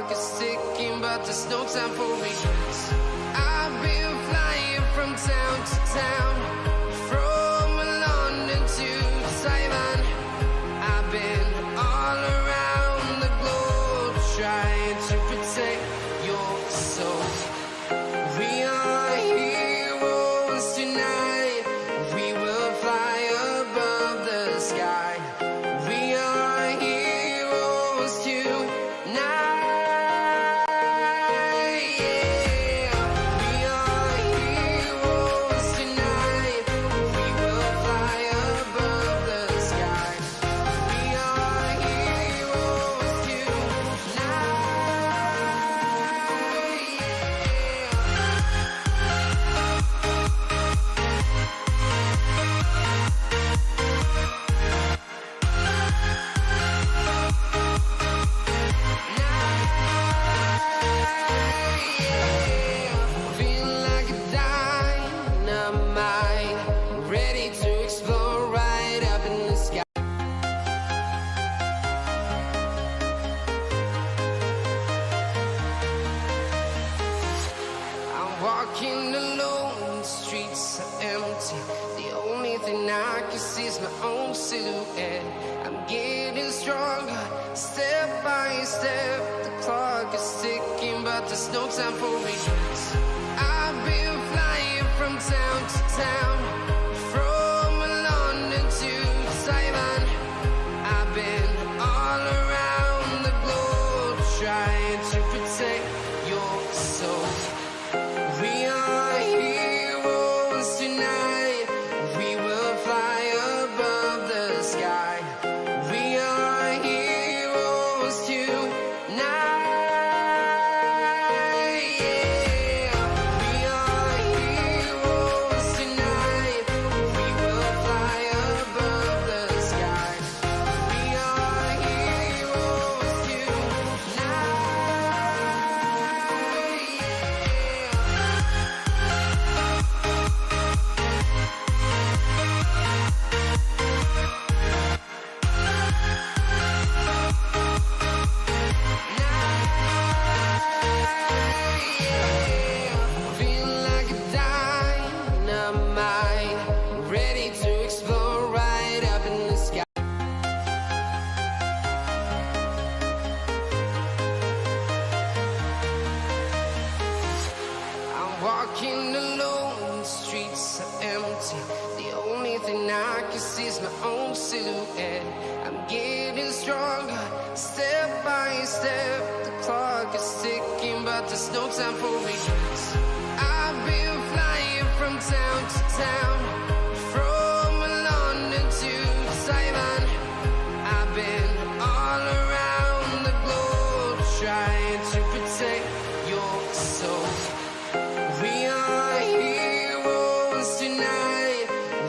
clock is ticking, but there's no time for regrets. I've been flying from town to town, from London to Taiwan. I've been all around the globe trying to protect your soul. We are heroes tonight. We will fly above the sky. We are heroes tonight. Yeah. We are heroes tonight. We will fly above the sky. We are heroes tonight. Feel like a dynamite, ready to explode right up in the sky. I'm walking alone, the streets are empty. The only thing I can see is my own silhouette. I'm getting stronger, step by step. The clock is ticking, but there's no time for regrets. I've been flying from town to town, from London to Taiwan. I've been all around the globe trying to protect your soul. We are heroes tonight. We will fly above the sky. We are heroes tonight. Yeah. We are heroes tonight. We will fly above the sky. We are heroes tonight. Feel like a dynamite, ready to explode right up in the sky. I'm walking alone, the streets are empty. The only thing I can see is my own silhouette. I'm getting stronger, step by step. The clock is ticking, but there's no time for regrets. I've been flying from town to town, from London to Taiwan. I've been all around the globe trying to protect your soul. We are heroes tonight.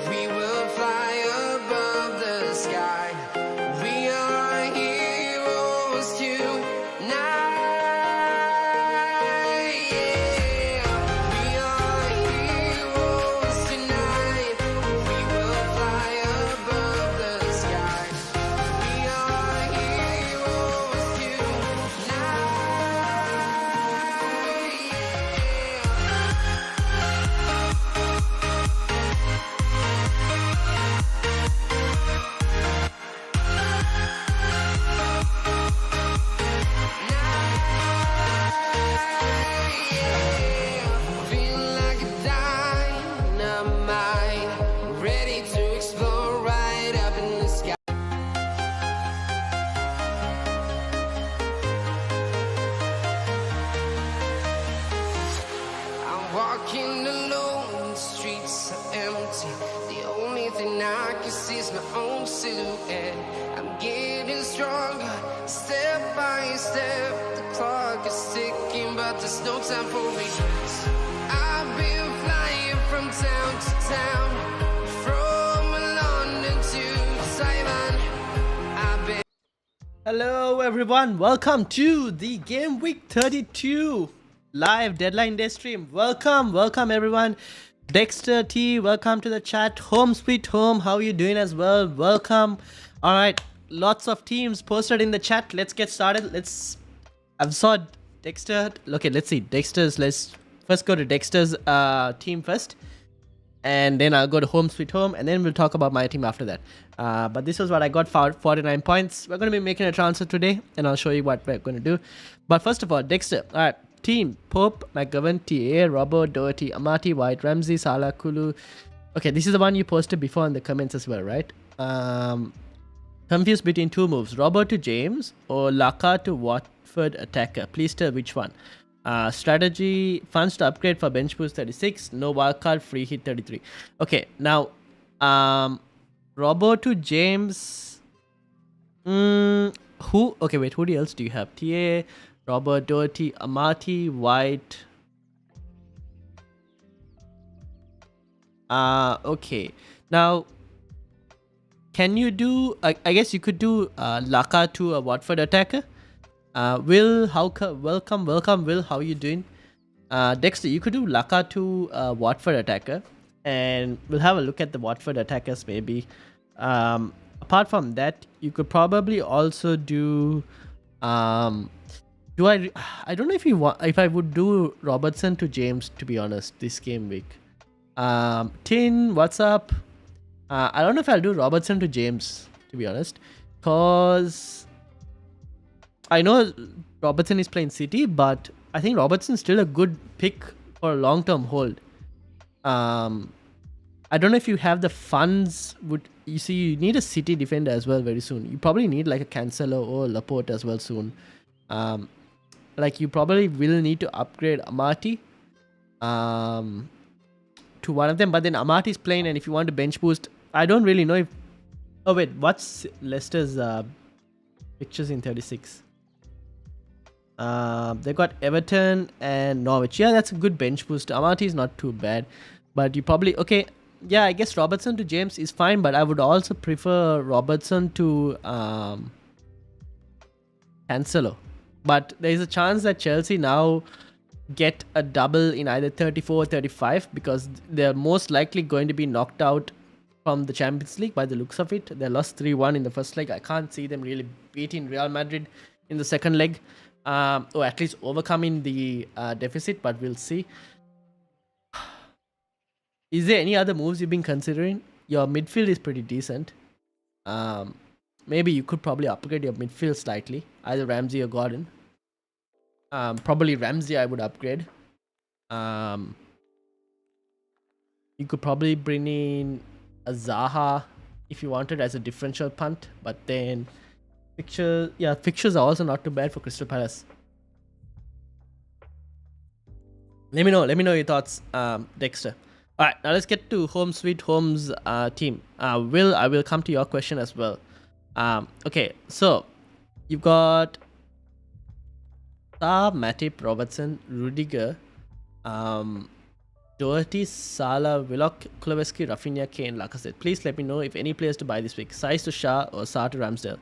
We will fly above the sky. We are heroes tonight. Yeah. We are heroes tonight. We will fly above the sky. We are heroes tonight. Feel like a dynamite, ready to explode right up in the sky. I'm walking alone, the streets are empty. The only thing I can see is my own silhouette. I'm getting stronger, step by step. The clock is ticking, but there's no time for regrets. I've been flying from town to town, from London to Taiwan. I've been Hello everyone, welcome to the Gameweek 32 live deadline day stream. Welcome everyone. Dexter T, welcome to the chat. Home sweet home, how are you doing as well? Welcome. All right, lots of teams posted in the chat. Let's get started. I've saw Dexter. Okay, let's see. Let's first go to Dexter's team first. And then I'll go to home sweet home, and then we'll talk about my team after that. But this was what I got for 49 points. We're going to be making a transfer today, and I'll show you what we're going to do. But first of all, Dexter. All right, team: Pope, McGovern, TA, Robbo, Doherty, Amati, White, Ramsey, Salah, Kulu. Okay, this is the one you posted before in the comments as well, right? Confused between two moves: Robbo to James or Laka to Watford attacker. Please tell which one. Strategy: funds to upgrade for bench boost 36, no wildcard, free hit 33. Okay, now Robbo to James. Who? Okay, wait, who else do you have? TA, Robert, Doherty, Amati, White. Okay, now can you do? I guess you could do Laka to a Watford attacker. Will, welcome, Will, how are you doing? Dexter, you could do Laka to Watford attacker, and we'll have a look at the Watford attackers maybe. Apart from that, you could probably also do. I don't know if I would do Robertson to James, to be honest, this game week. Tin, what's up? I don't know if I'll do Robertson to James, to be honest, cause I know Robertson is playing City, but I think Robertson's still a good pick for a long-term hold. I don't know if you have the funds. You need a City defender as well very soon. You probably need like a Cancelo or Laporte as well soon. Like you probably will need to upgrade Amati to one of them. But then Amati's playing, and if you want to bench boost, I don't really know if. Oh wait, what's Leicester's pictures in 36? They got Everton and Norwich. Yeah, that's a good bench boost. Amati is not too bad, but you probably okay. Yeah, I guess Robertson to James is fine, but I would also prefer Robertson to Cancelo. But there is a chance that Chelsea now get a double in either 34 or 35 because they're most likely going to be knocked out from the Champions League by the looks of it. They lost 3-1 in the first leg. I can't see them really beating Real Madrid in the second leg. Or at least overcoming the deficit, but we'll see. Is there any other moves you've been considering? Your midfield is pretty decent. Maybe you could probably upgrade your midfield slightly, either Ramsey or Gordon. Probably Ramsey I would upgrade. You could probably bring in a Zaha if you wanted as a differential punt, but then fixtures are also not too bad for Crystal Palace. Let me know your thoughts, Dexter. All right, now let's get to Home Sweet Home's team. I will come to your question as well. Okay, so you've got Matip, Robertson, Rudiger, Doherty, Salah, Willock, Kuleveski, Rafinha, Kane, Lacazette. Please let me know if any players to buy this week. Size to Shah or Sa to Ramsdale.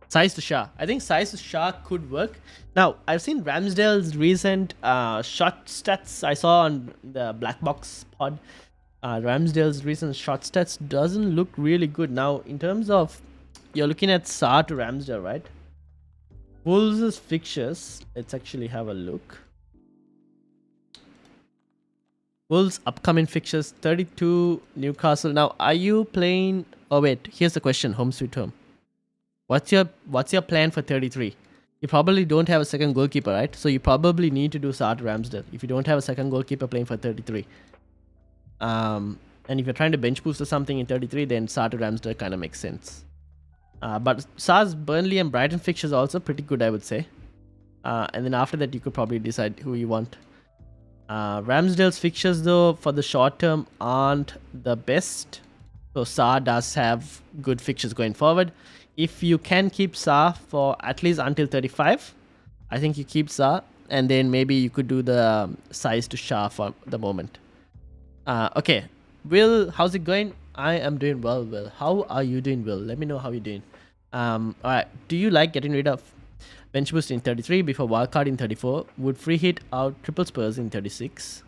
Size to Shah. I think size to Shah could work. Now, I've seen Ramsdale's recent shot stats I saw on the Black Box pod. Ramsdale's recent shot stats doesn't look really good. Now, in terms of, you're looking at Sa to Ramsdale, right? Wolves' fixtures. Let's actually have a look. Wolves' upcoming fixtures, 32 Newcastle. Now, are you playing... Oh, wait. Here's the question. Home sweet home. What's your plan for 33? You probably don't have a second goalkeeper, right? So you probably need to do Sa to Ramsdale if you don't have a second goalkeeper playing for 33. And if you're trying to bench boost or something in 33, then Sa to Ramsdale kind of makes sense. But Sa's Burnley and Brighton fixtures are also pretty good, I would say. And then after that, you could probably decide who you want. Ramsdale's fixtures, though, for the short term aren't the best. So Sa does have good fixtures going forward. If you can keep Sa for at least until 35, I think you keep Sa, and then maybe you could do the size to Shah for the moment. Okay, Will, how's it going? I am doing well, Will. How are you doing, Will? Let me know how you're doing. Alright, do you like getting rid of bench boost in 33 before wildcard in 34? Would free hit out triple Spurs in 36?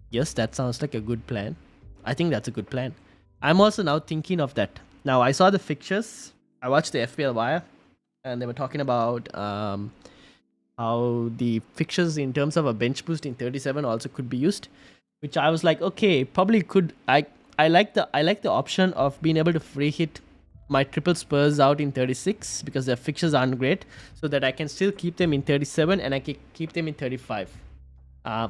Yes, that sounds like a good plan. I think that's a good plan. I'm also now thinking of that. Now, I saw the fixtures. I watched the FPL Wire. and they were talking about how the fixtures in terms of a bench boost in 37 also could be used, which I was like, okay, probably could. I like the option of being able to free hit my triple Spurs out in 36 because their fixtures aren't great, so that I can still keep them in 37 and I can keep them in 35.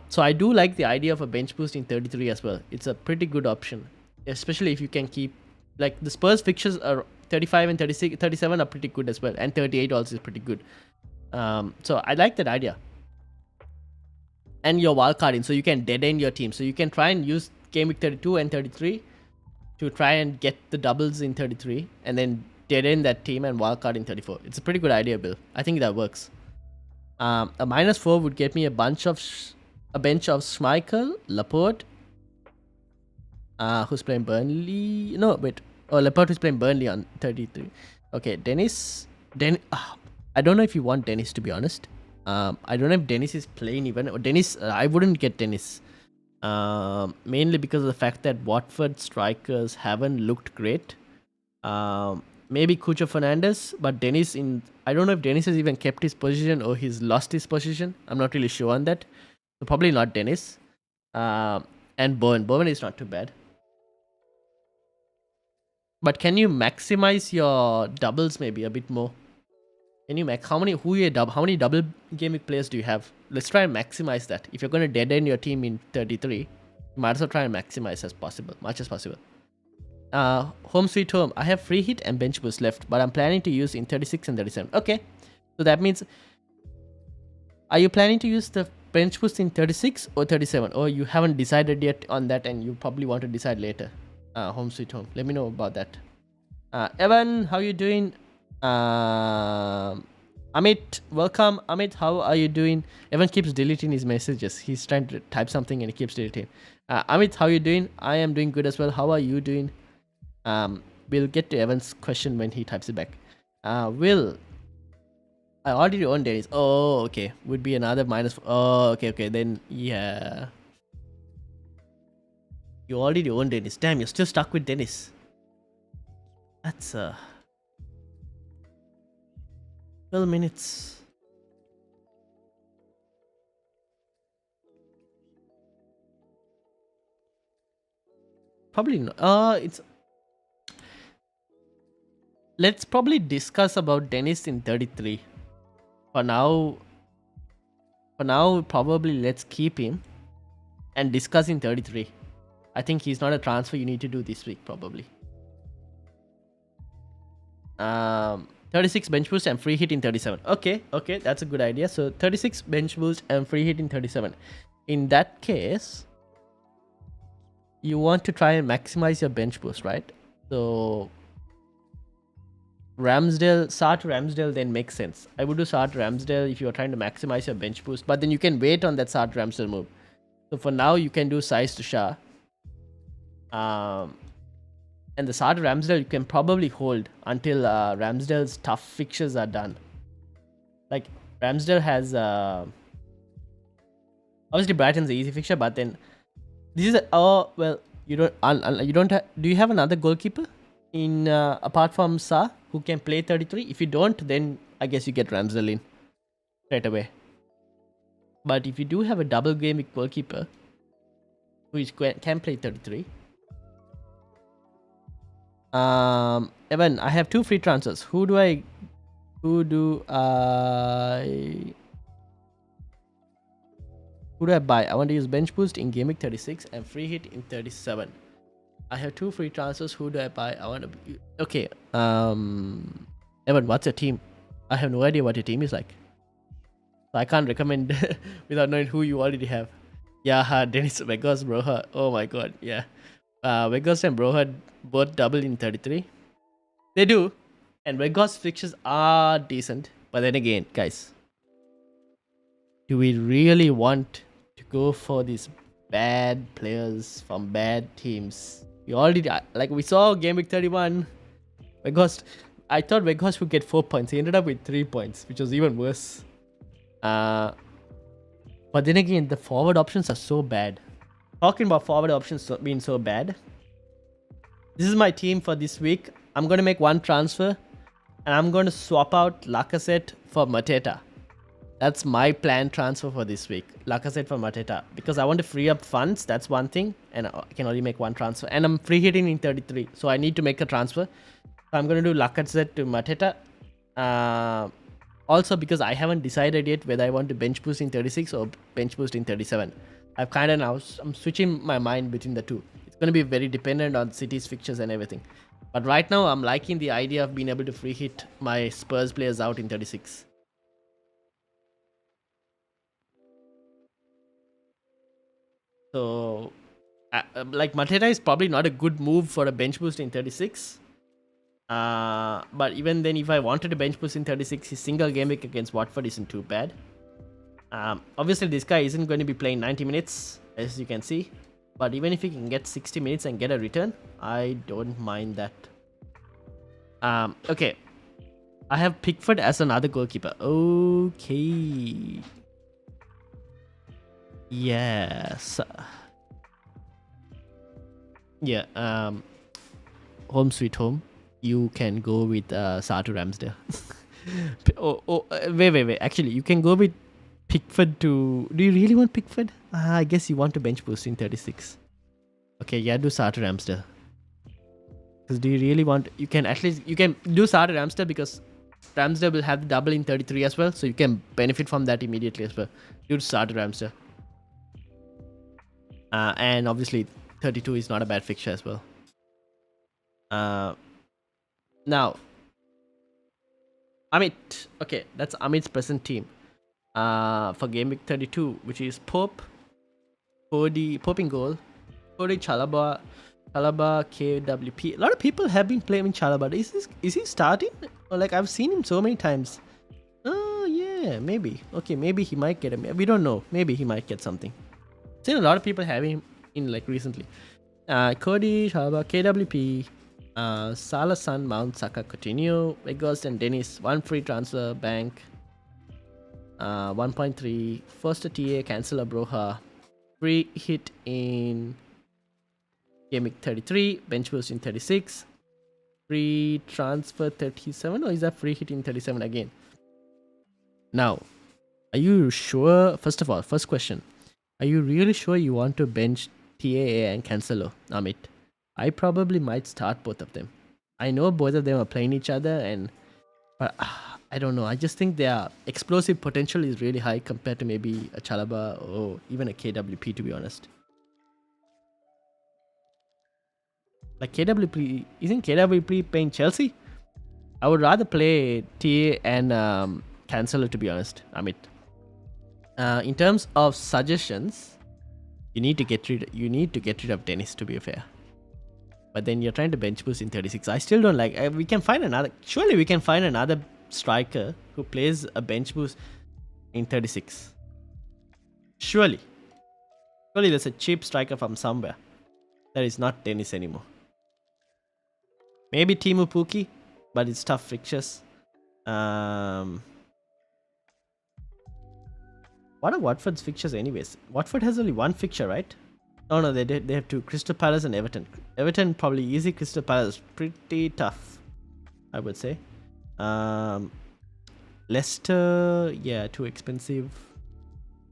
So I do like the idea of a bench boost in 33 as well. It's a pretty good option, especially if you can keep, like, the Spurs fixtures are 35 and 36, 37 are pretty good as well, and 38 also is pretty good. So I like that idea. And your wildcarding, so you can dead end your team. So you can try and use Gameweek 32 and 33 to try and get the doubles in 33, and then dead end that team and wildcard in 34. It's a pretty good idea, Bill. I think that works. A -4 would get me a bench of Schmeichel, Laporte, who's playing Burnley. No, wait. Oh, Laporte who's playing Burnley on 33. Okay, Dennis. I don't know if you want Dennis, to be honest. I don't know if Dennis is playing even. Or Dennis, I wouldn't get Dennis. Mainly because of the fact that Watford strikers haven't looked great. Maybe Cucho Fernandez, but Dennis I don't know if Dennis has even kept his position or he's lost his position. I'm not really sure on that. So probably not Dennis. And Bowen. Bowen is not too bad. But can you maximize your doubles maybe a bit more? Can you how many double game week players do you have? Let's try and maximize that. If you're going to dead end your team in 33, you might as well try and maximize much as possible. Home sweet home. I have free hit and bench boost left, but I'm planning to use in 36 and 37. Okay, so that means, are you planning to use the bench boost in 36 or 37? Or you haven't decided yet on that and you probably want to decide later? Home sweet home. Let me know about that. Evan, how you doing? Amit, welcome. Amit, how are you doing? Evan keeps deleting his messages. He's trying to type something and he keeps deleting. Amit, how are you doing? I am doing good as well. How are you doing? We'll get to Evan's question when he types it back. Will, I already own Dennis. Oh, okay. Would be another minus. Oh, okay. Then, yeah. You already own Dennis. Damn, you're still stuck with Dennis. That's 12 minutes. Probably not. Let's probably discuss about Dennis in 33. For now, probably let's keep him and discuss in 33. I think he's not a transfer you need to do this week, probably. 36 bench boost and free hit in 37. Okay, that's a good idea. So 36 bench boost and free hit in 37. In that case, you want to try and maximize your bench boost, right? So Sart Ramsdale then makes sense. I would do Sart Ramsdale if you're trying to maximize your bench boost, but then you can wait on that Sart Ramsdale move. So for now, you can do Saiz to Shah. And the Sart Ramsdale you can probably hold until Ramsdale's tough fixtures are done. Like, Ramsdale has obviously Brighton's an easy fixture, but then this is you don't do you have another goalkeeper in apart from Sa who can play 33? If you don't, then I guess you get Ramsdale in straight away. But if you do have a double game goalkeeper who can play 33. Evan, I have 2 free transfers. Who do I buy? I want to use bench boost in Gameweek 36 and free hit in 37. I have 2 free transfers. Who do I buy? Okay. Evan, what's your team? I have no idea what your team is like. So I can't recommend without knowing who you already have. Yeah, Dennis, Vegas, Broha. Oh my god, yeah. Vegas and Broha both double in 33. They do. And Vegas fixtures are decent. But then again, guys, do we really want to go for these bad players from bad teams? We already, like we saw Game Week 31, Vegas, I thought Vegas would get 4 points. He ended up with 3 points, which was even worse. But then again, the forward options are so bad. Talking about forward options being so bad, this is my team for this week. I'm going to make 1 transfer. and I'm going to swap out Lacazette for Mateta. That's my planned transfer for this week. Lacazette for Mateta. Because I want to free up funds. That's one thing. And I can only make one transfer. And I'm free hitting in 33. So I need to make a transfer. So I'm going to do Lacazette to Mateta. Also because I haven't decided yet whether I want to bench boost in 36 or bench boost in 37. I've kind of now, I'm switching my mind between the two. It's going to be very dependent on City's fixtures and everything. But right now, I'm liking the idea of being able to free hit my Spurs players out in 36. So, like Mateta is probably not a good move for a bench boost in 36. But even then, if I wanted to bench boost in 36, his single game week against Watford isn't too bad. Obviously, this guy isn't going to be playing 90 minutes, as you can see. But even if he can get 60 minutes and get a return, I don't mind that. Okay. I have Pickford as another goalkeeper. Okay. Yes. Yeah. Home sweet home. You can go with Satu Ramsdale. Wait. Actually, you can go with Pickford to... Do you really want Pickford? I guess you want to bench boost in 36. Okay, yeah, do Satu Ramsdale. Because do you really want... You can do Satu Ramsdale because Ramsdale will have the double in 33 as well. So you can benefit from that immediately as well. Do Satu Ramsdale. And obviously 32 is not a bad fixture as well. Now, Amit. Okay, that's Amit's present team. For Gameweek 32, which is Pope in goal, Cody Chalaba, KWP. A lot of people have been playing Chalaba. Is he starting? Or like I've seen him so many times. Oh yeah, maybe. Okay, maybe he might get him. We don't know. Maybe he might get something. Seen a lot of people having him in like recently. Cody Chalaba, KWP. Salah, Son, Mount, Saka, Coutinho, Weghorst and Dennis. One free transfer, bank. 1.3. First TA, cancel Broha. Free hit in Gameweek 33. Bench boost in 36. Free transfer 37. Or is that free hit in 37 again? Now, are you sure? First of all, first question. Are you really sure you want to bench TAA and Cancelo, Amit? I probably might start both of them. I know both of them are playing each other, but I don't know. I just think their explosive potential is really high compared to maybe a Chalaba or even a KWP, to be honest. Like KWP, isn't KWP playing Chelsea? I would rather play TA and Cancelo, to be honest, Amit. In terms of suggestions, you need to get rid of Dennis, to be fair. But then you're trying to bench boost in 36. I still don't like. We can find another. Surely we can find another striker who plays a bench boost in 36. Surely there's a cheap striker from somewhere that is not Dennis anymore. Maybe Timu Puki, but it's tough fixtures. What are Watford's fixtures anyways? Watford has only one fixture, right? Oh no, they have two: Crystal Palace and Everton. Everton probably easy. Crystal Palace pretty tough, I would say. Leicester, yeah, too expensive.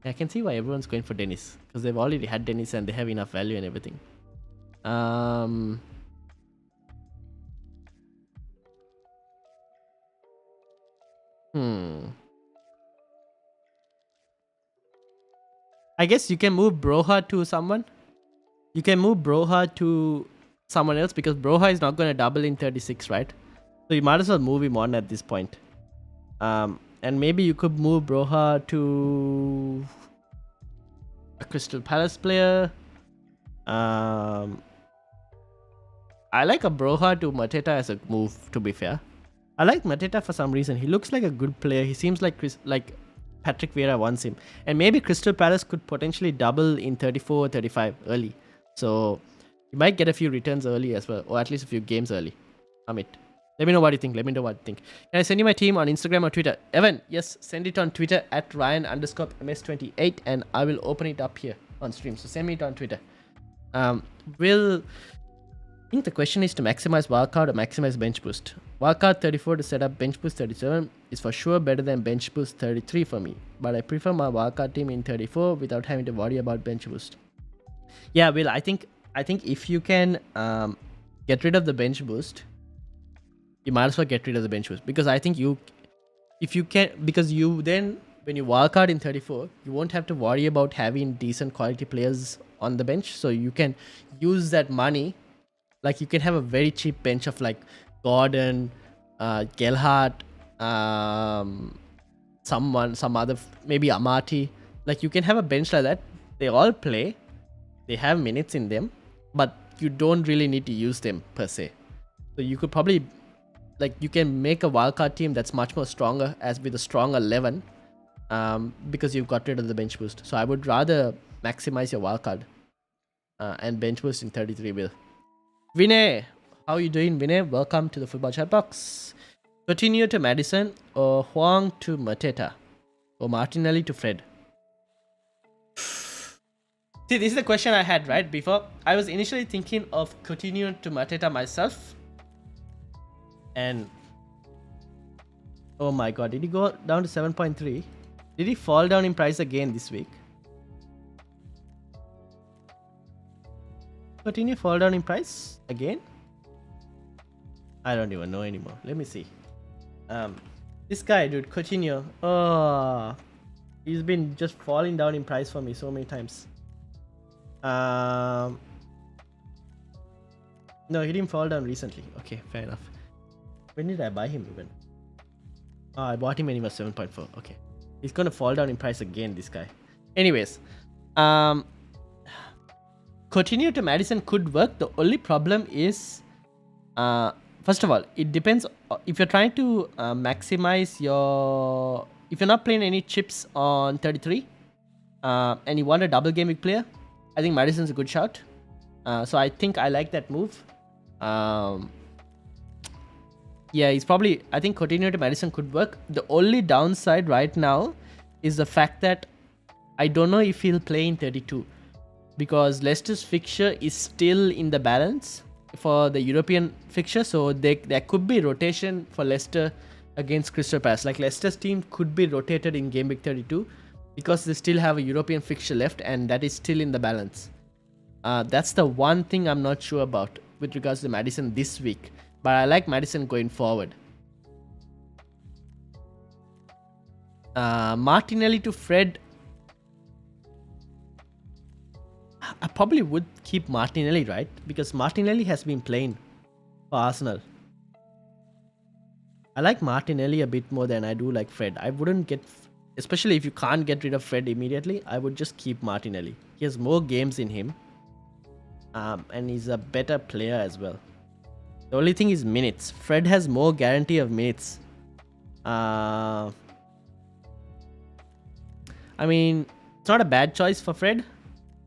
I can see why everyone's going for Dennis because they've already had Dennis and they have enough value and everything. I guess you can move Broha to someone. You can move Broha to someone else because Broha is not going to double in 36, right? So you might as well move him on at this point. And maybe you could move Broha to a Crystal Palace player. I like a Broha to Mateta as a move, to be fair. I like Mateta for some reason. He looks like a good player. He seems like Patrick Vieira wants him. And maybe Crystal Palace could potentially double in 34 or 35 early. So you might get a few returns early as well, or at least a few games early. Amit, let me know what you think. Can I send you my team on Instagram or Twitter? Evan, yes, send it on Twitter at Ryan_MS28 and I will open it up here on stream. So send me it on Twitter. think the question is to maximize wildcard or maximize bench boost. Wildcard 34 to set up bench boost 37 is for sure better than bench boost 33 for me. But I prefer my wildcard team in 34 without having to worry about bench boost. Yeah, Will, I think if you can get rid of the bench boost, you might as well get rid of the bench boost, because I think if you can, because you then, when you wildcard in 34, you won't have to worry about having decent quality players on the bench. So you can use that money. Like, you can have a very cheap bench of like Gordon, Gelhardt, some other, maybe Amati. Like, you can have a bench like that. They all play. They have minutes in them, but you don't really need to use them per se. So you could probably, like, you can make a wildcard team that's much more stronger, as with a strong 11, because you've got rid of the bench boost. So I would rather maximize your wildcard and bench boost in 33 Will. Vinay, how are you doing, Vinay? Welcome to the Football Chat Box. Coutinho to Madison, or Huang to Mateta, or Martinelli to Fred? See, this is the question I had right before. I was initially thinking of Coutinho to Mateta myself. And oh my god, did he go down to 7.3? Did he fall down in price again this week? Coutinho fall down in price again? I don't even know anymore. Let me see. This guy, dude, Coutinho. Oh, he's been just falling down in price for me so many times. No, he didn't fall down recently. Okay, fair enough. When did I buy him even? Oh, I bought him when he was 7.4. Okay. He's gonna fall down in price again, this guy. Anyways. Coutinho to Madison could work. The only problem is, first of all, it depends. If you're trying to maximize your... If you're not playing any chips on 33, and you want a double game week player, I think Madison's a good shout. So I think I like that move. Yeah, he's probably... I think Coutinho to Madison could work. The only downside right now is the fact that I don't know if he'll play in 32. Because Leicester's fixture is still in the balance for the European fixture. So there could be rotation for Leicester against Crystal Palace. Like, Leicester's team could be rotated in Gameweek 32 because they still have a European fixture left and that is still in the balance. That's the one thing I'm not sure about with regards to Madison this week. But I like Madison going forward. Martinelli to Fred. I probably would keep Martinelli, right? Because Martinelli has been playing for Arsenal. I like Martinelli a bit more than I do like Fred. I wouldn't get... Especially if you can't get rid of Fred immediately, I would just keep Martinelli. He has more games in him. And he's a better player as well. The only thing is minutes. Fred has more guarantee of minutes. I mean, it's not a bad choice for Fred,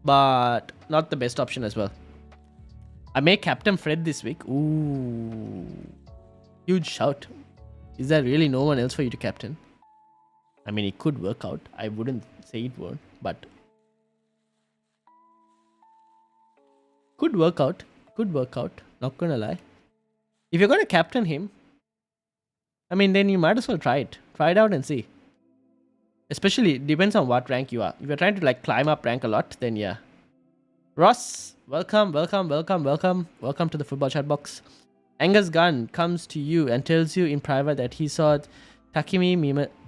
but not the best option as well. I may captain Fred this week. Ooh. Huge shout. Is there really no one else for you to captain? I mean, it could work out. I wouldn't say it won't, but... Could work out. Could work out. Not gonna lie. If you're gonna captain him, I mean, then you might as well try it. Try it out and see. Especially, it depends on what rank you are. If you're trying to like climb up rank a lot, then yeah. Ross, welcome to the Football Chat Box. Angus Gunn comes to you and tells you in private that he saw Takumi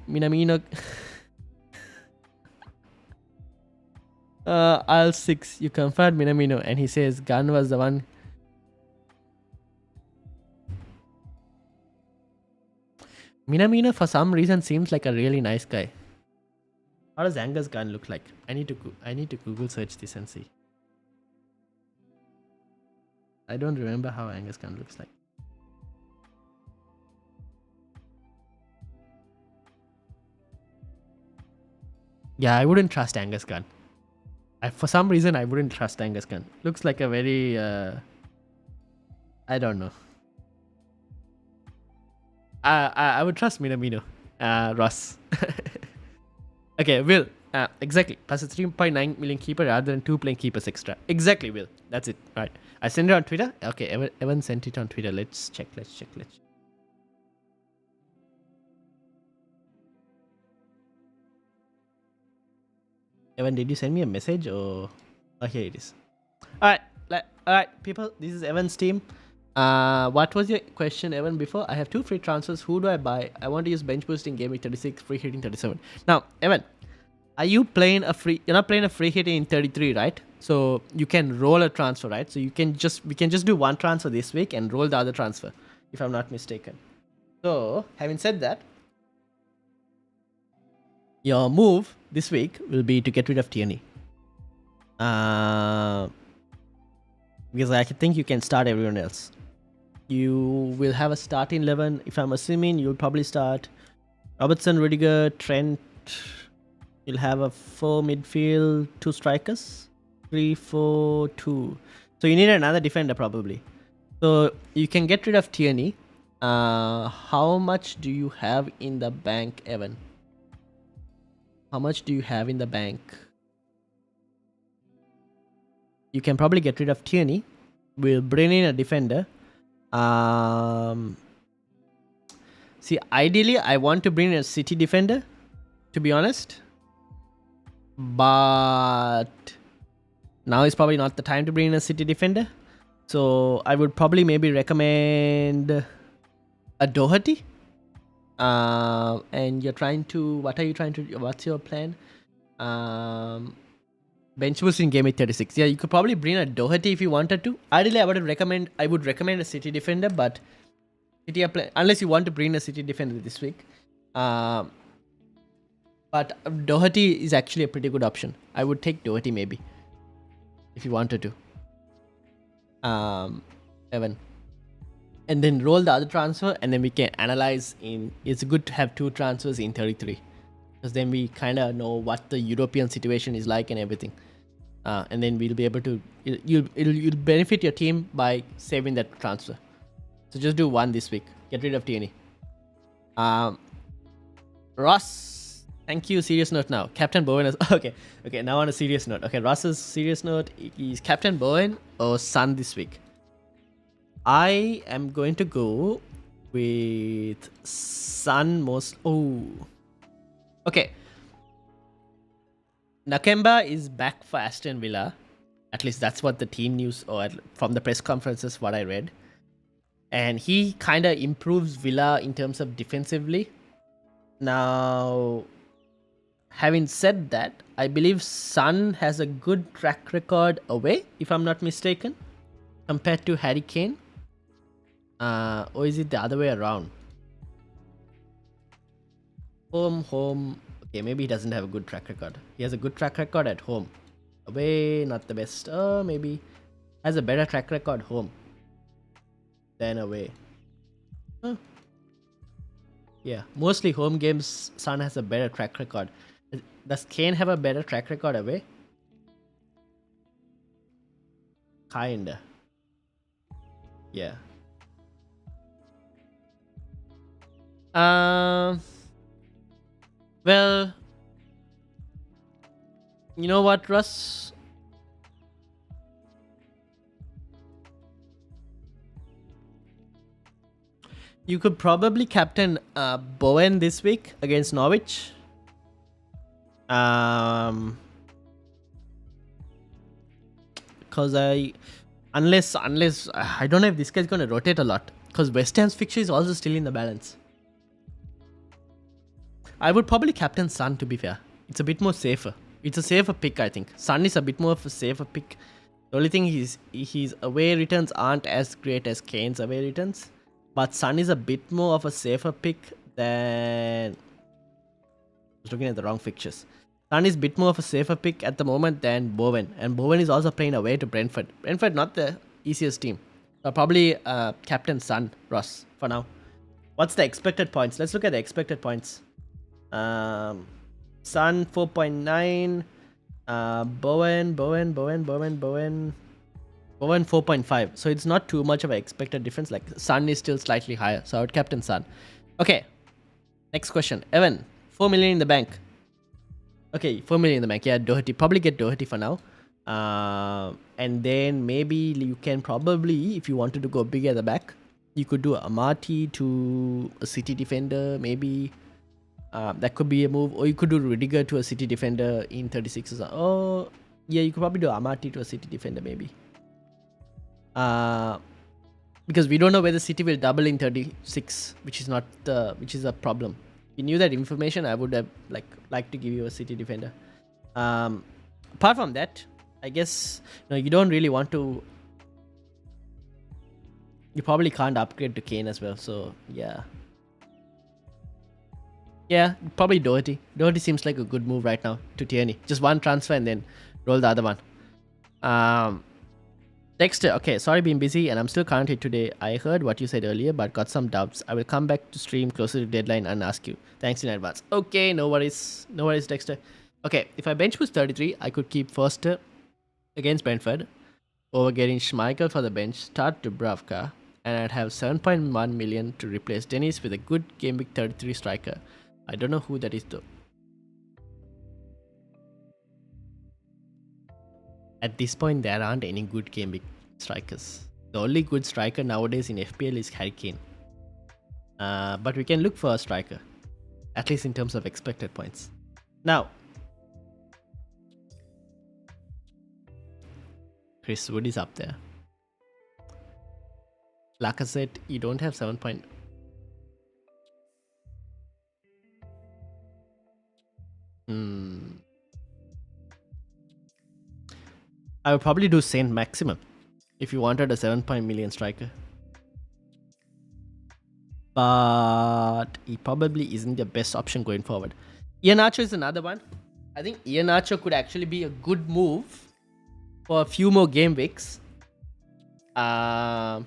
Minamino. Aisle 6, you confirmed Minamino, and he says Gunn was the one. Minamino for some reason seems like a really nice guy. How does Angus Gunn look like? I need to Google search this and see. I don't remember how Angus Gunn looks like. Yeah, I wouldn't trust Angus Gunn. For some reason, I wouldn't trust Angus Gunn. Looks like a very... I don't know. I would trust Minamino. Ross. Okay, Will. Exactly. Plus a 3.9 million keeper rather than 2 playing keepers extra. Exactly, Will. That's it. Right. I sent it on Twitter. Okay, Evan sent it on Twitter. Let's check. Evan, did you send me a message or... Oh, here it is. Alright, people. This is Evan's team. What was your question, Evan, before? I have 2 free transfers. Who do I buy? I want to use bench boost in Gameweek 36, free hitting 37. Now, Evan, are you playing a free... You're not playing a free hitting in 33, right? So you can roll a transfer, right? So we can just do one transfer this week and roll the other transfer, if I'm not mistaken. So, having said that, your move this week will be to get rid of Tierney. Because I think you can start everyone else. You will have a starting 11. If I'm assuming, you'll probably start Robertson, Rudiger, Trent. You'll have a 4 midfield, 2 strikers. 3-4-2. So you need another defender probably. So you can get rid of Tierney. How much do you have in the bank, Evan? How much do you have in the bank? You can probably get rid of Tierney. We'll bring in a defender. See, ideally, I want to bring in a City defender, to be honest. But now is probably not the time to bring in a City defender. So I would probably maybe recommend a Doherty. And you're trying to... What are you trying to... What's your plan? Bench boost in Gameweek 36. Yeah, you could probably bring a Doherty if you wanted to. Ideally, I would recommend a City defender, but City unless you want to bring a City defender this week. But Doherty is actually a pretty good option. I would take Doherty maybe if you wanted to. Evan. And then roll the other transfer, and then we can analyze in... It's good to have 2 transfers in 33. Because then we kind of know what the European situation is like and everything. And then we'll be able to... You'll benefit your team by saving that transfer. So just do 1 this week. Get rid of Tierney. Ross, thank you. Serious note now. Captain Bowen is... Okay, now on a serious note. Okay, Ross's serious note is Captain Bowen or Son this week. I am going to go with Son most... Oh. Okay. Nakemba is back for Aston Villa. At least that's what the team news, or from the press conferences, what I read. And he kind of improves Villa in terms of defensively. Now, having said that, I believe Son has a good track record away, if I'm not mistaken, compared to Harry Kane. Or is it the other way around? Home. Okay, maybe he doesn't have a good track record. He has a good track record at home. Away, not the best. Maybe has a better track record home than away. Yeah, mostly home games, Son has a better track record. Does Kane have a better track record away? Kinda. Yeah. Well, you know what, Russ? You could probably captain Bowen this week against Norwich. Because unless I don't know if this guy's gonna rotate a lot. Because West Ham's fixture is also still in the balance. I would probably captain Son, to be fair. It's a bit more safer. It's a safer pick, I think. Son is a bit more of a safer pick. The only thing is his away returns aren't as great as Kane's away returns. But Son is a bit more of a safer pick than... I was looking at the wrong fixtures. Son is a bit more of a safer pick at the moment than Bowen. And Bowen is also playing away to Brentford. Brentford, not the easiest team. So probably captain Son, Ross, for now. What's the expected points? Let's look at the expected points. Son 4.9, Bowen 4.5. So it's not too much of an expected difference. Like Son is still slightly higher, so I would captain Son. Okay, next question. Evan, 4 million in the bank. Okay, 4 million in the bank. Yeah, Doherty. Probably get Doherty for now. And then maybe you can probably, if you wanted to go big at the back, you could do Amati to a City defender, maybe. That could be a move. Or you could do Rudiger to a City defender in 36 or something. Oh, yeah, you could probably do Amati to a City defender, maybe. Because we don't know whether City will double in 36, which is a problem. If you knew that information, I would have liked to give you a City defender. Apart from that, I guess you don't really want to. You probably can't upgrade to Kane as well, so yeah. Yeah, probably Doherty. Doherty seems like a good move right now to Tierney. Just one transfer and then roll the other one. Dexter, okay, sorry being busy and I'm still currently today. I heard what you said earlier but got some doubts. I will come back to stream closer to deadline and ask you. Thanks in advance. Okay, no worries. No worries, Dexter. Okay, if I bench was 33, I could keep Foster against Brentford over getting Schmeichel for the bench, start Dubravka, and I'd have 7.1 million to replace Dennis with a good Gameweek 33 striker. I don't know who that is though. At this point, there aren't any good Gameweek strikers. The only good striker nowadays in FPL is Harry Kane. But we can look for a striker, at least in terms of expected points. Now, Chris Wood is up there. Lacazette, you don't have 7 point. I would probably do Saint Maximum if you wanted a 7 million striker. But he probably isn't the best option going forward. Iheanacho is another one. I think Iheanacho could actually be a good move for a few more game weeks than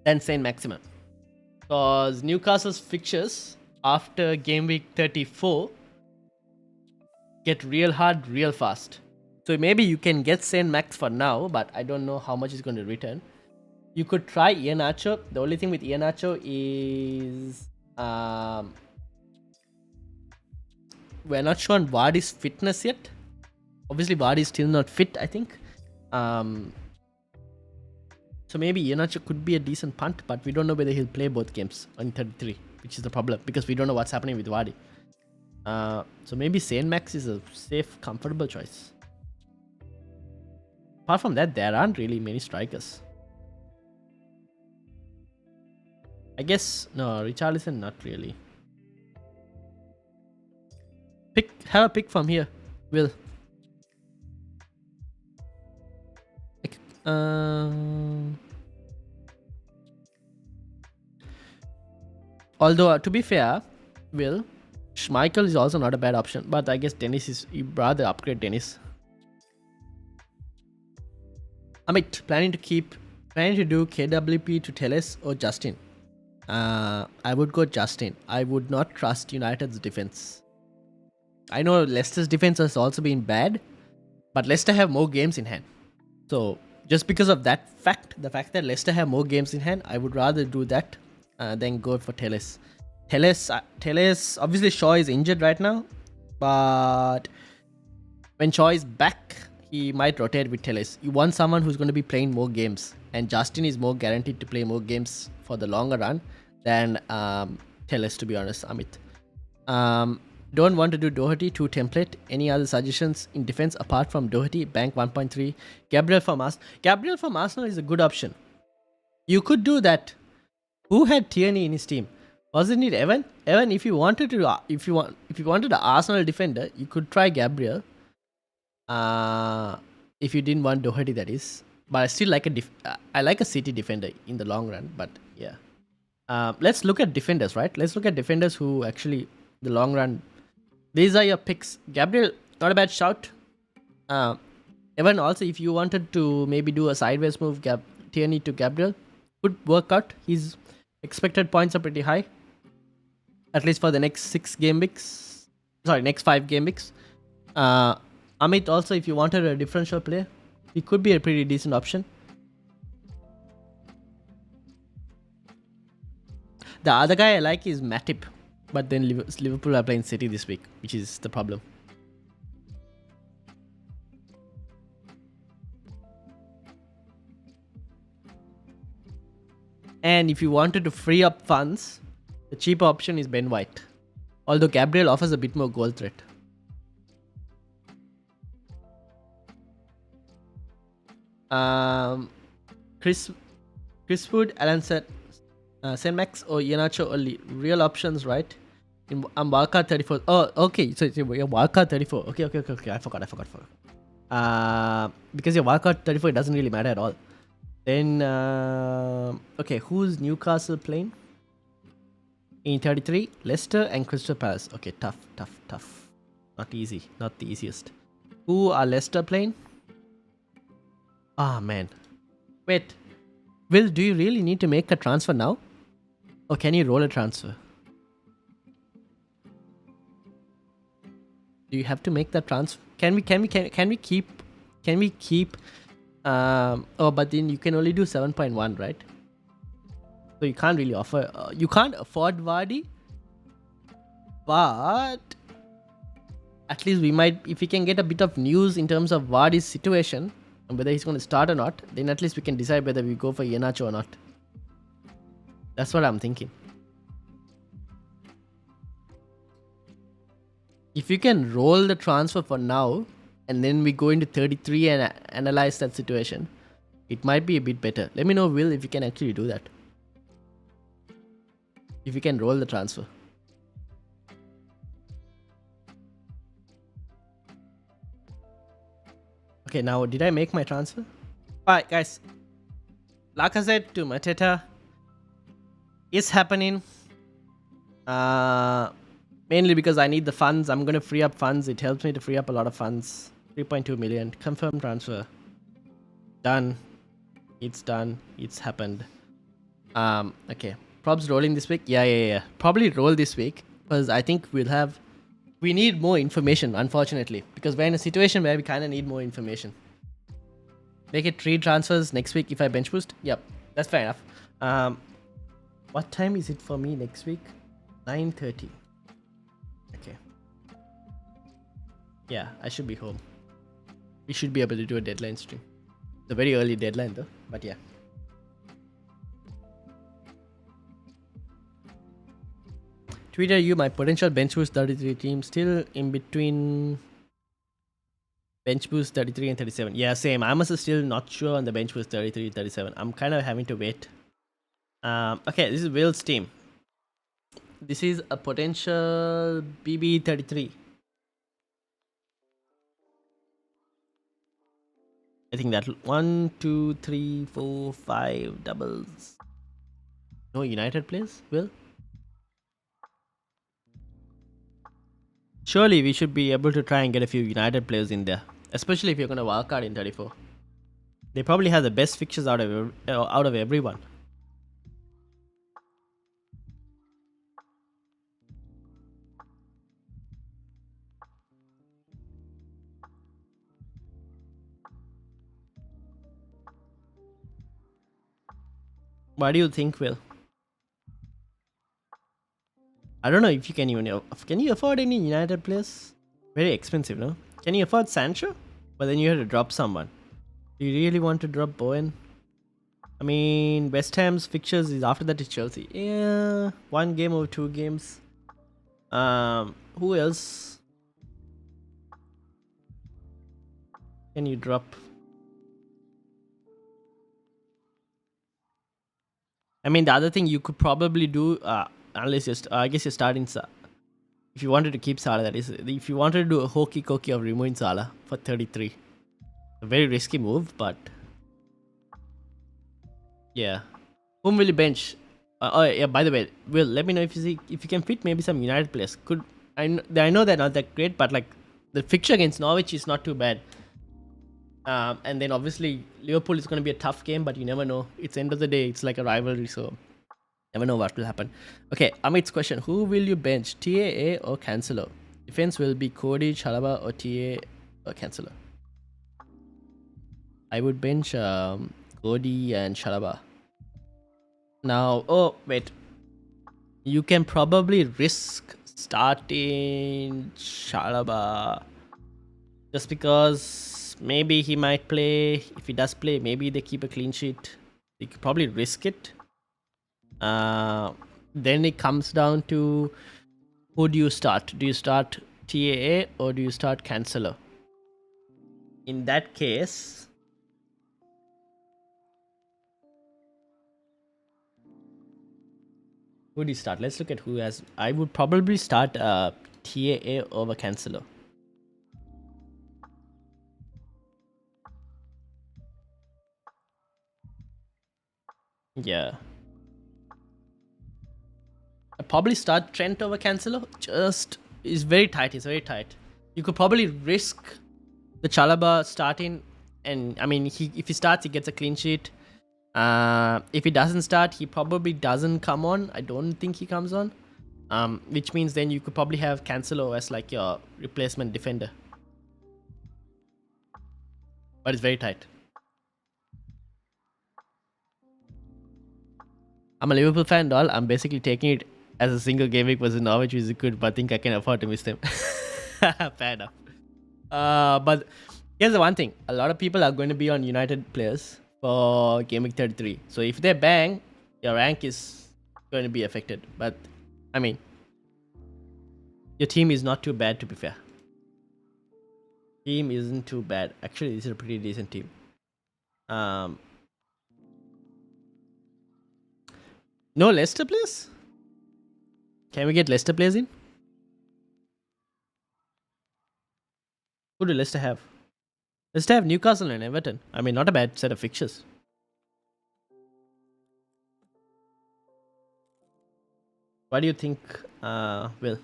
Saint Maximum. Because Newcastle's fixtures after game week 34 get real hard real fast. So maybe you can get Saint Max for now, but I don't know how much is going to return. You could try Iheanacho. The only thing with Iheanacho is we're not sure on Vardy's fitness yet. Obviously, Vardy is still not fit, I think. So maybe Iheanacho could be a decent punt, but we don't know whether he'll play both games on 33, which is the problem because we don't know what's happening with Vardy. So maybe Saint Max is a safe, comfortable choice. Apart from that, there aren't really many strikers. I guess no, Richarlison not really. Have a pick from here, Will. Although to be fair, Will, Schmeichel is also not a bad option, but I guess Dennis is. You'd rather upgrade Dennis. Amit, planning to do KWP to Telles or Justin? I would go Justin. I would not trust United's defense. I know Leicester's defense has also been bad, but Leicester have more games in hand. So just because of that fact, the fact that Leicester have more games in hand, I would rather do that than go for Telles. Telles, obviously Shaw is injured right now, but when Shaw is back, he might rotate with Telles. You want someone who's going to be playing more games, and Justin is more guaranteed to play more games for the longer run than Telles, to be honest, Amit. Don't want to do Doherty 2 template. Any other suggestions in defense apart from Doherty? Bank 1.3. Gabriel from Arsenal is a good option. You could do that. Who had Tierney in his team? Wasn't it Evan? Evan, if you wanted an Arsenal defender, you could try Gabriel. If you didn't want Doherty, that is. But I still like I like a City defender in the long run. But yeah, let's look at defenders, right? Let's look at defenders who actually the long run. These are your picks. Gabriel, not a bad shout. Evan, also, if you wanted to maybe do a sideways move, Tierney to Gabriel, could work out. His expected points are pretty high, at least for the next 5 game weeks. Amit, also, if you wanted a differential player, he could be a pretty decent option. The other guy I like is Matip, but then Liverpool are playing City this week, which is the problem. And if you wanted to free up funds, the cheaper option is Ben White. Although Gabriel offers a bit more goal threat. Chris Wood, Alan said, Max or Iheanacho only. Real options, right? I'm wildcard 34. Oh, okay. So you're wildcard 34. Okay. I forgot. Because your wildcard 34, it doesn't really matter at all. Then, okay, who's Newcastle playing? In 33, Leicester and Crystal Palace. Okay, tough. Not easy. Not the easiest. Who are Leicester playing? Ah, man. Wait. Will, do you really need to make a transfer now? Or can you roll a transfer? Do you have to make that transfer? Can we keep oh, but then you can only do 7.1, right? So you can't really offer you can't afford Vardy, but at least we might, if we can get a bit of news in terms of Vardy's situation and whether he's going to start or not, then at least we can decide whether we go for Iheanacho or not. That's what I'm thinking. If you can roll the transfer for now and then we go into 33 and analyze that situation, it might be a bit better. Let me know, Will, if you can actually do that. If you can roll the transfer. Okay, now did I make my transfer? Alright, guys. Lacazette to Mateta is happening. Mainly because I need the funds. I'm going to free up funds. It helps me to free up a lot of funds. 3.2 million. Confirm transfer. Done. It's done. It's happened. Okay. Probs rolling this week? Yeah. Probably roll this week. Because I think we need more information, unfortunately. Because we're in a situation where we kind of need more information. Make it 3 transfers next week if I bench boost? Yep. That's fair enough. What time is it for me next week? 9:30. Okay. Yeah, I should be home. We should be able to do a deadline stream. It's a very early deadline though, but yeah. Twitter you, my potential bench boost 33 team still in between bench boost 33 and 37. Yeah, same. I'm also still not sure on the bench boost 33, 37. I'm kind of having to wait. Okay, this is Will's team. This is a potential BB33. I think that 1, 2, 3, 4, 5 doubles. No United players, Will? Surely we should be able to try and get a few United players in there. Especially if you're going to wildcard in 34. They probably have the best fixtures out of everyone. What do you think, Will? I don't know if you can even... Can you afford any United players? Very expensive, no? Can you afford Sancho? But then you have to drop someone. Do you really want to drop Bowen? I mean, West Ham's fixtures is after that is Chelsea. Yeah, 1 game or 2 games. Who else can you drop? I mean, the other thing you could probably do, unless I guess you're starting if you wanted to keep Salah, that is, if you wanted to do a hokey cokey of removing Salah for 33, a very risky move, but yeah. Whom will you bench? Oh yeah. By the way, Will, let me know if you can fit maybe some United players. I know they're not that great, but like the fixture against Norwich is not too bad. And then obviously Liverpool is going to be a tough game, but you never know. It's end of the day. It's like a rivalry, so never know what will happen. Okay, Amit's question: who will you bench, TAA or Cancelo? Defense will be Cody, Chalaba, or TA or Cancelo. I would bench Cody and Chalaba. Now, oh wait, you can probably risk starting Chalaba just because maybe he might play. If he does play, maybe they keep a clean sheet. You could probably risk it. Uh, then it comes down to who do you start? Do you start TAA or do you start Canceller? In that case, who do you start? Let's look at who has. I would probably start TAA over Canceller. Yeah. I'd probably start Trent over Cancelo. Just is very tight. It's very tight. You could probably risk the Chalaba starting, and I mean, if he starts, he gets a clean sheet. If he doesn't start, he probably doesn't come on. I don't think he comes on. Which means then you could probably have Cancelo as like your replacement defender. But it's very tight. I'm a Liverpool fan, doll. I'm basically taking it as a single game week versus Norwich, which is good, but I think I can afford to miss them. Fair enough. But here's the one thing: a lot of people are going to be on United players for Gameweek 33. So if they bang, your rank is going to be affected. But I mean, your team is not too bad, to be fair. Team isn't too bad. Actually, this is a pretty decent team. Um, no Leicester players. Can we get Leicester players in? Who do Leicester have? Leicester have Newcastle and Everton. I mean, not a bad set of fixtures. What do you think, Will?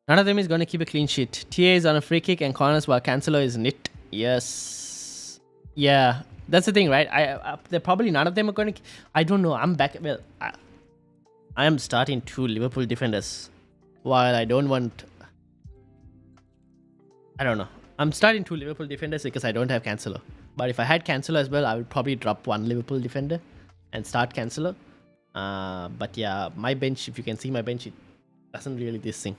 None of them is going to keep a clean sheet. TA is on a free kick and corners while Cancelo is knit. Yes. Yeah. That's the thing, right? They're probably none of them are going to. I don't know. I'm back. Well, I am starting two Liverpool defenders. While I don't want. I don't know. I'm starting two Liverpool defenders because I don't have Cancelo. But if I had Cancelo as well, I would probably drop one Liverpool defender and start Cancelo. But yeah, my bench, if you can see my bench, it doesn't really this thing.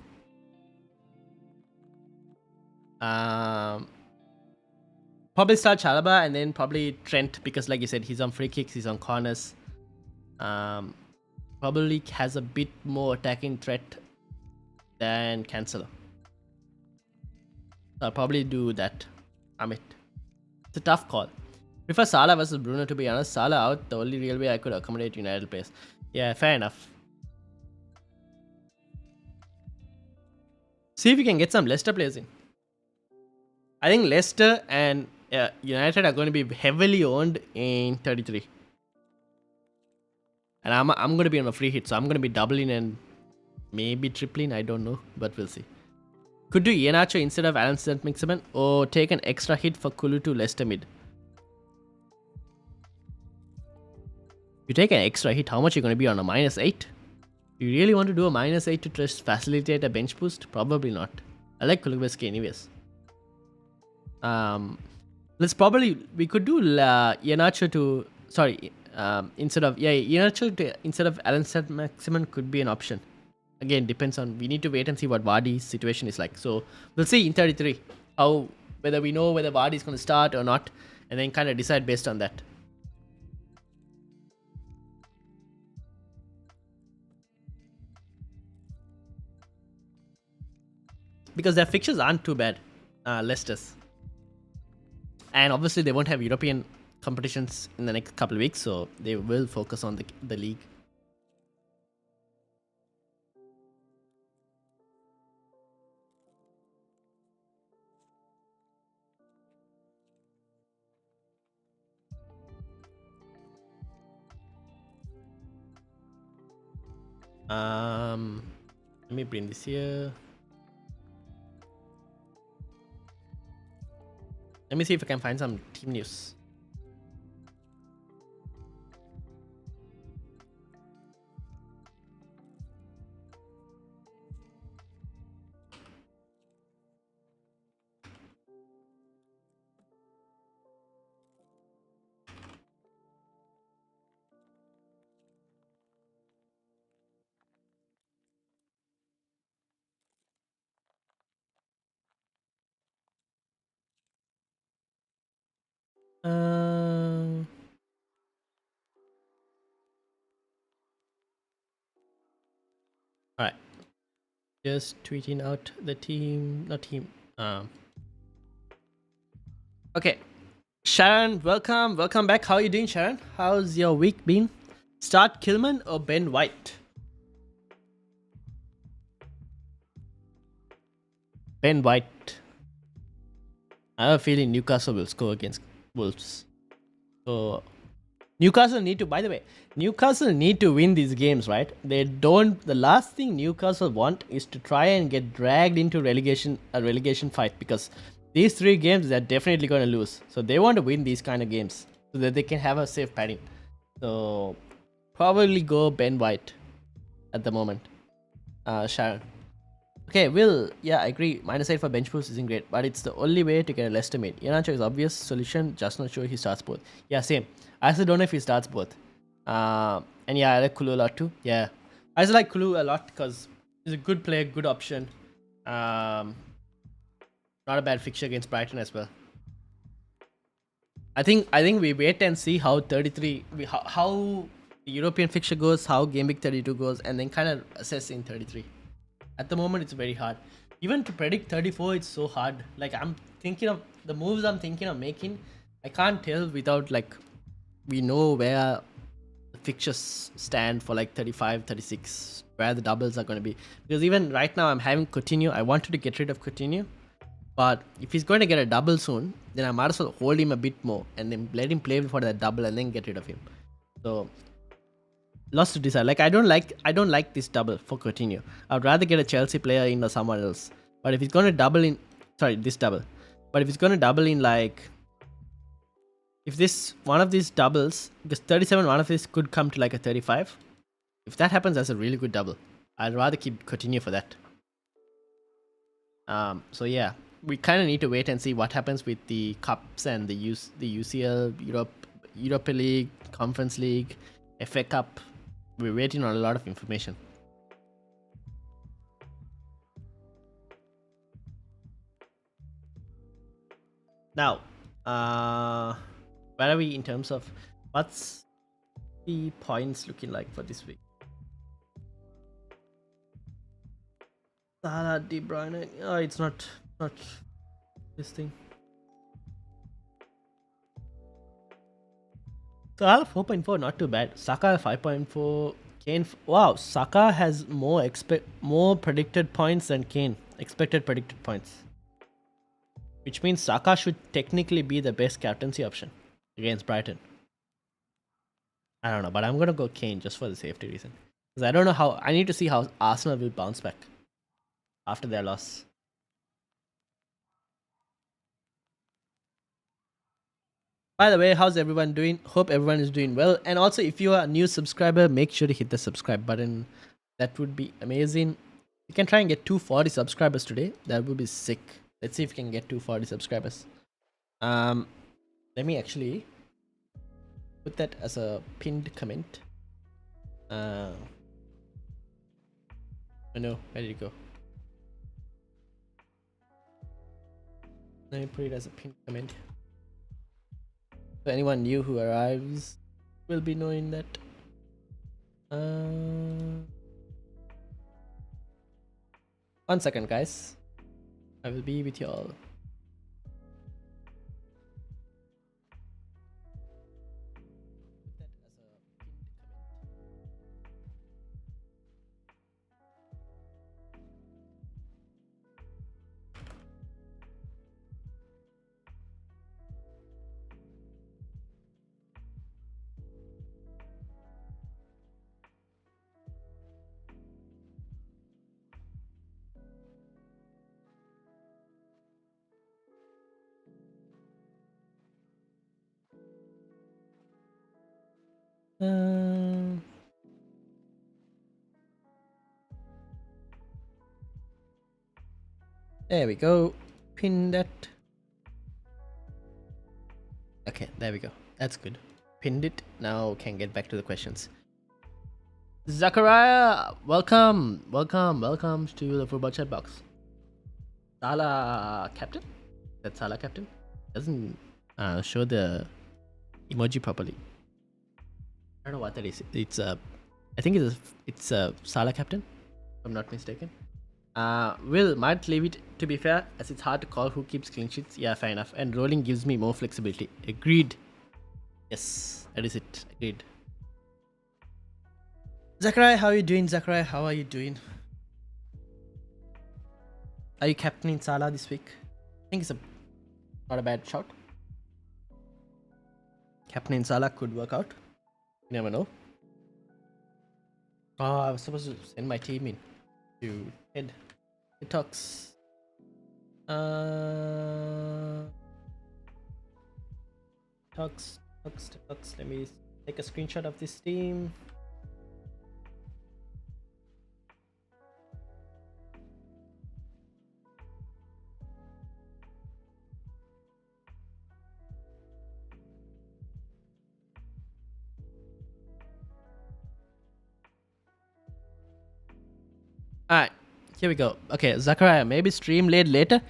Probably start Chalaba and then probably Trent because, like you said, he's on free kicks, he's on corners. Probably has a bit more attacking threat than Cancelo. So I'll probably do that. Amit. It's a tough call. Prefer Salah versus Bruno, to be honest. Salah out, the only real way I could accommodate United players. Yeah, fair enough. See if we can get some Leicester players in. I think Leicester and United are going to be heavily owned in 33. And I'm going to be on a free hit, so I'm going to be doubling and maybe tripling. I don't know, but we'll see. Could do Iheanacho instead of Alan Saint-Maximin or take an extra hit for Kulu to Leicester mid. You take an extra hit, how much are you going to be on a -8? Do you really want to do a -8 to just facilitate a bench boost? Probably not. I like Kulusevski anyways. Let's probably we could do Iheanacho to instead of Iheanacho instead of Alan Saint-Maximin could be an option. Again, depends on we need to wait and see what Vardy's situation is like. So we'll see in 33 how whether we know whether Vardy is going to start or not, and then kind of decide based on that. Because their fixtures aren't too bad, Leicester's. And obviously they won't have European competitions in the next couple of weeks, so they will focus on the league. Let me bring this here. Let me see if I can find some team news. Just tweeting out the team, not team. Okay, Sharon, welcome back. How are you doing, Sharon? How's your week been? Start Kilman or Ben White? Ben White. I have a feeling Newcastle will score against Wolves. So Newcastle need to, by the way, Newcastle need to win these games, right? They don't. The last thing Newcastle want is to try and get dragged into a relegation fight, because these 3 games they're definitely going to lose. So they want to win these kind of games so that they can have a safe padding. So probably go Ben White at the moment. Sharon. Okay, Will, yeah, I agree. -8 for bench boost isn't great, but it's the only way to get a Leicester mate. Iheanacho is obvious solution, just not sure he starts both. Yeah, same. I also don't know if he starts both. And yeah, I like Kulu a lot too. Yeah, I also like Kulu a lot because he's a good player, good option. Not a bad fixture against Brighton as well. I think we wait and see how how the European fixture goes, how Gameweek 32 goes, and then kind of assess in 33. At the moment, it's very hard. Even to predict 34, it's so hard. Like, I'm thinking of the moves I'm thinking of making. I can't tell without, like, we know where the fixtures stand for like 35, 36, where the doubles are going to be. Because even right now, I'm having Coutinho. I wanted to get rid of Coutinho. But if he's going to get a double soon, then I might as well hold him a bit more and then let him play for that double and then get rid of him. So lost to decide. Like, I don't like this double for Coutinho. I'd rather get a Chelsea player in or someone else. But if he's gonna double in, this double. But if he's gonna double in, like, if this one of these doubles, because 37, one of these could come to like a 35. If that happens, that's a really good double. I'd rather keep Coutinho for that. So yeah, we kind of need to wait and see what happens with the cups and the UCL, Europa League, Conference League, FA Cup. We're waiting on a lot of information. Now, where are we in terms of what's the points looking like for this week? Salah, De Bruyne. Oh, it's not this thing. Salah 4.4, not too bad. Saka 5.4. Kane. Wow, Saka has more predicted points than Kane. Expected predicted points. Which means Saka should technically be the best captaincy option against Brighton. I don't know, but I'm gonna go Kane just for the safety reason. Because I don't know how. I need to see how Arsenal will bounce back after their loss. By the way, how's everyone doing? Hope everyone is doing well. And also, if you are a new subscriber, make sure to hit the subscribe button. That would be amazing. You can try and get 240 subscribers today. That would be sick. Let's see if we can get 240 subscribers. Let me actually put that as a pinned comment. Oh no, where did it go? Let me put it as a pinned comment. So anyone new who arrives will be knowing that. 1 second, guys. I will be with you all. There we go. Pin that. Okay, there we go. That's good. Pinned it. Now can get back to the questions. Zachariah, welcome to the football chat box. Salah captain? That's Salah captain? Doesn't show the emoji properly. I don't know what that is. It's I think it's a Salah captain, if I'm not mistaken. Will might leave it, to be fair, as it's hard to call who keeps clean sheets. Yeah, fair enough. And rolling gives me more flexibility. Agreed. Yes, that is it. Agreed. Zachariah, how are you doing? Zachariah, how are you doing? Are you captaining Salah this week? I think it's not a bad shout. Captaining Salah could work out. You never know. Oh, I was supposed to send my team in to head talks. Talks. Let me take a screenshot of this team. Alright, here we go. Okay, Zachariah, maybe stream late later.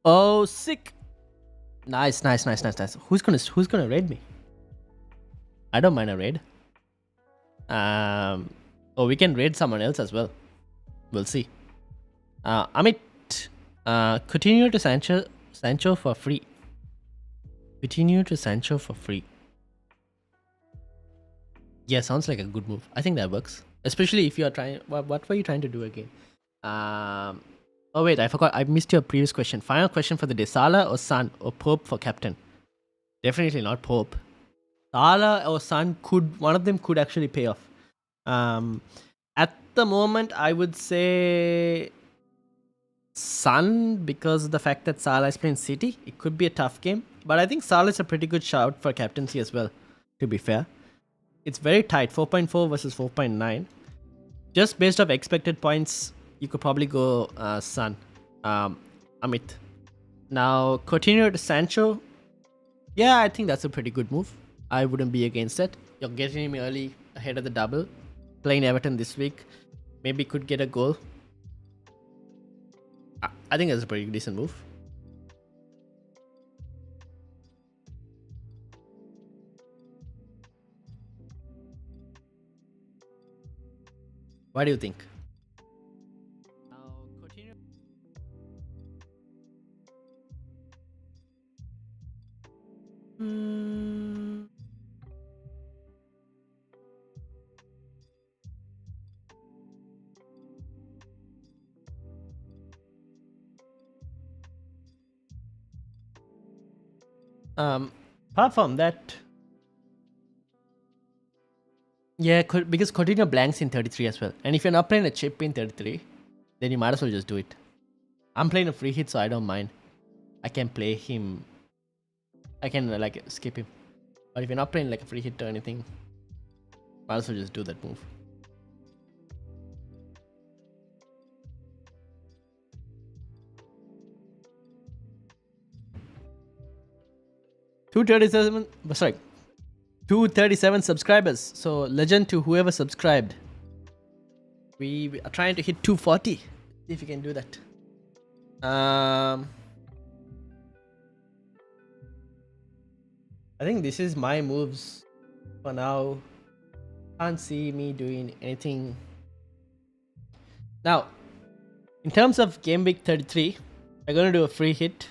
Oh, sick. Nice. Who's gonna raid me? I don't mind a raid. Oh, we can raid someone else as well. We'll see. Amit, continue to Sancho for free. Continue to Sancho for free. Yeah, sounds like a good move. I think that works. Especially if you are trying. What were you trying to do again? Oh wait, I forgot. I missed your previous question. Final question for the day: Salah or Son or Pope for captain? Definitely not Pope. Salah or Son one of them could actually pay off. At the moment, I would say Son, because of the fact that Salah is playing City. It could be a tough game, but I think Salah is a pretty good shout for captaincy as well. To be fair, it's very tight. 4.4 versus 4.9. Just based off expected points, you could probably go Son. Amit. Now, continue to Sancho. Yeah, I think that's a pretty good move. I wouldn't be against it. You're getting him early ahead of the double. Playing Everton this week. Maybe could get a goal. I think that's a pretty decent move. What do you think? Now, continue. Apart from that, yeah, because Coutinho blanks in 33 as well. And if you're not playing a chip in 33, then you might as well just do it. I'm playing a free hit, so I don't mind. I can play him. I can like skip him. But if you're not playing like a free hit or anything, might as well just do that move. Sorry, 237 subscribers. So legend to whoever subscribed. We are trying to hit 240. See if we can do that. I think this is my moves for now. Can't see me doing anything. Now, in terms of game week 33, I'm gonna do a free hit,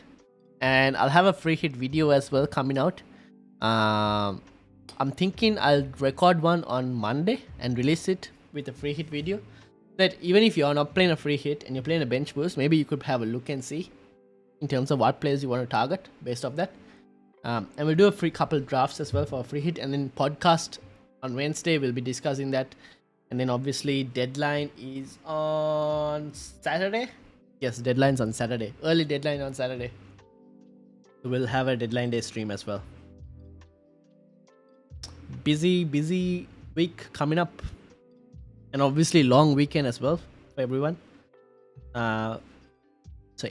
and I'll have a free hit video as well coming out. I'm thinking I'll record one on Monday and release it with a free hit video. That even if you're not playing a free hit and you're playing a bench boost, maybe you could have a look and see in terms of what players you want to target based off that. And we'll do a free couple drafts as well for a free hit, and then podcast on Wednesday we'll be discussing that. And then obviously deadline is on Saturday. Yes, deadline's on Saturday. Early deadline on Saturday. So we'll have a deadline day stream as well. Busy week coming up. And obviously long weekend as well for everyone. So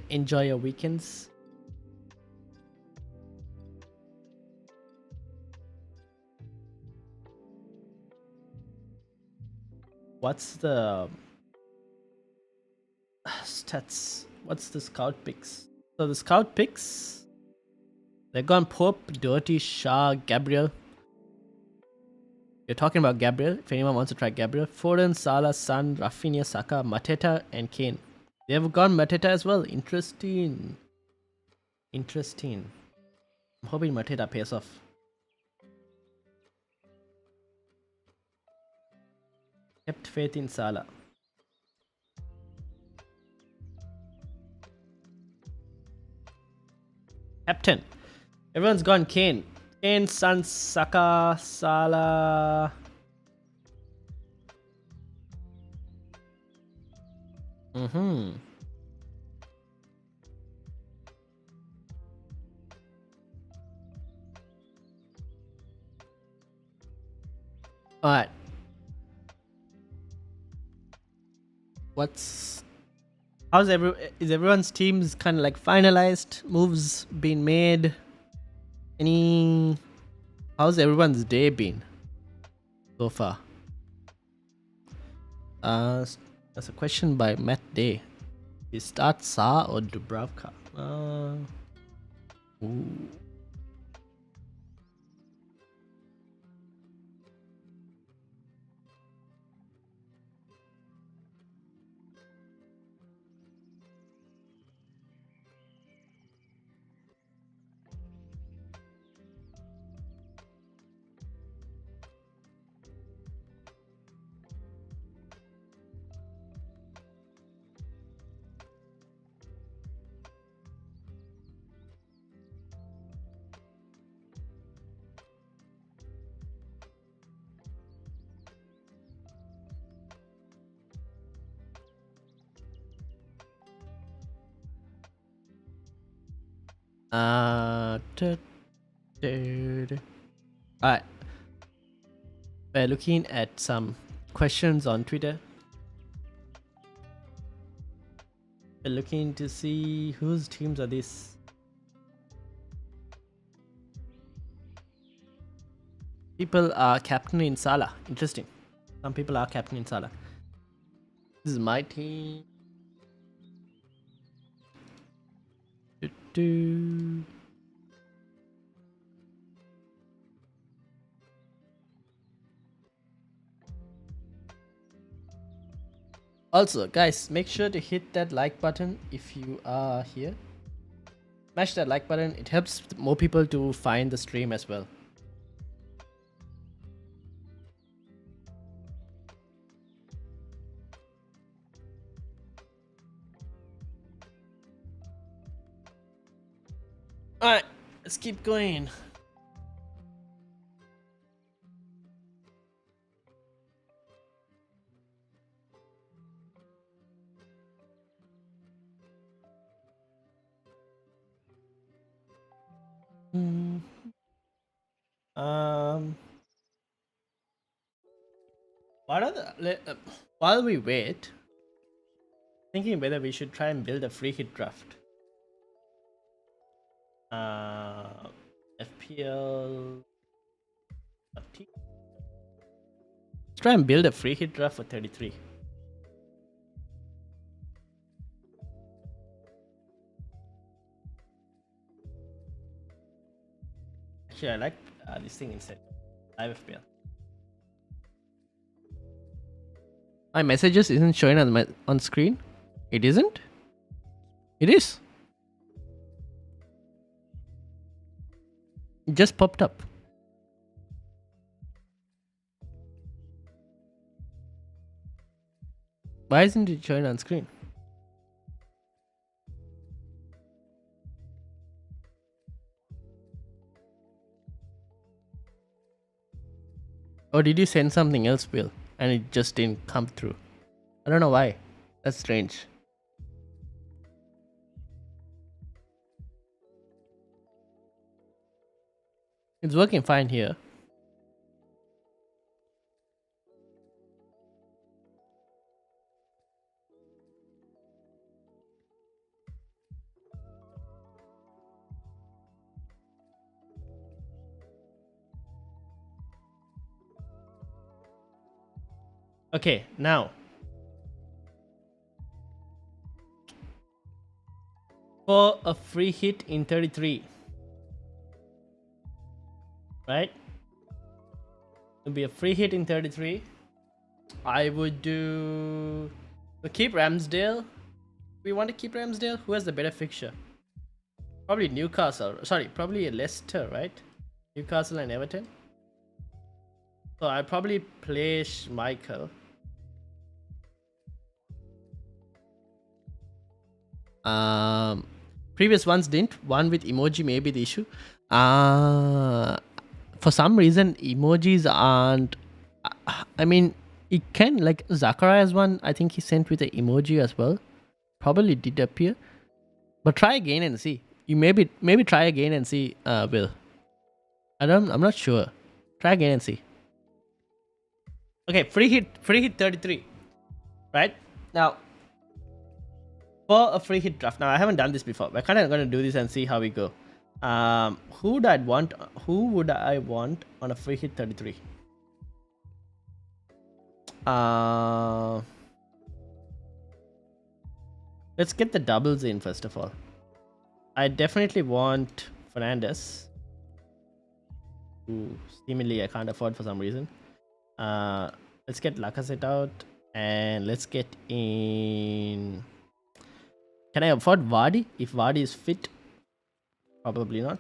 enjoy your weekends. What's the stats? What's the scout picks? So the scout picks, they've gone Pope, Dirty, Shah, Gabriel. You're talking about Gabriel. If anyone wants to try Gabriel, Foden, Salah, Son, Rafinha, Saka, Mateta, and Kane. They have gone Mateta as well. Interesting. I'm hoping Mateta pays off. Kept faith in Salah. Captain. Everyone's gone Kane. Kane, Son, Saka, Salah. Alright. Is everyone's teams kind of like finalized? Moves been made? How's everyone's day been so far? That's a question by Matt Day. You start Sa or Dubravka? Ooh. Alright. We're looking at some questions on Twitter. We're looking to see whose teams are these. People are captaining Salah. Interesting. Some people are captaining Salah. This is my team. Also, guys, make sure to hit that like button if you are here. Smash that like button. It helps more people to find the stream as well. Alright, let's keep going. While we wait, thinking whether we should try and build a free hit draft. FPL. Let's try and build a free hit draft for 33. Actually, I like this thing instead. Live FPL. My messages isn't showing on screen. It isn't? It is. It just popped up. Why isn't it showing on screen? Or did you send something else, Will? And it just didn't come through. I don't know why. That's strange. It's working fine here. Okay, now. For a free hit in 33. Right? It'll be a free hit in 33. I would do... So keep Ramsdale. We want to keep Ramsdale. Who has the better fixture? Probably Newcastle. Sorry, probably Leicester, right? Newcastle and Everton. So I'll probably play Schmeichel. Previous ones didn't. One with emoji may be the issue. For some reason, emojis aren't. I mean, it can, like Zachariah's one. I think he sent with an emoji as well. Probably did appear, but try again and see. You maybe try again and see. Will. I'm not sure. Try again and see. Okay, free hit 33. Right now. For a free hit draft. Now I haven't done this before. We're kind of gonna do this and see how we go. Who would I want on a free hit 33? Let's get the doubles in first of all. I definitely want Fernandes, who seemingly I can't afford for some reason. Let's get Lacazette out and let's get in. Can I afford Vardy? If Vardy is fit, probably not.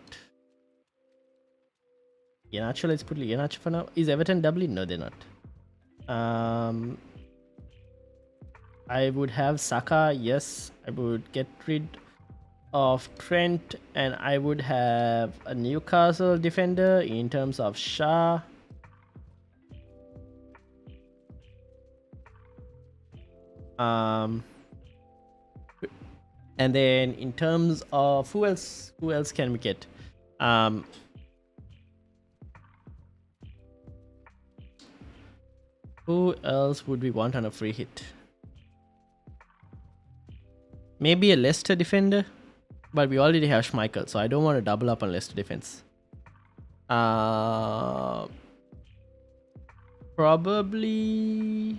Iheanacho, let's put Iheanacho for now. Is Everton doubly? No, they're not. I would have Saka, yes. I would get rid of Trent and I would have a Newcastle defender in terms of Shah. And then in terms of who else can we get? Who else would we want on a free hit? Maybe a Leicester defender, but we already have Schmeichel, so I don't want to double up on Leicester defense. Probably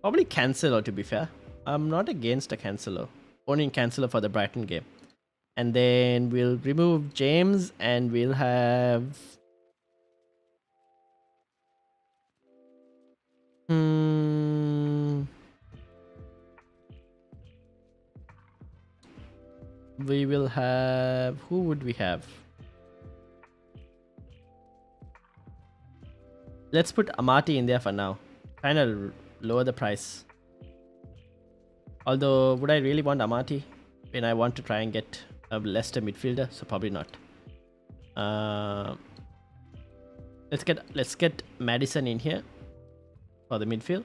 Cancelo, to be fair. I'm not against a Cancelo. Only Cancelo for the Brighton game. And then we'll remove James and we'll have... We will have... Who would we have? Let's put Amati in there for now. Kind of lower the price. Although, would I really want Amati when I want to try and get a Leicester midfielder? So probably not. Let's get Madison in here for the midfield.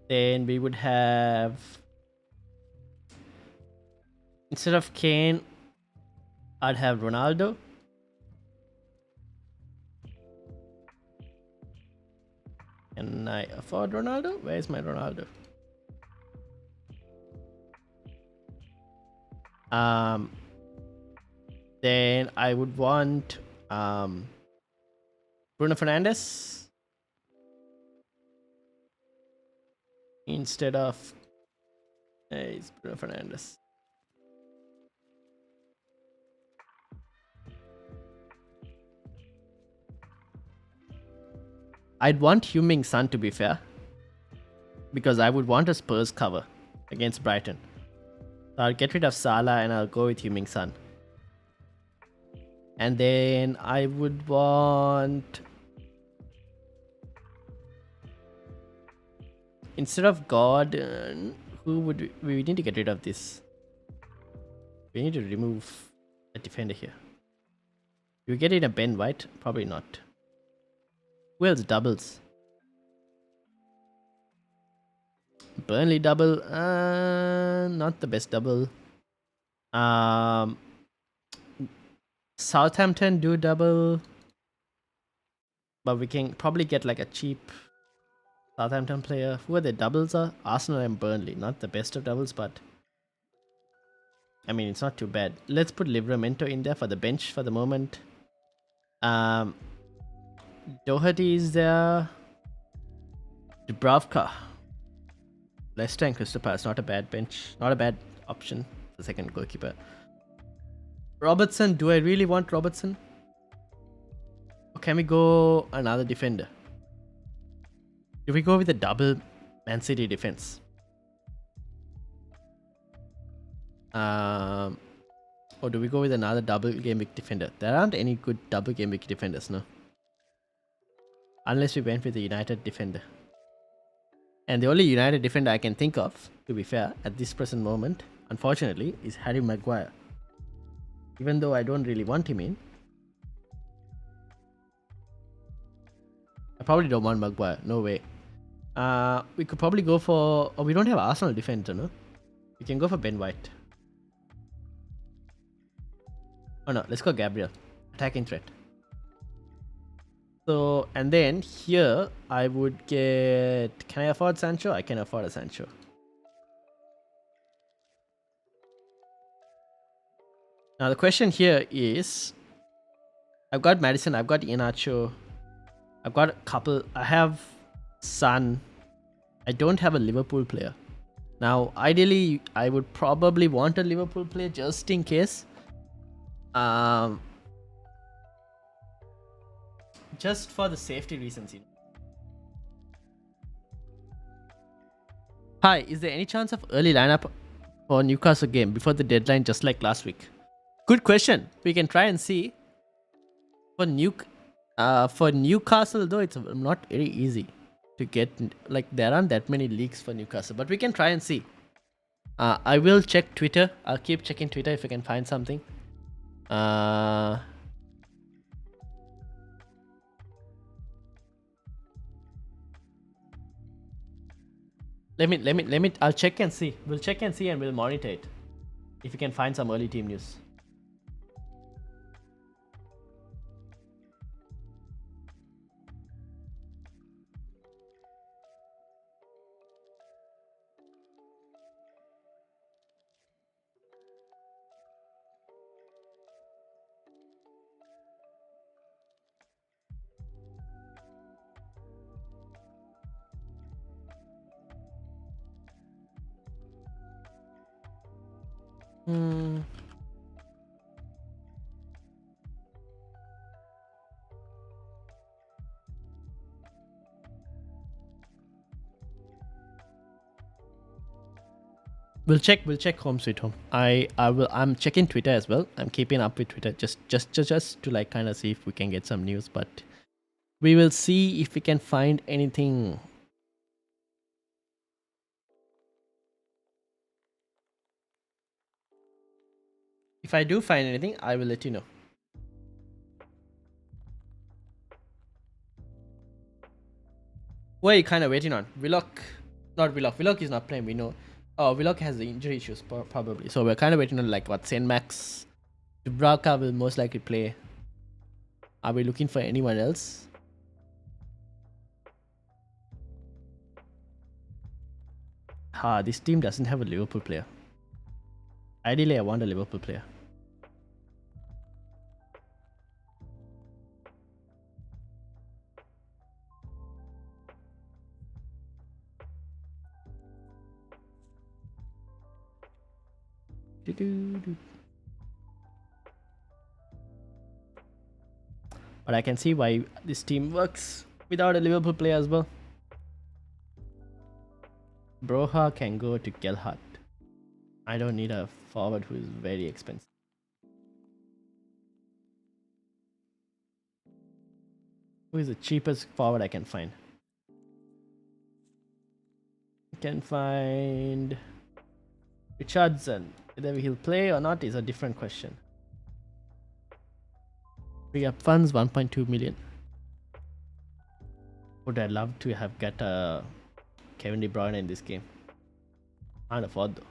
Then we would have, instead of Kane, I'd have Ronaldo. Can I afford Ronaldo? Where is my Ronaldo? Then I would want Bruno Fernandes instead of it's Bruno Fernandes. I'd want Heung-min Son, to be fair, because I would want a Spurs cover against Brighton. So I'll get rid of Salah and I'll go with Heung-min Son. And then I would want, instead of Gordon, who would we need to get rid of this? We need to remove a defender here. Do we get in a Ben White? Probably not. Who else doubles? Burnley double. Not the best double. Southampton do double. But we can probably get like a cheap Southampton player. Who are the doubles are? Arsenal and Burnley. Not the best of doubles, but I mean, it's not too bad. Let's put Livramento in there for the bench for the moment. Doherty is there. Dubravka. Leicester and Crystal Palace. Not a bad bench. Not a bad option. The second goalkeeper. Robertson. Do I really want Robertson? Or can we go another defender? Do we go with the double Man City defense? Or do we go with another double Gameweek defender? There aren't any good double Gameweek defenders, no. Unless we went with the United defender. And the only United defender I can think of, to be fair, at this present moment, unfortunately, is Harry Maguire. Even though I don't really want him in. I probably don't want Maguire, no way. We could probably go for... Oh, we don't have Arsenal defender, no? We can go for Ben White. Oh no, let's go Gabriel. Attacking threat. So, and then here I would get... Can I afford Sancho? I can afford a Sancho. Now the question here is... I've got Madison, I've got Iheanacho. I've got a couple... I have Son. I don't have a Liverpool player. Now, ideally, I would probably want a Liverpool player just in case. Just for the safety reasons, you know. Hi, is there any chance of early lineup for Newcastle game before the deadline, just like last week? Good question. We can try and see. For Newcastle though, it's not very easy to get. Like there aren't that many leagues for Newcastle, but we can try and see. I will check Twitter. I'll keep checking Twitter if I can find something. Let me. I'll check and see. We'll check and see, and we'll monitor it if we can find some early team news. We'll check Home Sweet Home. I'm checking Twitter as well. I'm keeping up with Twitter just to like kind of see if we can get some news, but we will see if we can find anything. If I do find anything, I will let you know. What are you kind of waiting on? Willock is not playing, we know. Oh, Willock has the injury issues probably. So we're kind of waiting on like what, Saint Max. Dubravka will most likely play. Are we looking for anyone else? This team doesn't have a Liverpool player. Ideally, I want a Liverpool player. But I can see why this team works without a Liverpool player as well. Broha can go to Gelhardt. I don't need a forward who is very expensive. Who is the cheapest forward I can find? I can find Richardson. Whether he'll play or not is a different question. Free up funds 1.2 million. Would I love to have got Kevin De Bruyne in this game? Can't afford though.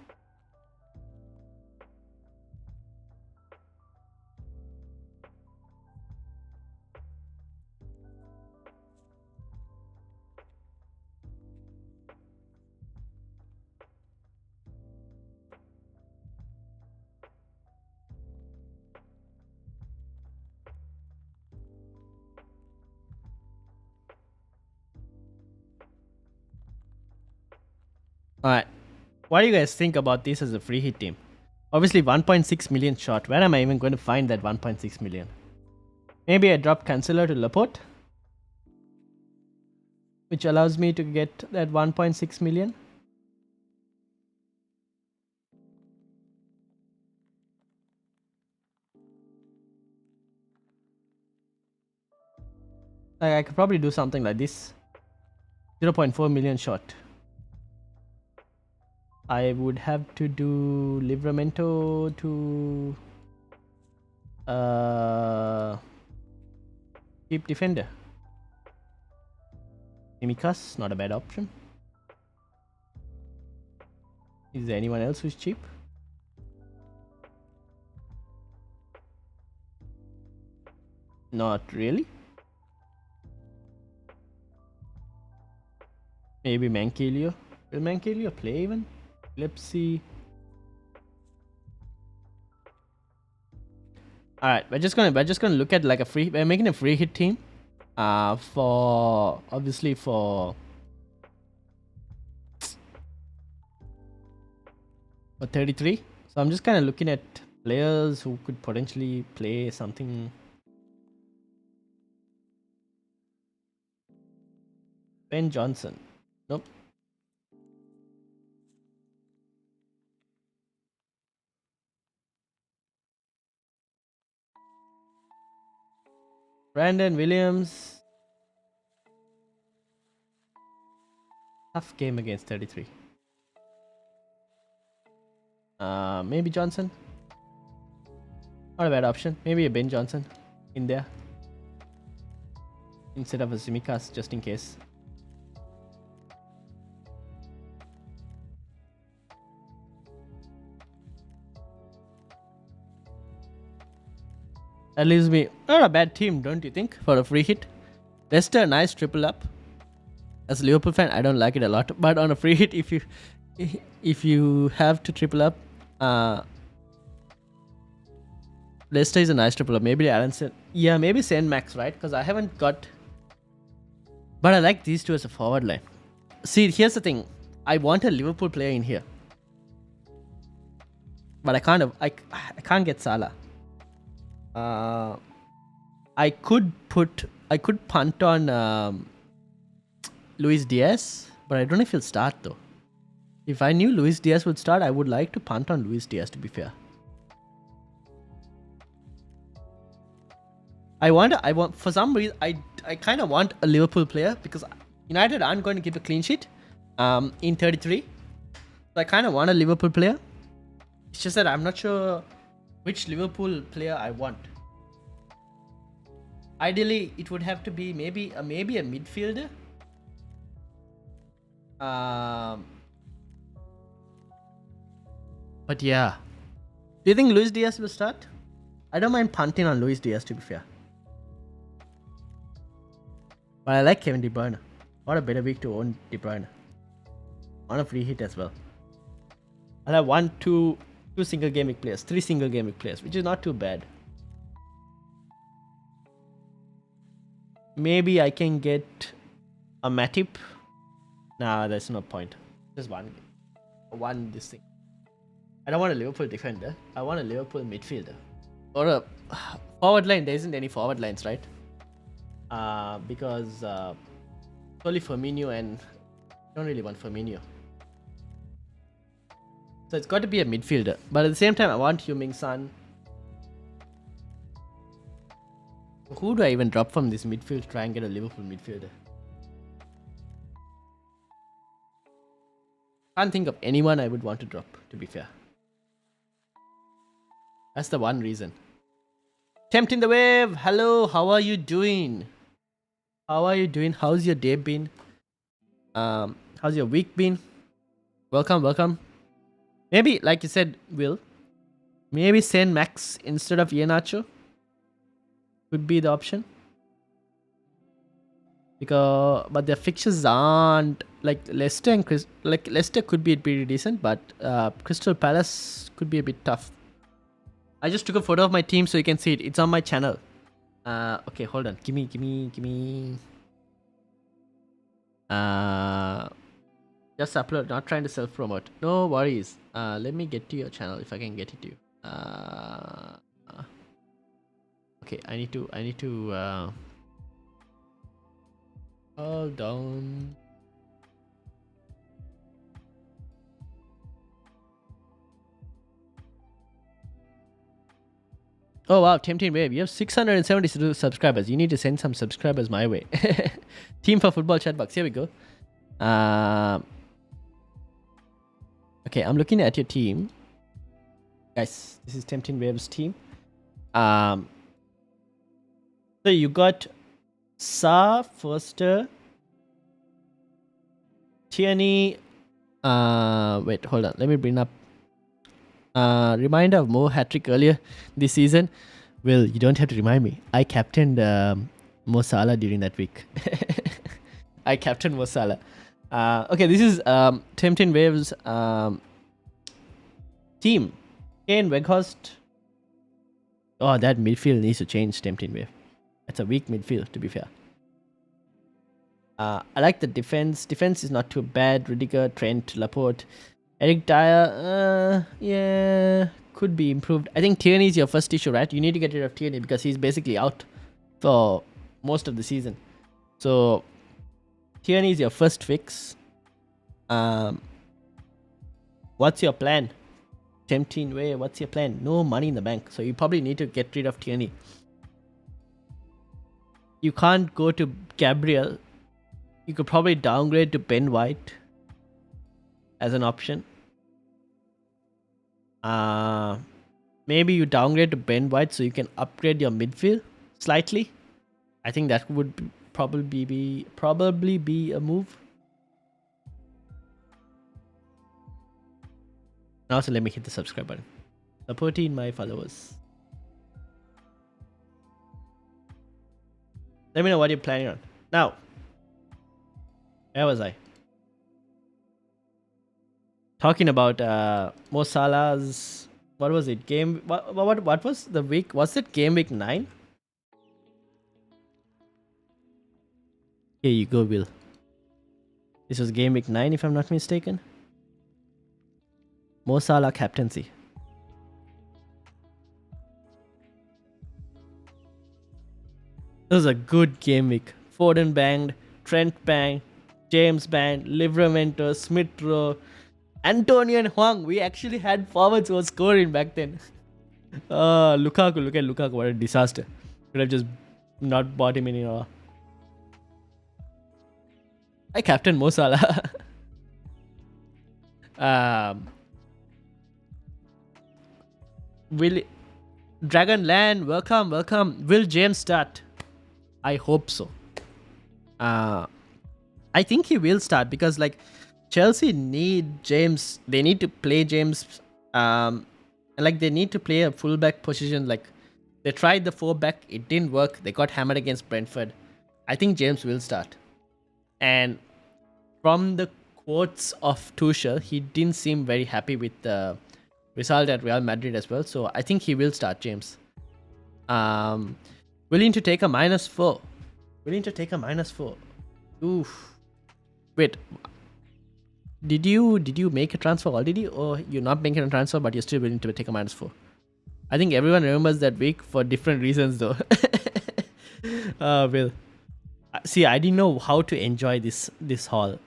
Alright, what do you guys think about this as a free hit team? Obviously 1.6 million short. Where am I even going to find that 1.6 million? Maybe I drop Cancelo to Laporte? which allows me to get that 1.6 million. Like I could probably do something like this. 0.4 million short. I would have to do Livramento to cheap defender. Mimikas, not a bad option. Is there anyone else who's cheap? Not really. Maybe Mankilio. Will Mankilio play even? Let's see. Alright, we're just gonna look at like a free, we're making a free hit team. For 33. So I'm just kind of looking at players who could potentially play something. Ben Johnson. Nope. Brandon Williams. Tough game against 33. Maybe Johnson. Not a bad option. Maybe a Ben Johnson in there instead of a Simikas, just in case. That leaves me not a bad team, don't you think, for a free hit? Leicester, nice triple up. As a Liverpool fan, I don't like it a lot, but on a free hit, if you have to triple up, Leicester is a nice triple up. Maybe Alan said, yeah, maybe Saint Max, right? Because I haven't got, but I like these two as a forward line. See, here's the thing. I want a Liverpool player in here, but I can't get Salah. I could punt on Luis Diaz, but I don't know if he'll start though. If I knew Luis Diaz would start, I would like to punt on Luis Diaz, to be fair. I want for some reason I kind of want a Liverpool player because United aren't going to give a clean sheet in 33. So I kind of want a Liverpool player. It's just that I'm not sure which Liverpool player I want. Ideally, it would have to be maybe a midfielder. But yeah, do you think Luis Diaz will start? I don't mind punting on Luis Diaz, to be fair. But I like Kevin De Bruyne. What a better week to own De Bruyne. On a free hit as well. I'll have two single game week players, 3 single game week players, which is not too bad. Maybe I can get a Matip. Nah, there's no point. Just one this thing. I don't want a Liverpool defender. I want a Liverpool midfielder. Or a forward line. There isn't any forward lines, right? Because only Firmino, and I don't really want Firmino. So it's got to be a midfielder. But at the same time, I want Heung-min Son. Who do I even drop from this midfield to try and get a Liverpool midfielder? Can't think of anyone I would want to drop, to be fair. That's the one reason. Tempting the wave. Hello, how are you doing? How are you doing? How's your day been? How's your week been? Welcome. Maybe, like you said, Will, maybe Saint Max instead of Iheanacho could be the option. But their fixtures aren't like Leicester and Leicester could be pretty decent, but Crystal Palace could be a bit tough. I just took a photo of my team so you can see it. It's on my channel. Okay, hold on. Give me. Just upload. Not trying to self-promote. No worries. Let me get to your channel if I can get it to you. Okay, I need to. Hold on. Oh wow, Tempting Wave. You have 672 subscribers. You need to send some subscribers my way. Team for Football Chatbox. Here we go. Okay, I'm looking at your team. Guys, this is Tempting Wave's team. So you got Sa, Foster, Tierney. Wait, hold on. Let me bring up. Reminder of Mo hat-trick earlier this season. Well, you don't have to remind me. I captained Mo Salah during that week. I captained Mo Salah. Okay, this is Tempting Waves team. Kane, Weghorst. Oh, that midfield needs to change, Tempting Wave. That's a weak midfield, to be fair. I like the defense. Defense is not too bad. Rudiger, Trent, Laporte. Eric Dyer, yeah, could be improved. I think Tierney is your first issue, right? You need to get rid of Tierney because he's basically out for most of the season. So, Tierney is your first fix. What's your plan? Tempting Way, what's your plan? No money in the bank, so you probably need to get rid of Tierney. You can't go to Gabriel. You could probably downgrade to Ben White as an option. Maybe you downgrade to Ben White so you can upgrade your midfield slightly. I think that would probably be a move. And also, let me hit the subscribe button. Supporting my followers. Let me know what you're planning on. Now, where was I? Talking about Mo Salah's, what was it? What was the week? Was it game week 9? Here you go, Will. This was game week 9, if I'm not mistaken. Mo Salah captaincy. This was a good game week. Foden banged, Trent banged, James banged, Livramento, Smith Rowe, Antonio and Huang. We actually had forwards who were scoring back then. Lukaku, look at Lukaku, what a disaster. Could have just not bought him anymore. I captain Mo Salah. Will Dragonland, welcome. Will James start? I hope so. I think he will start because like Chelsea need James. They need to play James. And like they need to play a fullback position. Like they tried the 4-back, it didn't work. They got hammered against Brentford. I think James will start. And from the quotes of Tuchel, he didn't seem very happy with the result at Real Madrid as well. So I think he will start James. Willing to take a -4. Willing to take a -4. Oof. Wait. Did you make a transfer already, or you're not making a transfer but you're still willing to take a -4? I think everyone remembers that week for different reasons though. Well, see, I didn't know how to enjoy this haul.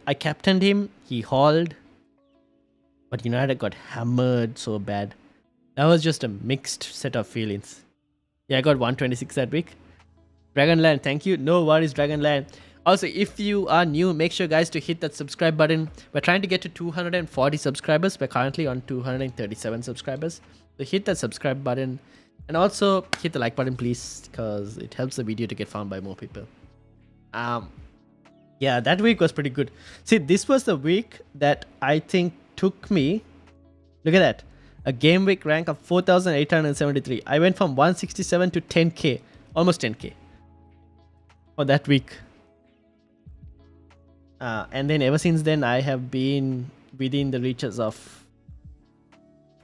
I captained him, he hauled, but United got hammered so bad. That was just a mixed set of feelings. Yeah, I got 126 that week. Dragonland, thank you. No worries, Dragonland. Also, if you are new, make sure guys to hit that subscribe button. We're trying to get to 240 subscribers. We're currently on 237 subscribers. So hit that subscribe button. And also hit the like button, please, because it helps the video to get found by more people. Yeah, that week was pretty good. See, this was the week that I think took me, look at that, a game week rank of 4,873. I went from 167 to 10k, almost 10k for that week. And then ever since then, I have been within the reaches of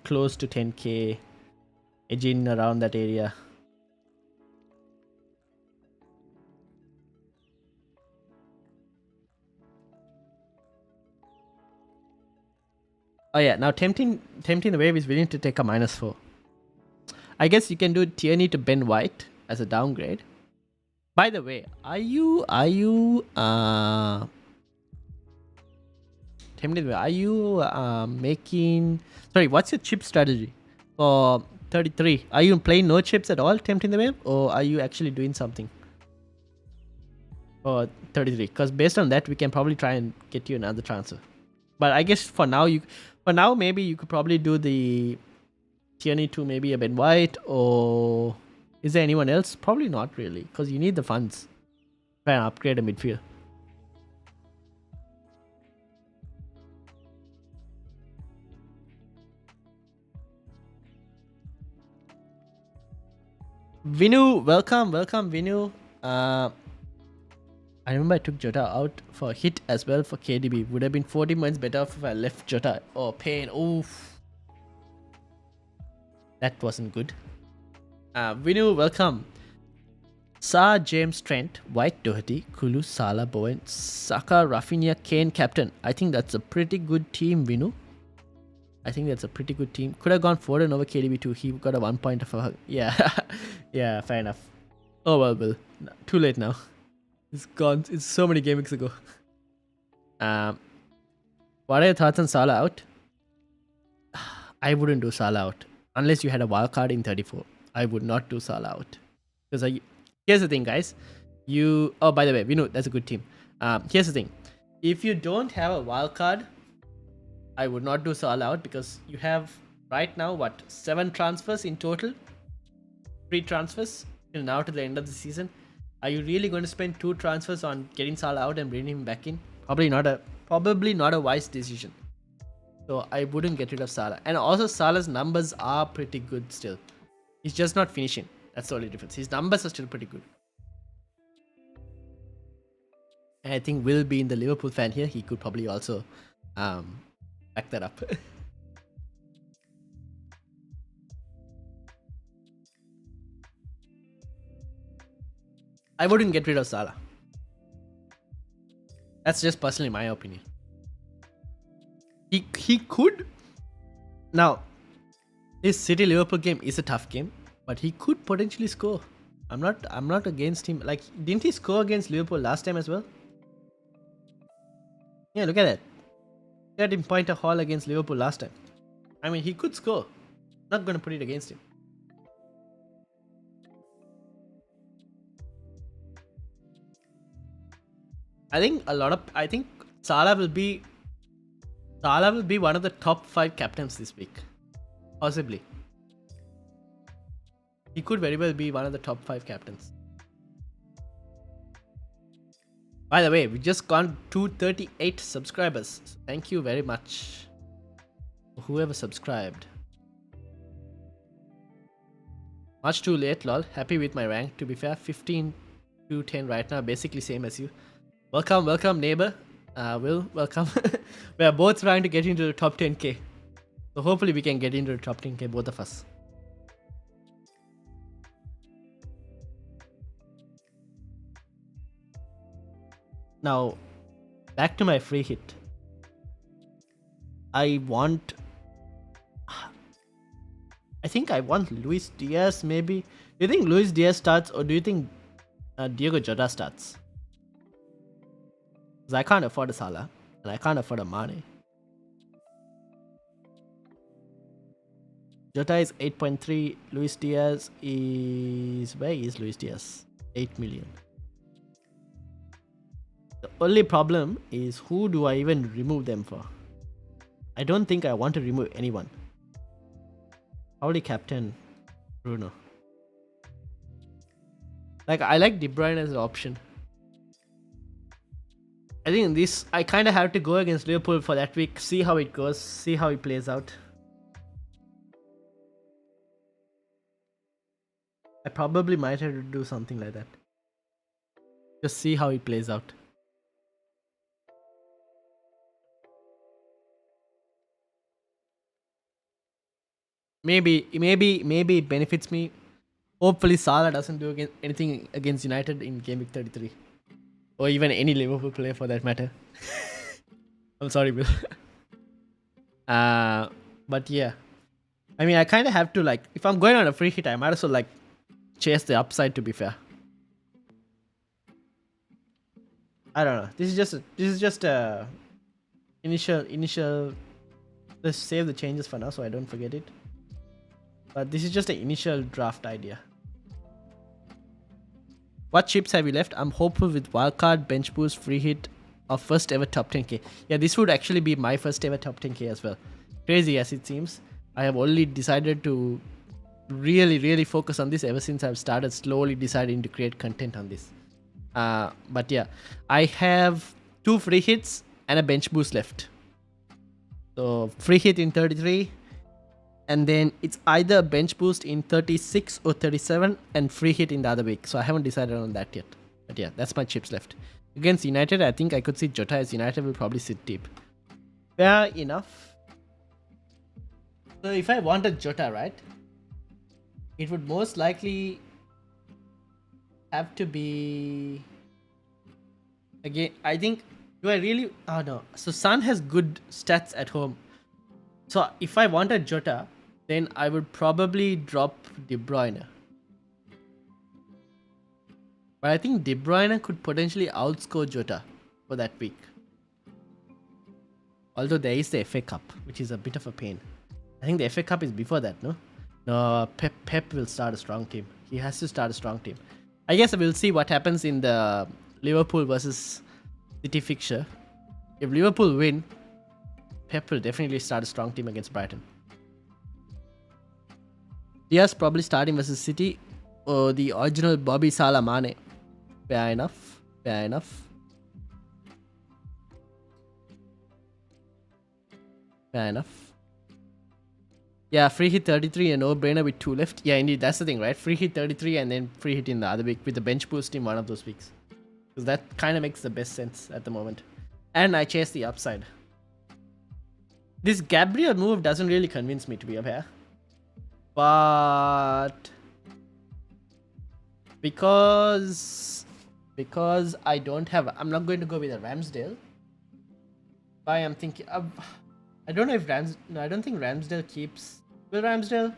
close to 10k, edging around that area. Oh yeah, now tempting the wave is willing to take a -4. I guess you can do Tierney to Ben White as a downgrade. By the way, are you making, sorry, what's your chip strategy for 33? Are you playing no chips at all, tempting the wave, or are you actually doing something for 33? Because based on that, we can probably try and get you another transfer. But I guess for now maybe you could probably do the Tierney to maybe a Ben White, or is there anyone else? Probably not really, because you need the funds. Try and upgrade a midfield. Vinu, welcome, Vinu. I remember I took Jota out for a hit as well for KDB. Would have been 40 months better if I left Jota. Oh, pain. Oof. That wasn't good. Vinu, welcome. Sa, James, Trent, White, Doherty, Kulu, Salah, Bowen, Saka, Rafinha, Kane, captain. I think that's a pretty good team, Vinu. I think that's a pretty good team. Could have gone Foden over KDB too. He got a 1 point of a... Yeah. Yeah, fair enough. Oh well, Bill. Too late now. It's gone. It's so many game weeks ago. What are your thoughts on Salah out? I wouldn't do Salah out. Unless you had a wild card in 34. I would not do Salah out. Because here's the thing, guys. Oh, by the way, we know that's a good team. Here's the thing. If you don't have a wild card, I would not do Salah out, because you have right now, 7 transfers in total? 3 transfers till now to the end of the season. Are you really going to spend 2 transfers on getting Salah out and bringing him back in? Probably not a wise decision. So I wouldn't get rid of Salah. And also Salah's numbers are pretty good still. He's just not finishing. That's the only difference. His numbers are still pretty good. And I think Will, being the Liverpool fan here, he could probably also back that up. I wouldn't get rid of Salah. That's just personally my opinion. He could. Now, his City Liverpool game is a tough game, but he could potentially score. I'm not against him. Like, didn't he score against Liverpool last time as well? Yeah, look at that. He had him point a haul against Liverpool last time. I mean, he could score. Not gonna put it against him. I think Salah will be one of the top 5 captains this week. Possibly. He could very well be one of the top 5 captains. By the way, we just gone 238 subscribers. So thank you very much. Whoever subscribed. Much too late, lol. Happy with my rank. To be fair, 15 to 10 right now. Basically same as you. Welcome, neighbor. Will, welcome. We are both trying to get into the top 10k. So hopefully we can get into the top 10k, both of us. Now, back to my free hit. I think I want Luis Diaz maybe. Do you think Luis Diaz starts, or do you think Diego Jota starts? Because I can't afford a Salah and I can't afford a Mane. Jota is 8.3. Luis Diaz is... Where is Luis Diaz? 8 million. The only problem is, who do I even remove them for? I don't think I want to remove anyone. Probably captain Bruno. Like, I like De Bruyne as an option. I think I kind of have to go against Liverpool for that week. See how it goes. See how it plays out. I probably might have to do something like that. Just see how it plays out. Maybe it benefits me. Hopefully Salah doesn't do anything against United in Gameweek 33. Or even any Liverpool player for that matter. I'm sorry, Bill. But yeah. I mean, I kind of have to, like, if I'm going on a free hit, I might as well, like, chase the upside, to be fair. I don't know. This is just a initial. Let's save the changes for now so I don't forget it. But this is just an initial draft idea. What chips have you left? I'm hopeful with wildcard, bench boost, free hit, or first ever top 10k. Yeah, this would actually be my first ever top 10k as well. Crazy as it seems. I have only decided to really focus on this ever since I've started slowly deciding to create content on this. But yeah, I have 2 free hits and a bench boost left. So free hit in 33, and then it's either bench boost in 36 or 37 and free hit in the other week. So I haven't decided on that yet. But yeah, that's my chips left. Against United, I think I could see Jota, as United will probably sit deep. Fair enough. So if I wanted Jota, right, it would most likely have to be... Again, I think... Do I really... Oh no. So Son has good stats at home. So if I wanted Jota, then I would probably drop De Bruyne. But I think De Bruyne could potentially outscore Jota for that week. Although there is the FA Cup, which is a bit of a pain. I think the FA Cup is before that, no? No, Pep will start a strong team. He has to start a strong team. I guess we'll see what happens in the Liverpool versus City fixture. If Liverpool win, Pep will definitely start a strong team against Brighton. Diaz probably starting versus City or the original Bobby Salah Mane. Fair enough. Fair enough. Fair enough. Yeah, free hit 33 and no-brainer with 2 left. Yeah, indeed, that's the thing, right? Free hit 33 and then free hit in the other week with the bench boost in one of those weeks. Because that kind of makes the best sense at the moment. And I chase the upside. This Gabriel move doesn't really convince me, to be fair. But... Because I don't have... I'm not going to go with a Ramsdale. I am thinking... I don't know if No, I don't think Ramsdale keeps... Will Ramsdale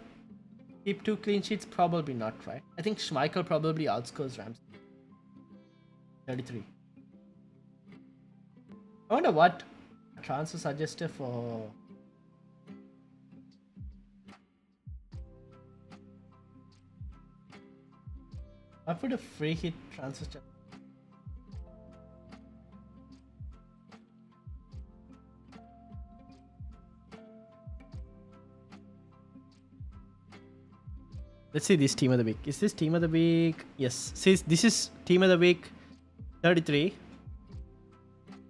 keep 2 clean sheets? Probably not, right? I think Schmeichel probably outscores Ramsdale. 33. I wonder what transfer suggested for... I put a free hit transfer. Let's see this team of the week. Is this team of the week? Yes. See, this is team of the week 33.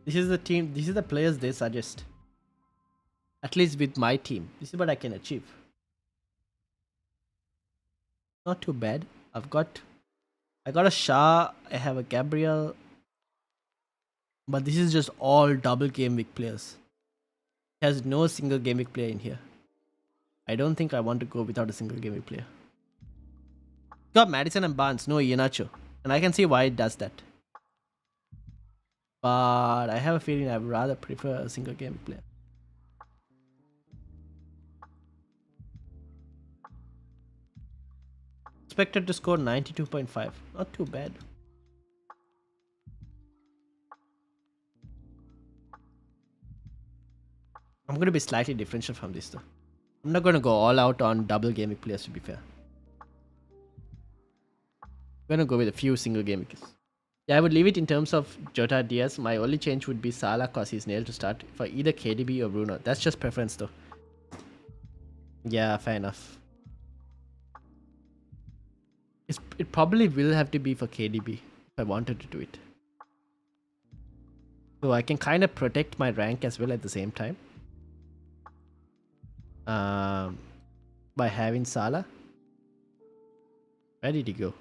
This is the team. This is the players they suggest. At least with my team. This is what I can achieve. Not too bad. I got a Shah. I have a Gabriel. But this is just all double game week players. There's no single game week player in here. I don't think I want to go without a single game week player. Got Madison and Barnes, no Iheanacho. And I can see why it does that. But I have a feeling I'd rather prefer a single game player. Expected to score 92.5. Not too bad. I'm going to be slightly differential from this though. I'm not going to go all out on double game week players, to be fair. I'm going to go with a few single game weeks. Yeah, I would leave it in terms of Jota, Diaz. My only change would be Salah because he's nailed to start for either KDB or Bruno. That's just preference though. Yeah, fair enough. It probably will have to be for KDB if I wanted to do it. So I can kind of protect my rank as well at the same time. By having Salah. Where did he go?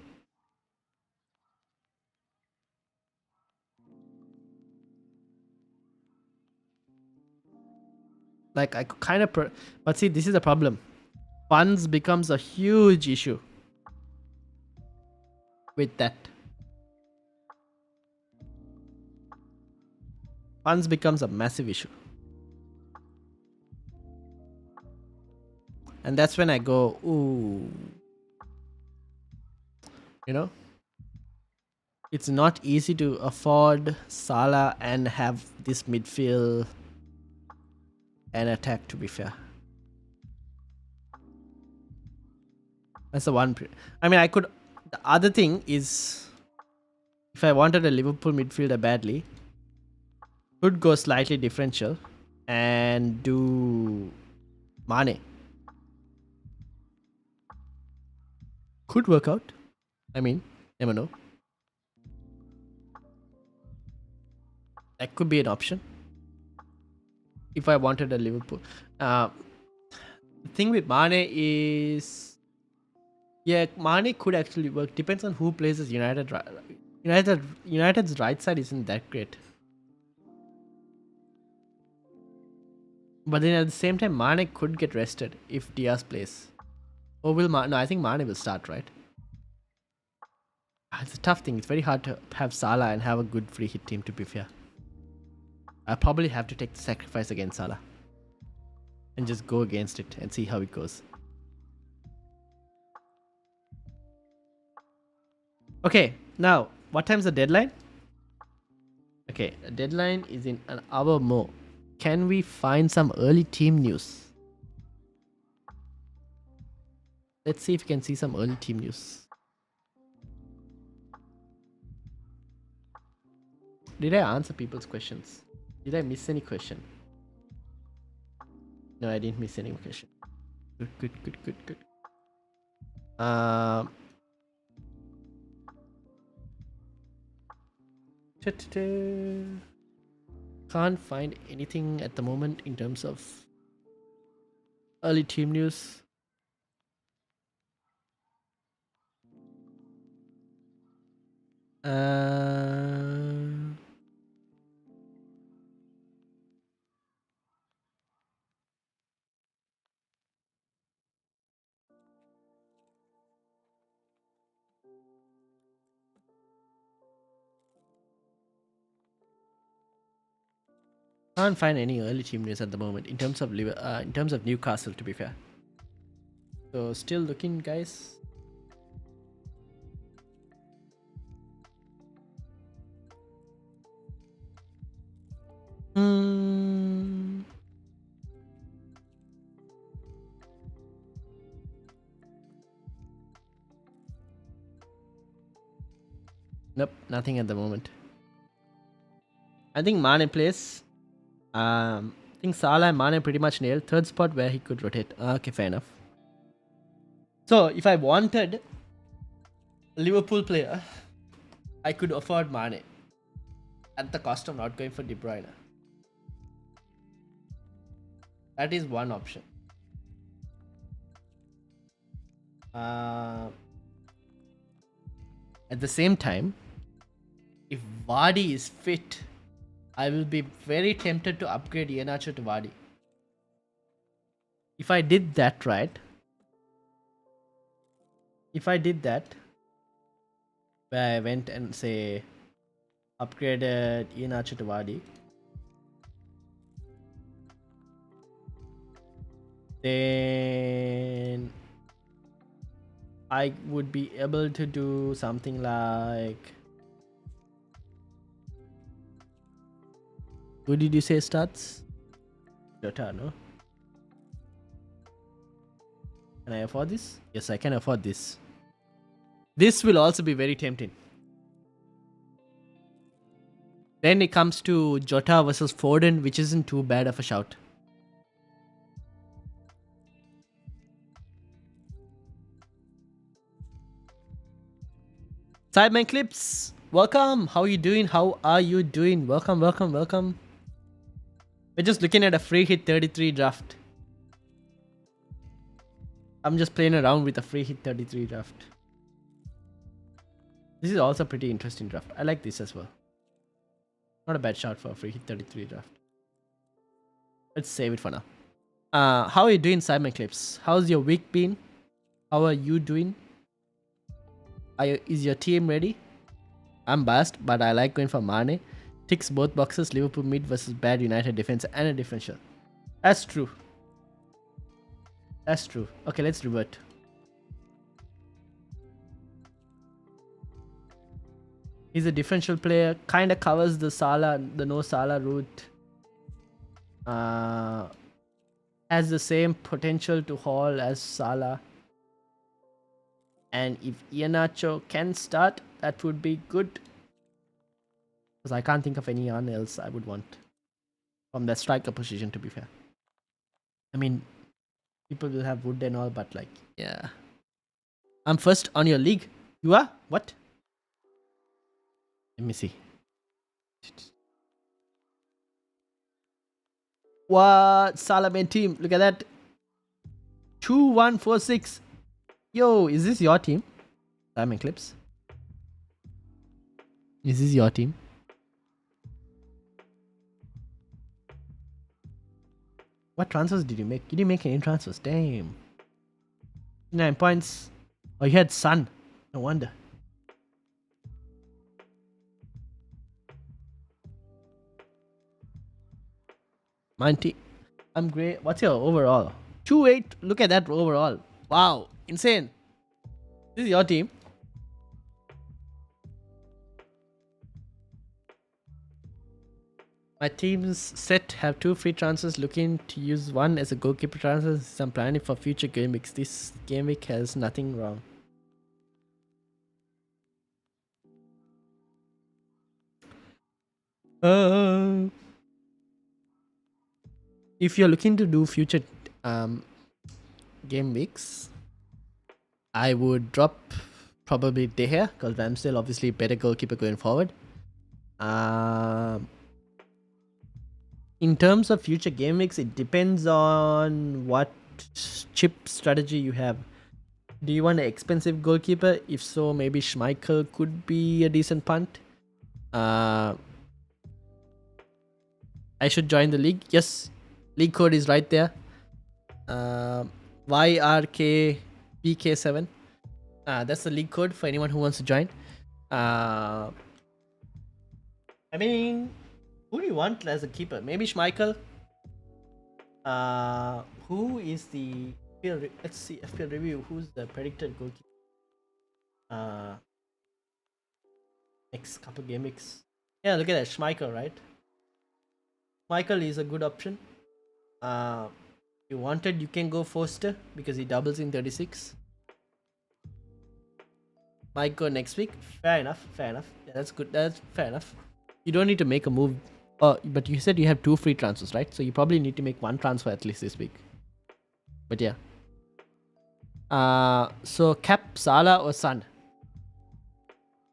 Like I could kind of but see, this is the problem. Funds becomes a huge issue with that. Funds becomes a massive issue. And that's when I go, ooh. You know? it's not easy to afford Salah and have this midfield and attack, to be fair. That's the one. I mean, I could. The other thing is, if I wanted a Liverpool midfielder badly, could go slightly differential and do Mane. Could work out. I mean, never know. That could be an option. If I wanted a Liverpool. The thing with Mane is, yeah, Mane could actually work. Depends on who plays as United. United's right side isn't that great. But then at the same time, Mane could get rested if Diaz plays. Or will Mane? No, I think Mane will start, right? It's a tough thing. It's very hard to have Salah and have a good free hit team, to be fair. I probably have to take the sacrifice against Salah. And just go against it and see how it goes. Okay, now, what time's the deadline? Okay, the deadline is in an hour more. Can we find some early team news? Let's see if we can see some early team news. Did I answer people's questions? Did I miss any question? No, I didn't miss any question. Good. Can't find anything at the moment in terms of early team news. Can't find any early team news at the moment in terms of Newcastle, to be fair. So still looking, guys. Nope, nothing at the moment. I think Mane plays. I think Salah and Mane pretty much nailed. Third spot where he could rotate. Okay, fair enough. So if I wanted a Liverpool player, I could afford Mane at the cost of not going for De Bruyne. That is one option. At the same time, if Vardy is fit, I will be very tempted to upgrade Iheanacho to Vardy. If I did that, right? If I did that, where I went and say upgraded Iheanacho to Vardy, then I would be able to do something like, who did you say starts? Jota, no? Can I afford this? Yes, I can afford this. This will also be very tempting. Then it comes to Jota versus Foden, which isn't too bad of a shout. Sideman Clips, welcome. How are you doing? Welcome. We're just looking at a free hit 33 draft. I'm just playing around with a free hit 33 draft. This is also a pretty interesting draft. I like this as well. Not a bad shot for a free hit 33 draft. Let's save it for now. How are you doing, Simon Clips? How's your week been? How are you doing? Is your team ready? I'm biased, but I like going for Mane. Ticks both boxes, Liverpool mid versus bad United defense and a differential. That's true. Okay, let's revert. He's a differential player. Kind of covers the no Salah route. Has the same potential to haul as Salah. And if Iheanacho can start, that would be good. Because I can't think of anyone else I would want from that striker position, to be fair. I mean, people will have Wood and all, but like, yeah. I'm first on your league. You are? What? Let me see. What? Salah main team. Look at that. 2146. Yo, is this your team? Diamond Clips. Is this your team? What transfers did you make? You didn't make any transfers. Damn. 9 points. Oh, you had Sun. No wonder. I'm great. What's your overall? 2-8. Look at that overall. Wow. Insane. This is your team. My team's set have 2 free transfers. Looking to use one as a goalkeeper transfer. I'm planning for future game weeks. This game week has nothing wrong. If you're looking to do future game weeks, I would drop probably De Gea because Ramsdale obviously better goalkeeper going forward. In terms of future game weeks, it depends on what chip strategy you have. Do you want an expensive goalkeeper? If so, maybe Schmeichel could be a decent punt. I should join the league. Yes, league code is right there. YRKBK7. That's the league code for anyone who wants to join. I mean, who do you want as a keeper? Maybe Schmeichel. Who is the FPL? Let's see FPL review. Who's the predicted goalkeeper? Next couple game weeks. Yeah, look at that, Schmeichel, right? Schmeichel is a good option. If you wanted, you can go Foster because he doubles in 36. Might go next week. Fair enough. Yeah, that's good. That's fair enough. You don't need to make a move. But you said you have 2 free transfers, right? So you probably need to make 1 transfer at least this week. But yeah. So cap Salah or Son?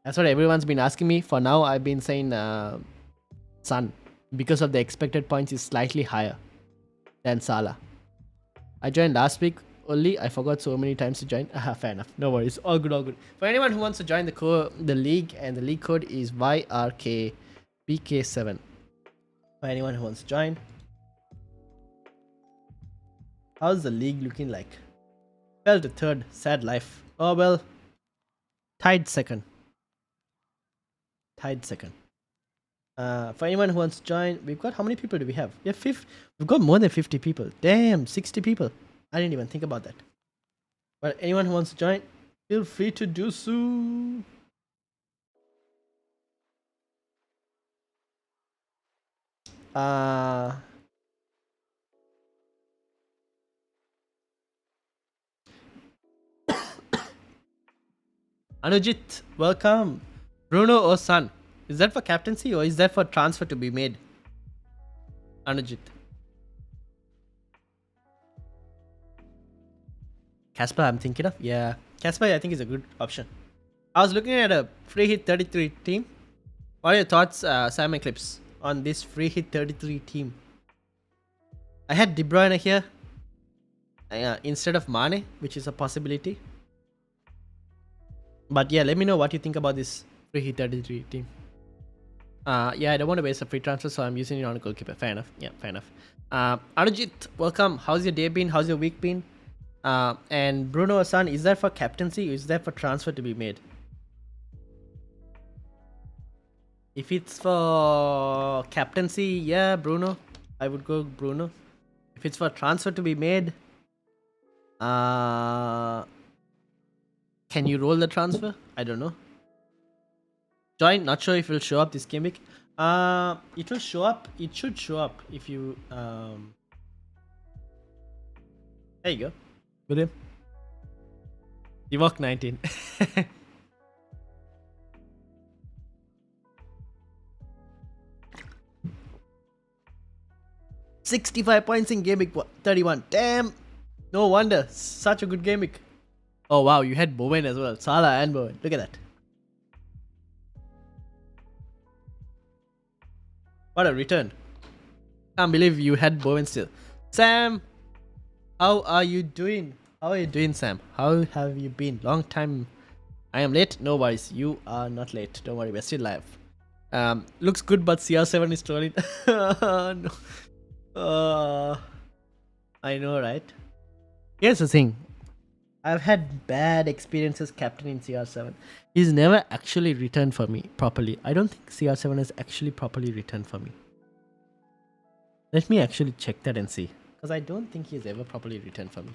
That's what everyone's been asking me. For now, I've been saying Son. Because of the expected points is slightly higher than Salah. I joined last week only. I forgot so many times to join. Fair enough. No worries. All good. For anyone who wants to join the league, and the league code is YRKBK7. For anyone who wants to join. How's the league looking like? Fell to 3rd. Sad life. Oh well. Tied second. For anyone who wants to join, we've got, how many people do we have? We've got more than 50 people. Damn, 60 people. I didn't even think about that. But anyone who wants to join, feel free to do so. Anujit, welcome. Bruno or Son? Is that for captaincy or is that for transfer to be made? Anujit. Casper, I'm thinking of. Yeah. Casper, I think is a good option. I was looking at a free hit 33 team. What are your thoughts, Simon Clips, on this free hit 33 team? I had De Bruyne here instead of Mane, which is a possibility. But yeah, let me know what you think about this free hit 33 team. Yeah, I don't want to waste a free transfer, so I'm using it on a goalkeeper. Fair enough. Yeah, fair enough. Arujit, welcome. How's your day been? How's your week been? And Bruno Hassan, is that for captaincy or is that for transfer to be made? If it's for captaincy, yeah, Bruno. I would go Bruno. If it's for transfer to be made, can you roll the transfer? I don't know. Join. Not sure if it will show up this game week. It will show up. It should show up if you. There you go, William. Evoke 19. 65 points in game week 31. Damn. No wonder. Such a good game week. Oh wow, you had Bowen as well. Salah and Bowen. Look at that. What a return. Can't believe you had Bowen still. Sam, how are you doing? How are you doing, Sam? How have you been? Long time. I am late. No worries. You are not late. Don't worry. We're still live. Looks good, but CR7 is trolling. No. I know, right? Here's the thing. I've had bad experiences captaining CR7. He's never actually returned for me properly. I don't think CR7 has actually properly returned for me. Let me actually check that and see. Because I don't think he's ever properly returned for me.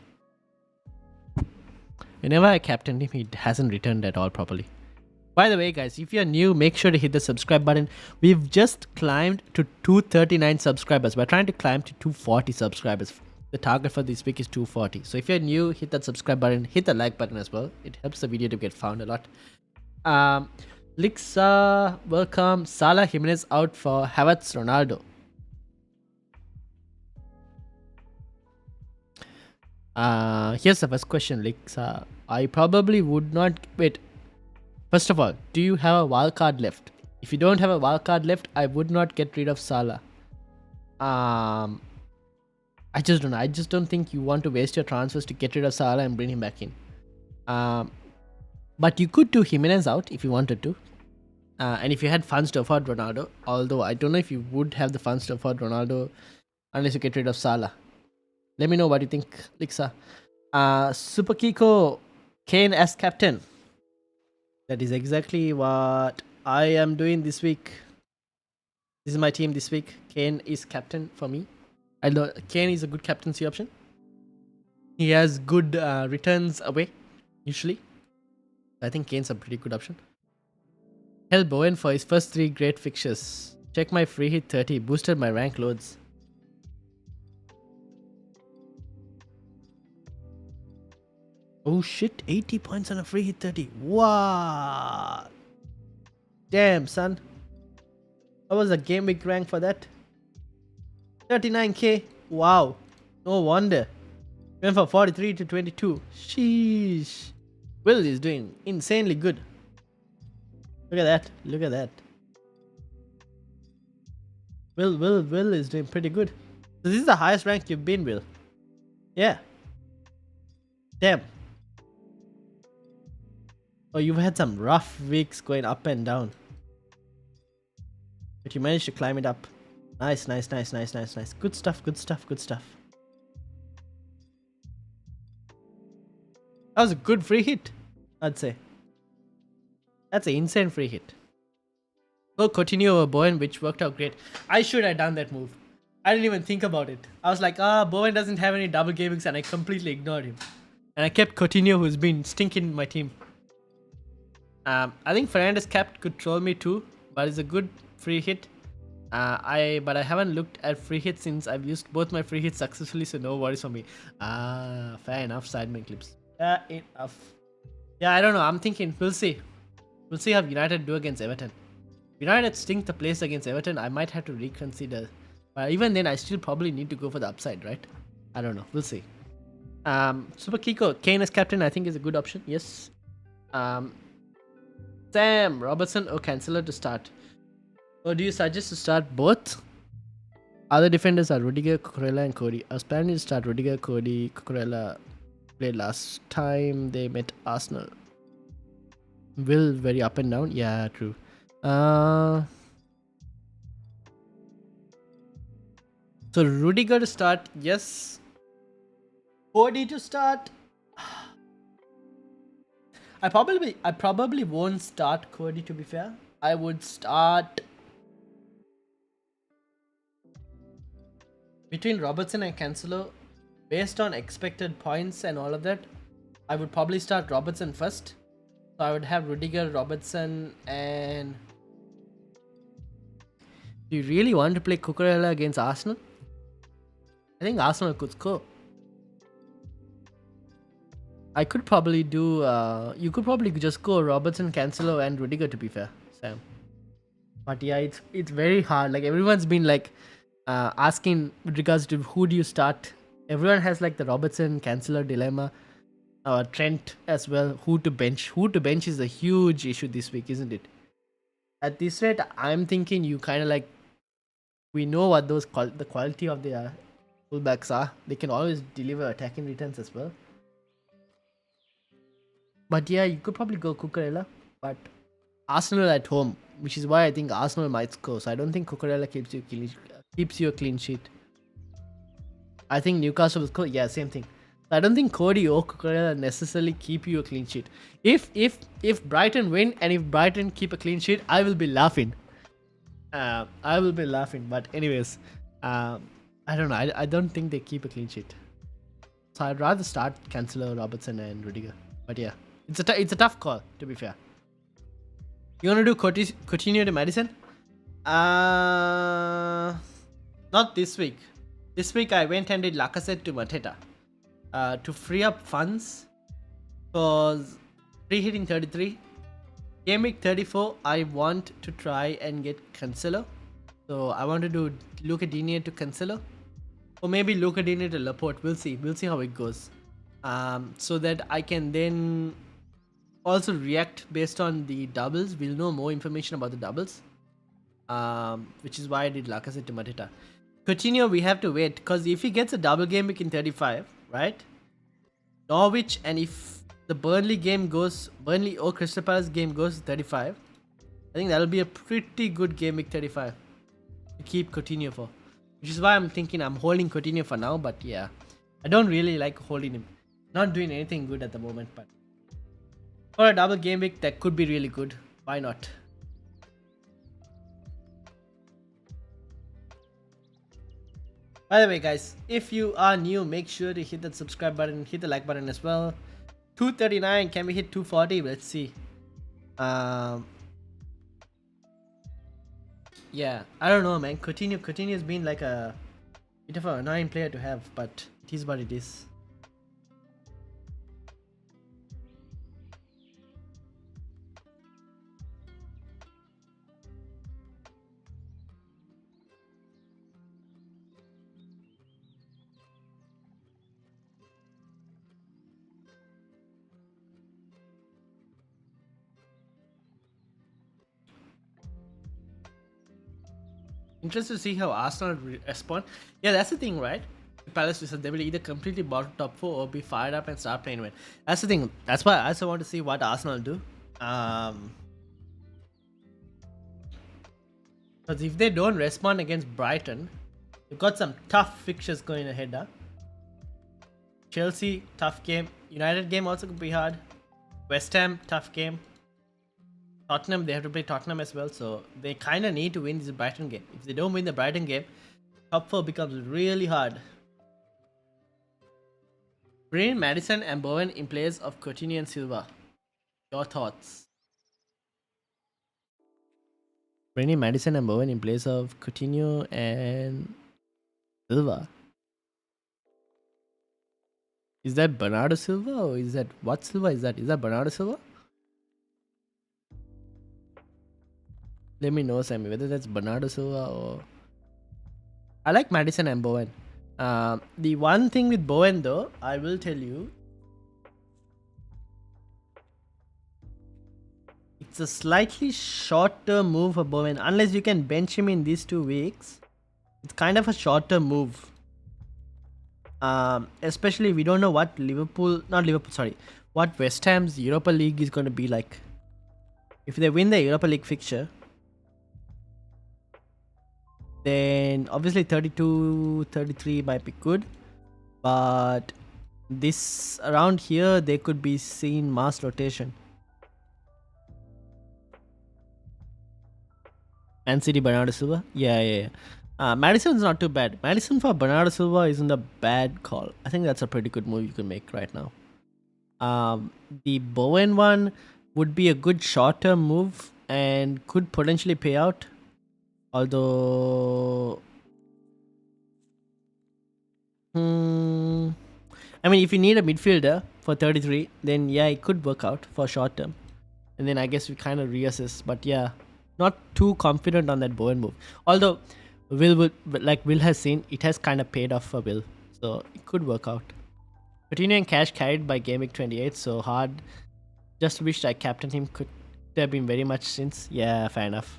Whenever I captained him, he hasn't returned at all properly. By the way, guys, if you're new, make sure to hit the subscribe button. We've just climbed to 239 subscribers. We're trying to climb to 240 subscribers. The target for this week is 240. So if you're new, hit that subscribe button. Hit the like button as well. It helps the video to get found a lot. Lixa, welcome. Salah, Jimenez out for Havertz, Ronaldo. Here's the first question, Lixa. I probably would not... Wait. First of all, do you have a wildcard left? If you don't have a wildcard left, I would not get rid of Salah. I just don't know. I just don't think you want to waste your transfers to get rid of Salah and bring him back in. But you could do Jimenez out if you wanted to. And if you had funds to afford Ronaldo. Although I don't know if you would have the funds to afford Ronaldo unless you get rid of Salah. Let me know what you think, Lixa. Super Kiko, Kane as captain. That is exactly what I am doing this week. This is my team this week. Kane is captain for me. I know Kane is a good captaincy option. He has good returns away, usually. I think Kane's a pretty good option. Hell Bowen for his first 3 great fixtures. Check my free hit 30. Boosted my rank loads. Oh shit, 80 points on a free hit 30. Wow. Damn, son. What was the game week rank for that? 39k. Wow. No wonder. Went from 43 to 22. Sheesh. Will is doing insanely good. Look at that. Look at that. Will is doing pretty good. So this is the highest rank you've been, Will. Yeah. Damn. Oh, you've had some rough weeks going up and down. But you managed to climb it up. Nice. Good stuff. That was a good free hit, I'd say. That's an insane free hit. Go Coutinho over Bowen, which worked out great. I should have done that move. I didn't even think about it. I was like, Bowen doesn't have any double gamings, and I completely ignored him. And I kept Coutinho, who's been stinking in my team. I think Fernandes capped could troll me too, but it's a good free hit. But I haven't looked at free hits since I've used both my free hits successfully, so no worries for me. Fair enough, sideman clips. Fair enough. Yeah, I don't know. I'm thinking, we'll see. We'll see how United do against Everton. United stink the place against Everton, I might have to reconsider. But even then, I still probably need to go for the upside, right? I don't know. We'll see. Super Kiko, Kane as captain, I think is a good option. Yes. Sam, Robertson or Cancelo to start? Or do you suggest to start both? Other defenders are Rudiger, Cucurella and Cody. I was planning to start Rudiger, Cody, Cucurella. Played last time they met Arsenal. Will very up and down. Yeah, true. So Rudiger to start, yes. Cody to start. I probably won't start Cody, to be fair. I would start between Robertson and Cancelo. Based on expected points and all of that, I would probably start Robertson first. So I would have Rudiger, Robertson and Do you really want to play Cucurella against Arsenal? I think Arsenal could score. I could probably do. You could probably just go Robertson, Cancelo, and Rudiger. To be fair, Sam. But yeah, it's very hard. Like everyone's been like asking with regards to who do you start. Everyone has like the Robertson, Cancelo dilemma. Trent as well. Who to bench? Who to bench is a huge issue this week, isn't it? At this rate, I'm thinking you kind of like. We know what the quality of their fullbacks are. They can always deliver attacking returns as well. But yeah, you could probably go Cucurella. But Arsenal at home, which is why I think Arsenal might score. So I don't think Cucurella keeps you a clean sheet. I think Newcastle will score. Yeah, same thing. I don't think Cody or Cucurella necessarily keep you a clean sheet. If Brighton win and if Brighton keep a clean sheet, I will be laughing. I will be laughing. But anyways, I don't know. I don't think they keep a clean sheet. So I'd rather start Cancelo, Robertson, and Rudiger. But yeah, it's a tough call, to be fair. You want to do Coutinho to Madison? Not this week. This week I went and did Lacazette to Mateta. To free up funds. Because pre-hitting 33. Gameweek 34, I want to try and get Cancelo. So I want to do Luca Digne to Cancelo. Or maybe Luca Digne to Laporte. We'll see. We'll see how it goes. So that I can then also react based on the doubles. We'll know more information about the doubles. Which is why I did Lacazette to Mateta. Coutinho, we have to wait. Because if he gets a double game week in 35, right? Norwich, and if the Burnley or Crystal Palace game goes to 35, I think that'll be a pretty good game week 35 to keep Coutinho for. Which is why I'm thinking I'm holding Coutinho for now. But yeah, I don't really like holding him. Not doing anything good at the moment, but for a double game week, that could be really good. Why not? By the way, guys, if you are new, make sure to hit that subscribe button, hit the like button as well. 239, can we hit 240? Let's see. Yeah, I don't know, man. Coutinho has been like a bit of an annoying player to have, but it is what it is. Interested to see how Arsenal respond. Yeah, that's the thing, right? Palace, they will either completely bottom top 4 or be fired up and start playing well. That's the thing. That's why I also want to see what Arsenal do. Because if they don't respond against Brighton, they've got some tough fixtures going ahead. Huh? Chelsea, tough game. United game also could be hard. West Ham, tough game. Tottenham, they have to play Tottenham as well, so they kind of need to win this Brighton game. If they don't win the Brighton game, top 4 becomes really hard. Bring Madison and Bowen in place of Coutinho and Silva. Your thoughts? Bring Madison and Bowen in place of Coutinho and Silva. Is that Bernardo Silva or is that what Silva is that? Is that Bernardo Silva? Let me know, Sammy, whether that's Bernardo Silva or... I like Madison and Bowen. The one thing with Bowen, though, I will tell you, it's a slightly short-term move for Bowen. Unless you can bench him in these 2 weeks, it's kind of a short-term move. Especially we don't know what what West Ham's Europa League is going to be like. If they win the Europa League fixture, then obviously 32, 33 might be good. But this around here, they could be seeing mass rotation. Man City, Bernardo Silva? Yeah. Madison's not too bad. Madison for Bernardo Silva isn't a bad call. I think that's a pretty good move you can make right now. The Bowen one would be a good short-term move and could potentially pay out. Although, hmm, I mean, if you need a midfielder for 33, then yeah, it could work out for short term. And then I guess we kind of reassess. But yeah, not too confident on that Bowen move. Although like Will has seen, it has kind of paid off for Will, so it could work out. Coutinho and Cash carried by Gameweek 28, so hard. Just wished I captained him. Could have been very much since. Yeah, fair enough.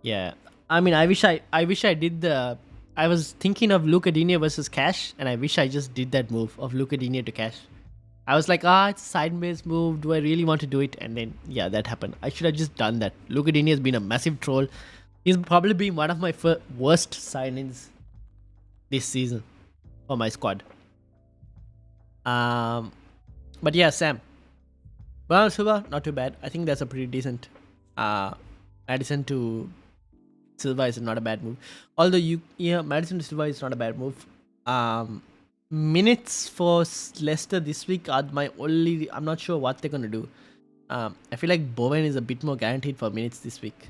Yeah, I mean, I wish I did the. I was thinking of Lucadinho versus Cash, and I wish I just did that move of Lucadinho to Cash. I was like, it's a sideways move. Do I really want to do it? And then, yeah, that happened. I should have just done that. Lucadini has been a massive troll. He's probably been one of my worst signings this season for my squad. But yeah, Sam. Bernardo Silva, not too bad. I think that's a pretty decent Madison to Silva is not a bad move. Although Madison to Silva is not a bad move. Minutes for Leicester this week are my only. I'm not sure what they're gonna do. I feel like Bowen is a bit more guaranteed for minutes this week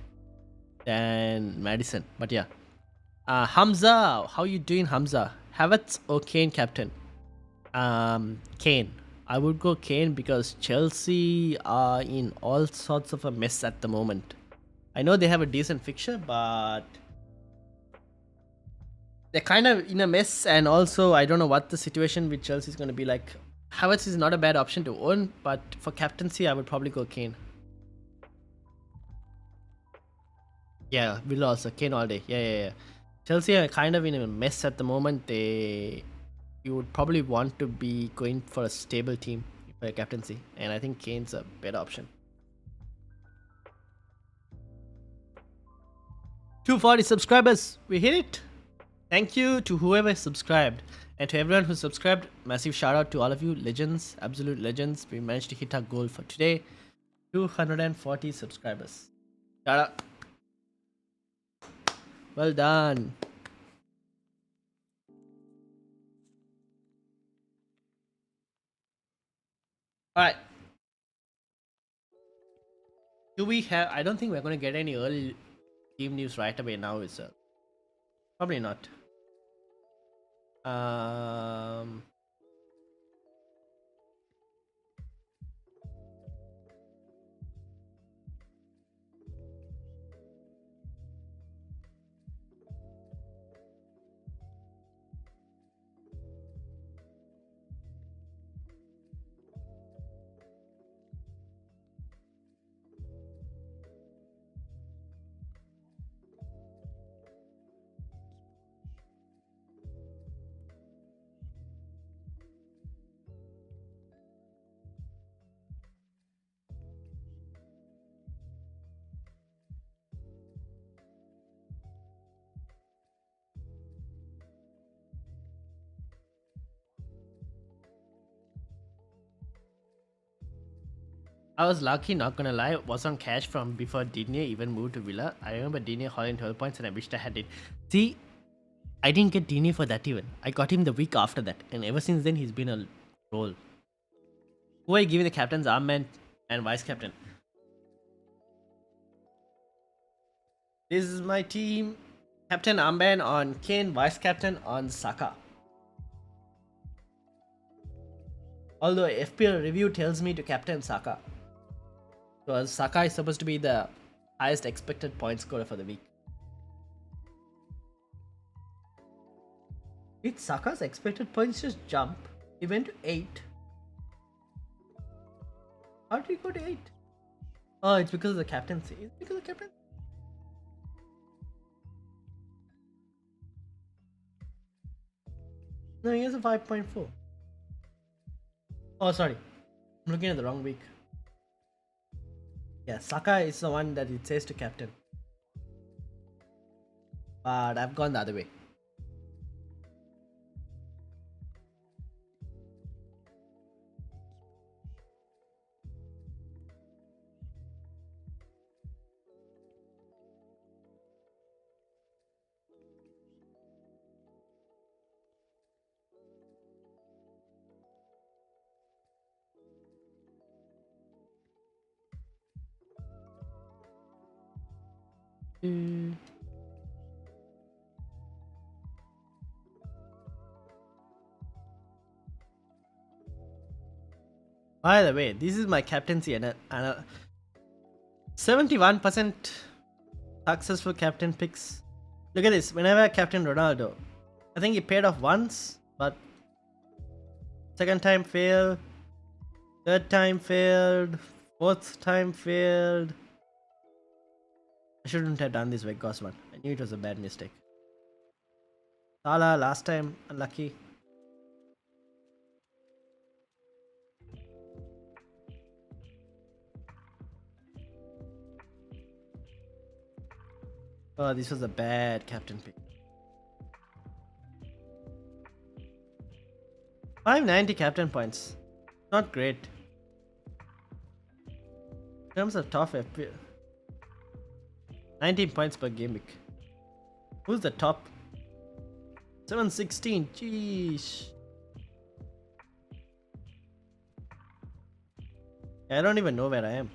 than Madison. But yeah, Hamza, how you doing, Hamza? Havertz or Kane captain? Kane. I would go Kane because Chelsea are in all sorts of a mess at the moment. I know they have a decent fixture, but they're kind of in a mess, and also I don't know what the situation with Chelsea is going to be like. Havertz is not a bad option to own, but for captaincy, I would probably go Kane. Yeah, will also Kane all day. Yeah. Chelsea are kind of in a mess at the moment. You would probably want to be going for a stable team for your captaincy, and I think Kane's a better option. 240 subscribers, we hit it. Thank you to whoever subscribed, and to everyone who subscribed. Massive shout out to all of you, legends, absolute legends. We managed to hit our goal for today. 240 subscribers. Shout out. Well done. Alright. Do we have. I don't think we're going to get any early team news right away now, is it? Probably not. I was lucky, not gonna lie. Was on cash from before Digne even moved to Villa. I remember Digne hauling 12 points and I wished I had it. See, I didn't get Digne for that even. I got him the week after that, and ever since then he's been a troll. Who are you giving the captain's armband and vice captain? This is my team. Captain armband on Kane, vice captain on Saka. Although FPL review tells me to captain Saka. Because Saka is supposed to be the highest expected point scorer for the week. Did Saka's expected points just jump? He went to 8. How did he go to 8? Oh, it's because of the captaincy. It's because of the captaincy. No, he has a 5.4. Oh, sorry. I'm looking at the wrong week. Yeah, Saka is the one that it says to captain. But I've gone the other way. By the way, this is my captaincy and 71% successful captain picks. Look at this. Whenever I captain Ronaldo, I think he paid off once, but second time failed, third time failed, fourth time failed. I shouldn't have done this Vegas one. I knew it was a bad mistake. Salah last time unlucky. Oh, this was a bad captain pick. 590 captain points. Not great. In terms of top FPL. 19 points per game week. Who's the top? 716. Jeez. I don't even know where I am.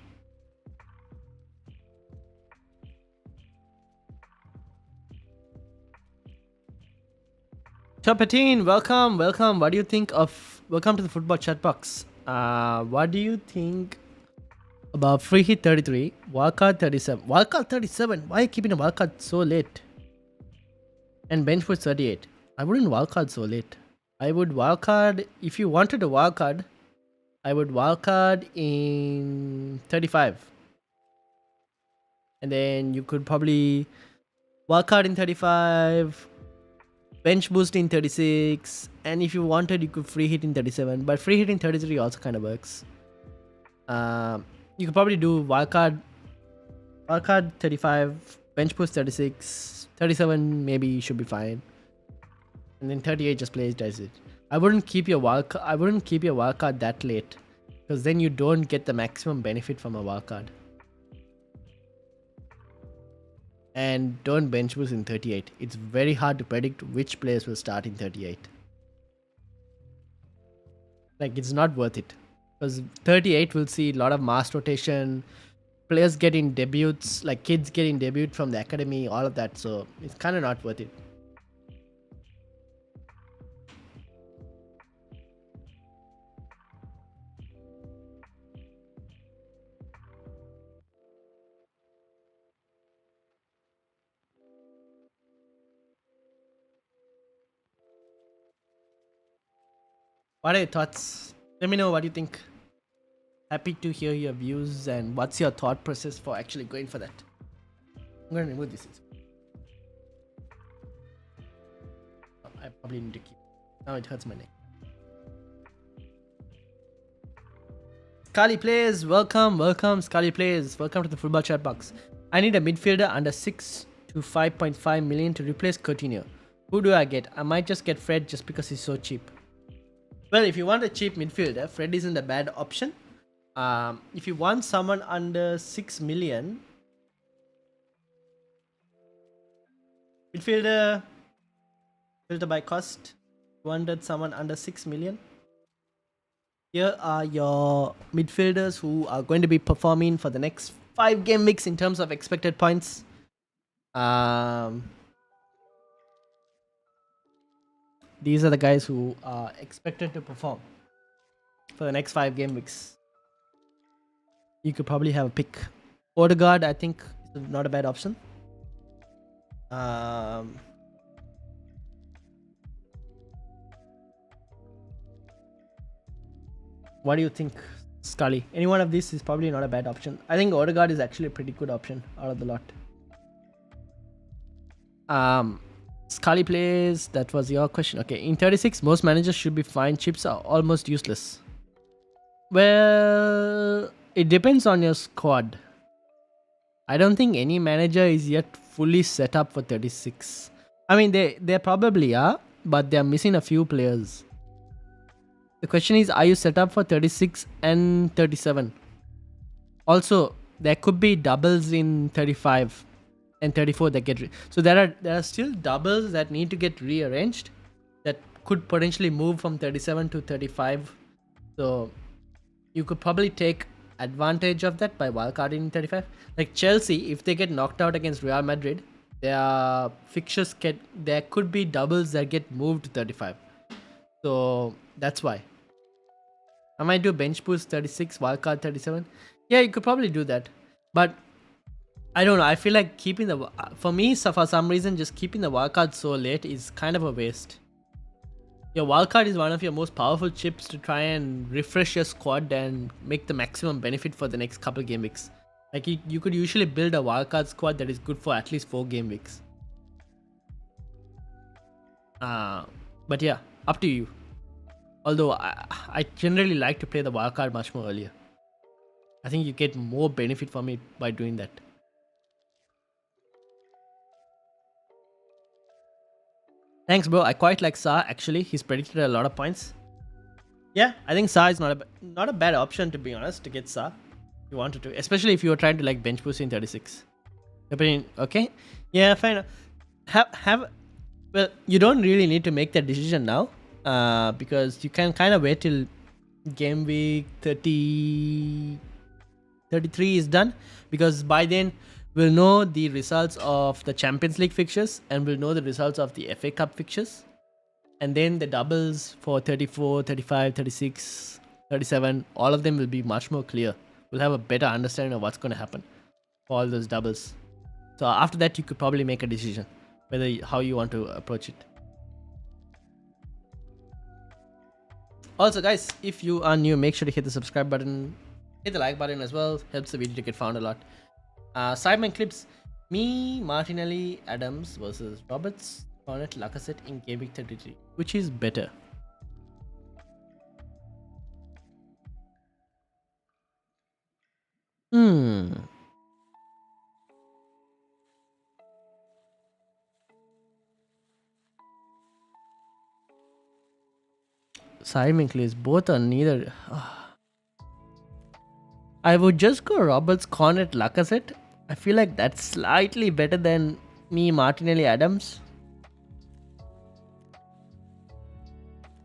Top 18, welcome. What do you think of? Welcome to the football chat box. What do you think about free hit 33, wildcard 37? Wildcard 37. Why are you keeping a wildcard so late? And bench push 38. I wouldn't wildcard so late. I would wildcard if you wanted a wildcard. I would wildcard in 35, and then you could probably wildcard in 35. Bench boost in 36, and if you wanted you could free hit in 37, but free hit in 33 also kind of works. You could probably do wildcard 35, bench boost 36, 37 maybe should be fine, and then 38 just plays does it. I wouldn't keep your wildcard that late, because then you don't get the maximum benefit from a wildcard. And don't bench boost in 38. It's very hard to predict which players will start in 38. Like, it's not worth it. Because 38 will see a lot of mass rotation, players getting debuts, like kids getting debut from the academy, all of that. So it's kind of not worth it. What are your thoughts? Let me know what you think. Happy to hear your views and what's your thought process for actually going for that. I'm going to remove this. I probably need to keep it. Now it hurts my neck. Scully Plays, welcome. Scully Plays, welcome to the football chat box. I need a midfielder under 6 to 5.5 million to replace Coutinho. Who do I get? I might just get Fred just because he's so cheap. Well, if you want a cheap midfielder, Fred isn't a bad option. If you want someone under 6 million, midfielder, filter by cost, you wanted someone under 6 million. Here are your midfielders who are going to be performing for the next 5 game weeks in terms of expected points. These are the guys who are expected to perform for the next 5 game weeks. You could probably have a pick. Odegaard, I think, is not a bad option. What do you think, Scully? Any one of these is probably not a bad option. I think Odegaard is actually a pretty good option out of the lot. Scully Plays, that was your question. Okay, in 36, most managers should be fine. Chips are almost useless. Well, it depends on your squad. I don't think any manager is yet fully set up for 36. I mean, they probably are, but they're missing a few players. The question is, are you set up for 36 and 37? Also, there could be doubles in 35 and 34 that get so there are still doubles that need to get rearranged that could potentially move from 37 to 35. So you could probably take advantage of that by wildcarding in 35. Like Chelsea, if they get knocked out against Real Madrid, their fixtures there could be doubles that get moved to 35. So that's why. I might do bench boost 36, wildcard 37. Yeah, you could probably do that. But I don't know. I feel like keeping for me, so for some reason, just keeping the wildcard so late is kind of a waste. Your wildcard is one of your most powerful chips to try and refresh your squad and make the maximum benefit for the next couple game weeks. Like you could usually build a wildcard squad that is good for at least 4 game weeks. But yeah, up to you. Although I generally like to play the wildcard much more earlier. I think you get more benefit from it by doing that. Thanks, bro. I quite like Sa actually. He's predicted a lot of points. Yeah, I think Sa is not a bad option, to be honest, to get Sa. If you wanted to, especially if you were trying to like bench boost in 36. Opinion, okay? Yeah, fine. Well, you don't really need to make that decision now, because you can kind of wait till game week 33 is done, because by then we'll know the results of the Champions League fixtures and we'll know the results of the FA Cup fixtures, and then the doubles for 34, 35, 36, 37, all of them will be much more clear. We'll have a better understanding of what's going to happen for all those doubles. So after that, you could probably make a decision how you want to approach it. Also, guys, if you are new, make sure to hit the subscribe button, hit the like button as well. Helps the video to get found a lot. Sideman clips: me, Martinelli, Adams versus Roberts, Cornet, Lacazette in Gameweek 33. Which is better? Simon Clays, both or neither. I would just go Roberts, Cornet, Lacazette. I feel like that's slightly better than me, Martinelli, Adams.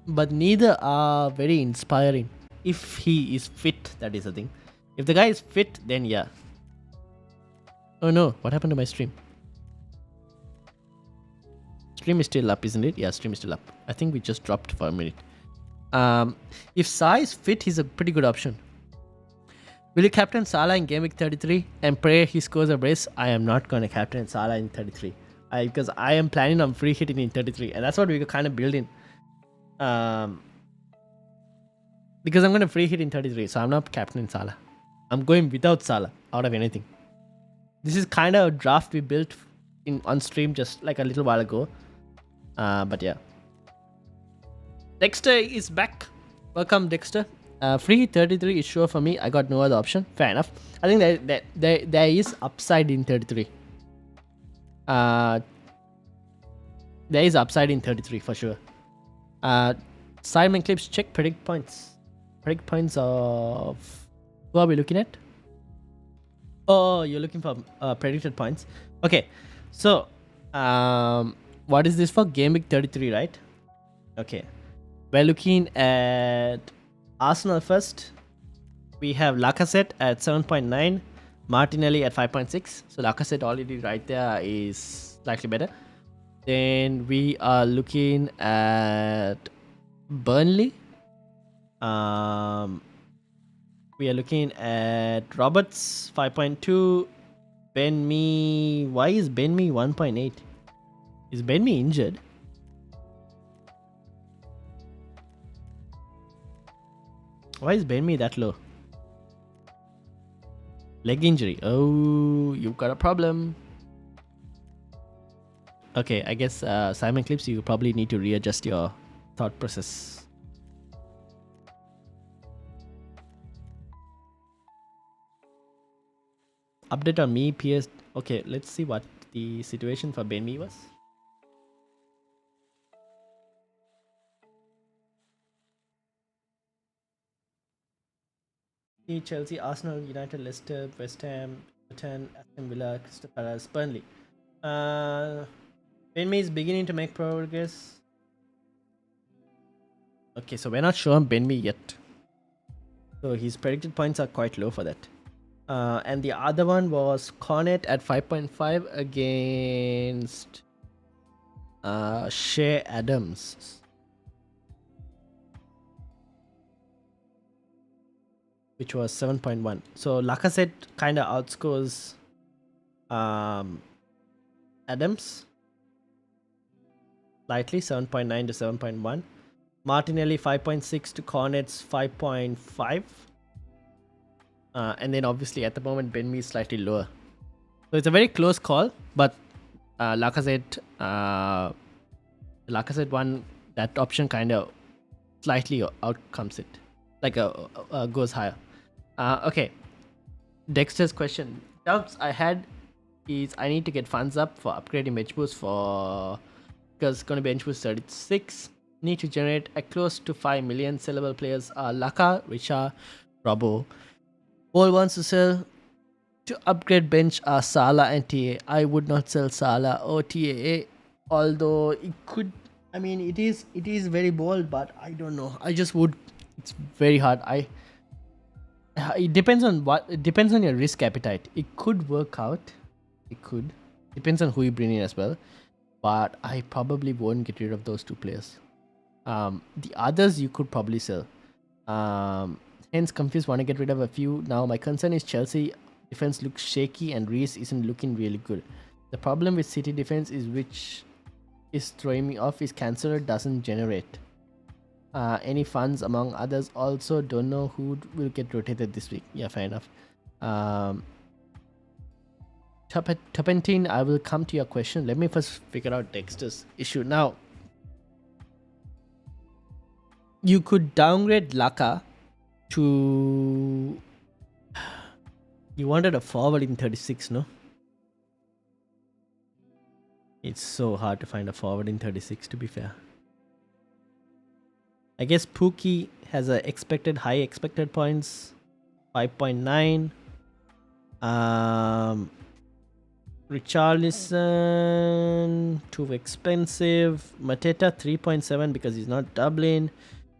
But neither are very inspiring. If he is fit, that is the thing. If the guy is fit, then yeah. Oh no, what happened to my stream? Stream is still up, isn't it? Yeah, stream is still up. I think we just dropped for a minute. If Sa is fit, he's a pretty good option. Will you captain Salah in Gameweek 33 and pray he scores a brace? I am not going to captain Salah in 33. Because I am planning on free hitting in 33. And that's what we kind of build in. Because I'm going to free hit in 33. So I'm not captaining Salah. I'm going without Salah out of anything. This is kind of a draft we built on stream just like a little while ago. But yeah. Dexter is back. Welcome, Dexter. Free 33 is sure for me. I got no other option. Fair enough. I think there is upside in 33. There is upside in 33 for sure. Simon Clips, check predict points. Predict points of... Who are we looking at? Oh, you're looking for predicted points. Okay. So, what is this for? Gameweek 33, right? Okay. We're looking at Arsenal first. We have Lacazette at 7.9, Martinelli at 5.6. So Lacazette already right there is slightly better. Then we are looking at Burnley. We are looking at Roberts 5.2. Ben Mee. Why is Ben Mee 1.8? Is Ben Mee injured? Why is Ben Mee that low? Leg injury. Oh, you've got a problem. Okay, I guess Simon Clips, you probably need to readjust your thought process. Update on me, PS. Okay, let's see what the situation for Ben Mee was. Chelsea, Arsenal, United, Leicester, West Ham, Everton, Aston Villa, Crystal Palace, Burnley. Ben Mee is beginning to make progress. Okay, so we're not sure on Ben Mee yet. So his predicted points are quite low for that. And the other one was Cornet at 5.5 against Shea Adams, which was 7.1. So Lacazette kind of outscores Adams slightly, 7.9 to 7.1. Martinelli 5.6 to Cornet's 5.5. And then obviously at the moment Benmi is slightly lower. So it's a very close call, but Lacazette one, that option kind of slightly outcomes it, like goes higher. Okay, Dexter's question. Doubts I had is I need to get funds up for upgrading bench boost because it's going to bench boost 36. Need to generate a close to 5 million sellable players are Laka, Richard, Robbo. All wants to sell to upgrade bench are Salah and TA. I would not sell Salah or TA, although it could. I mean, it is very bold, but I don't know. I just would. It's very hard. It depends on what. It depends on your risk appetite. It could work out. It could. Depends on who you bring in as well. But I probably won't get rid of those two players. The others you could probably sell. Hence, confused. Want to get rid of a few. Now, my concern is Chelsea defense looks shaky and Reece isn't looking really good. The problem with City defense is which is throwing me off is Canceller doesn't generate any funds among others. Also, don't know who will get rotated this week. Yeah, fair enough. Turpentine, I will come to your question. Let me first figure out Dexter's issue. Now, you could downgrade Laka to... You wanted a forward in 36, no? It's so hard to find a forward in 36, to be fair. I guess Pookie has a high expected points, 5.9. Richarlison, too expensive. Mateta, 3.7 because he's not doubling.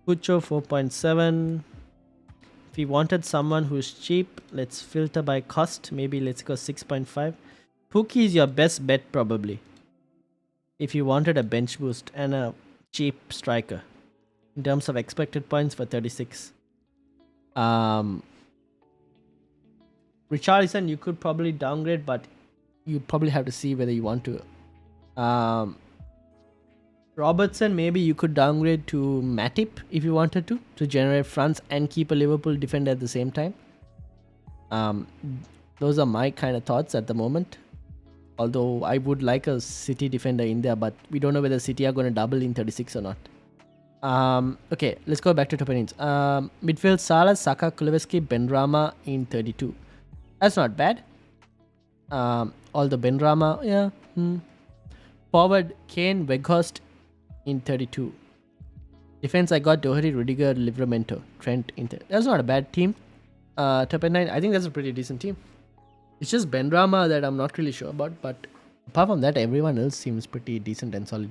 Pucho, 4.7. If you wanted someone who's cheap, let's filter by cost. Maybe let's go 6.5. Pookie is your best bet probably. If you wanted a bench boost and a cheap striker. In terms of expected points for 36. Richarlison, you could probably downgrade, but you probably have to see whether you want to. Robertson, maybe you could downgrade to Matip if you wanted to generate fronts and keep a Liverpool defender at the same time. Those are my kind of thoughts at the moment. Although I would like a City defender in there, but we don't know whether City are going to double in 36 or not. Okay, let's go back to top opinions. Midfield, Salah, Saka, Kulusevski, Benrahma in 32. That's not bad. All the Benrahma, yeah. Forward, Kane, Weghorst in 32. Defense, I got Doherty, Rudiger, Livramento, Trent in 30. That's not a bad team. Top 9, I think that's a pretty decent team. It's just Benrahma that I'm not really sure about, but apart from that, everyone else seems pretty decent and solid.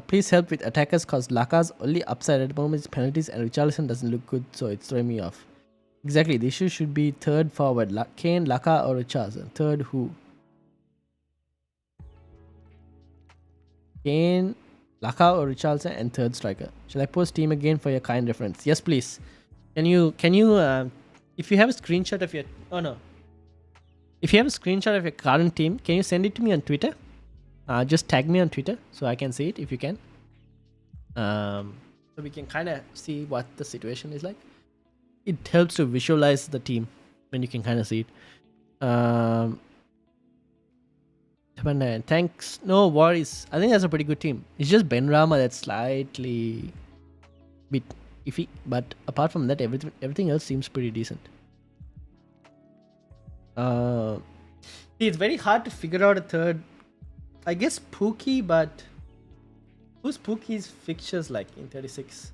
Please help with attackers cause Laka's only upside at the moment is penalties and Richarlison doesn't look good, so it's throwing me off. Exactly, the issue should be third forward. Kane, Laka or Richarlison. Third who? Kane, Laka or Richarlison and third striker. Shall I post team again for your kind reference? Yes, please. Can you if you have a screenshot of your if you have a screenshot of your current team, can you send it to me on Twitter? Just tag me on Twitter so I can see it if you can. So we can kind of see what the situation is like. It helps to visualize the team when you can kind of see it. Thanks. No worries. I think that's a pretty good team. It's just Benrahma that's slightly bit iffy, but apart from that, everything else seems pretty decent. It's very hard to figure out a third. I guess Pookie, but who's Pookie's fixtures like in 36?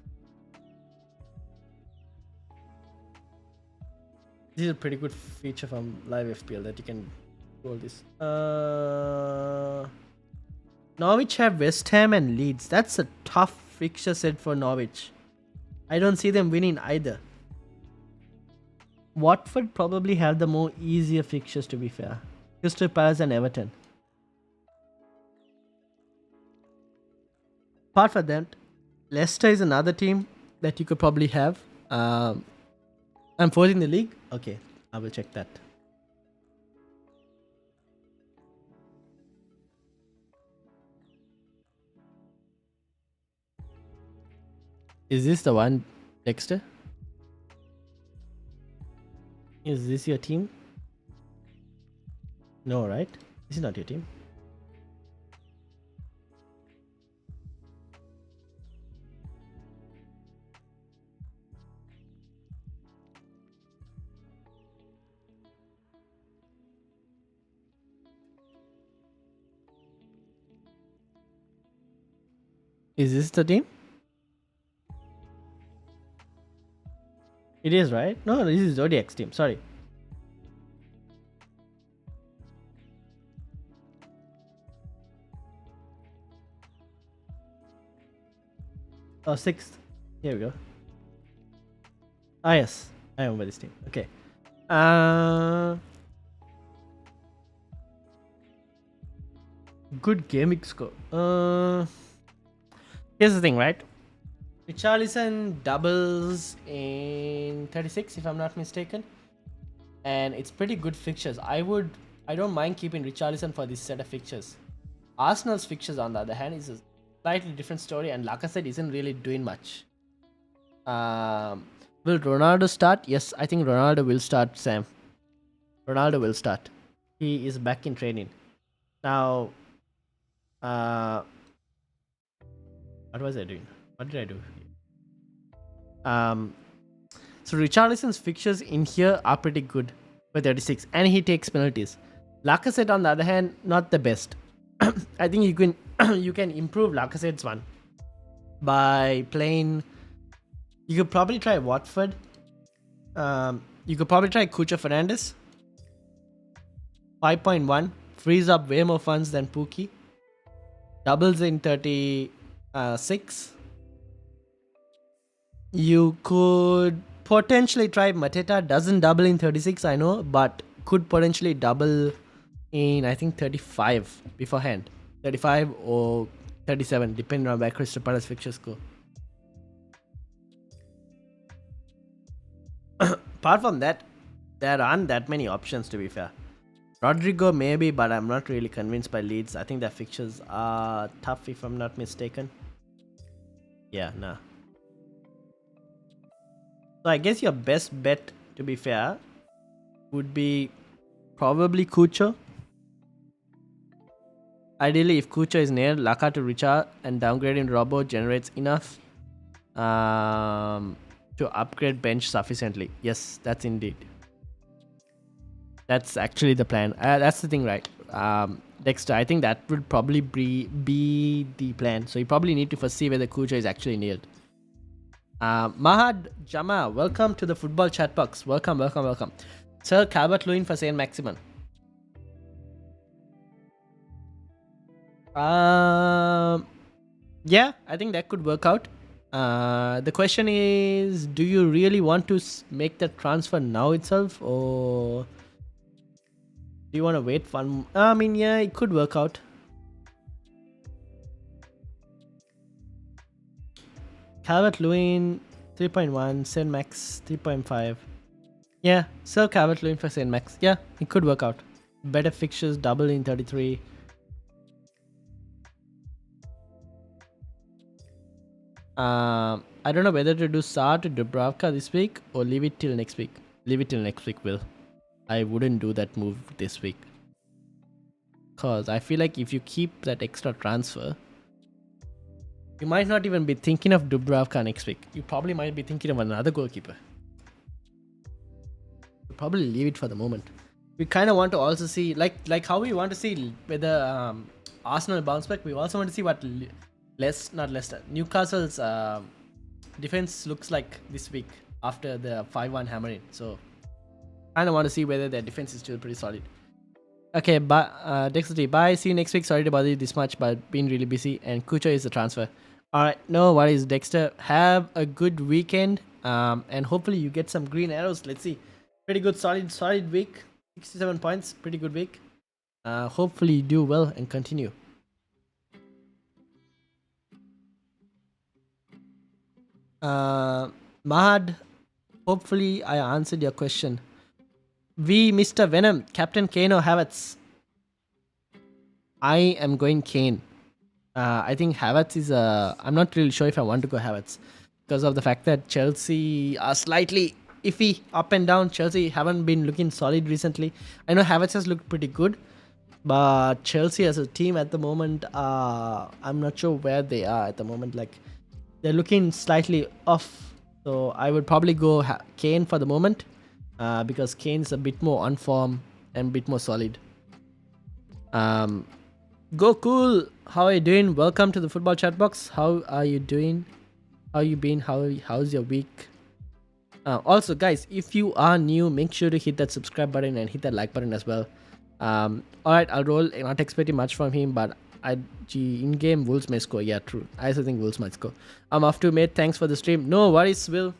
This is a pretty good feature from live FPL that you can roll this. Norwich have West Ham and Leeds. That's a tough fixture set for Norwich. I don't see them winning either. Watford probably have the more easier fixtures, to be fair. Crystal Palace and Everton. Apart from that, Leicester is another team that you could probably have. I'm forcing the league. Okay, I will check that. Is this the one, Dexter? Is this your team? No, right? This is not your team. Is this the team? It is, right? No, this is Zodiac's team. Sorry. Oh, sixth. Here we go. Ah, yes. I remember this team. Okay. Good gaming score. Here's the thing, right? Richarlison doubles in 36, if I'm not mistaken. And it's pretty good fixtures. I don't mind keeping Richarlison for this set of fixtures. Arsenal's fixtures, on the other hand, is a slightly different story, and Lacazette isn't really doing much. Will Ronaldo start? Yes, I think Ronaldo will start, Sam. Ronaldo will start. He is back in training. Now, what was I doing? What did I do? So Richarlison's fixtures in here are pretty good for 36, and he takes penalties. Lacazette, on the other hand, not the best. I think you can you can improve Lacazette's one by playing. You could probably try Watford. You could probably try Cucho Fernandez. 5.1 frees up way more funds than Pookie. Doubles in 36. You could potentially try Mateta. Doesn't double in 36, I know, but could potentially double in, I think, 35 beforehand. 35 or 37, depending on where Crystal Palace fixtures go. Apart from that, there aren't that many options, to be fair. Rodrigo maybe, but I'm not really convinced by Leeds. I think their fixtures are tough, if I'm not mistaken. Yeah, nah. So I guess your best bet, to be fair, would be probably Cucho. Ideally, if Cucho is near, Laka to Richard and downgrading Robo generates enough to upgrade bench sufficiently. Yes, that's indeed. That's actually the plan. That's the thing, right? Dexter, I think that would probably be the plan. So you probably need to first see whether Cucho is actually nailed. Mahad Jama, welcome to the football chat box. Welcome. Sir Calvert-Lewin for Saint Maximin. Yeah, I think that could work out. The question is, do you really want to make that transfer now itself, or do you want to wait for? I mean, yeah, it could work out. Calvert-Lewin 3.1, Saint Max 3.5. Yeah, Sir Calvert-Lewin for Saint Max. Yeah, it could work out. Better fixtures, double in 33. I don't know whether to do Saar to Dubravka this week or leave it till next week. Leave it till next week, Will. I wouldn't do that move this week. Because I feel like if you keep that extra transfer, you might not even be thinking of Dubravka next week. You probably might be thinking of another goalkeeper. We'll probably leave it for the moment. We kind of want to also see, like how we want to see whether Arsenal bounce back. We also want to see what Newcastle's defense looks like this week after the 5-1 hammering. So kind of want to see whether their defense is still pretty solid. Okay, bye, Dexter. Bye. See you next week. Sorry to bother you this much, but been really busy. And Cucho is the transfer. All right, no worries, Dexter. Have a good weekend, and hopefully you get some green arrows. Let's see. Pretty good, solid week. 67 points, pretty good week. Hopefully you do well and continue. Mahad, hopefully I answered your question. Mr. Venom, Captain Kane or Havertz? I am going Kane. I think Havertz is a. I'm not really sure if I want to go Havertz because of the fact that Chelsea are slightly iffy up and down. Chelsea haven't been looking solid recently. I know Havertz has looked pretty good, but Chelsea as a team at the moment, I'm not sure where they are at the moment. Like they're looking slightly off. So I would probably go Kane for the moment because Kane's a bit more on form and a bit more solid. Go cool. How are you doing? Welcome to the football chat box. How are you doing? How you been? How's your week? Also, guys, if you are new, make sure to hit that subscribe button and hit that like button as well. All right, I'll roll. Not expecting much from him, but in-game Wolves may score. Yeah, true. I also think Wolves might score. I'm off to mate. Thanks for the stream. No worries, Will.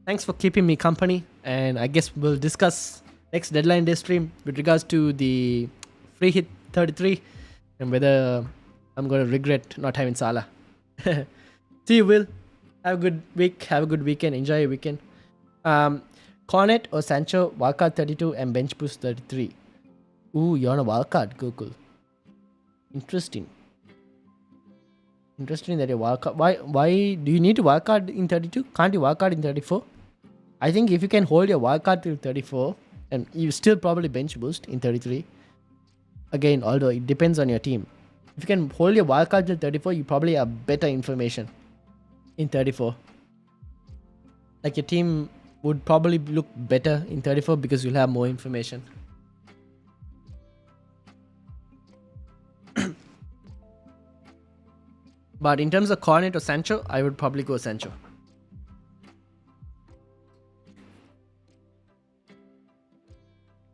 Thanks for keeping me company. And I guess we'll discuss next deadline day stream with regards to the free hit 33 and whether I'm going to regret not having Salah. See you, Will. Have a good week. Have a good weekend. Enjoy your weekend. Cornet or Sancho, wildcard 32 and bench boost 33. Ooh, you're on a wildcard. Cool. Interesting. Interesting that you're wildcard. Why do you need to wildcard in 32? Can't you wildcard in 34? I think if you can hold your wildcard till 34 and you still probably bench boost in 33. Again, although it depends on your team. If you can hold your wildcard till 34, you probably have better information in 34. Like your team would probably look better in 34 because you'll have more information. But in terms of Cornet or Sancho, I would probably go Sancho.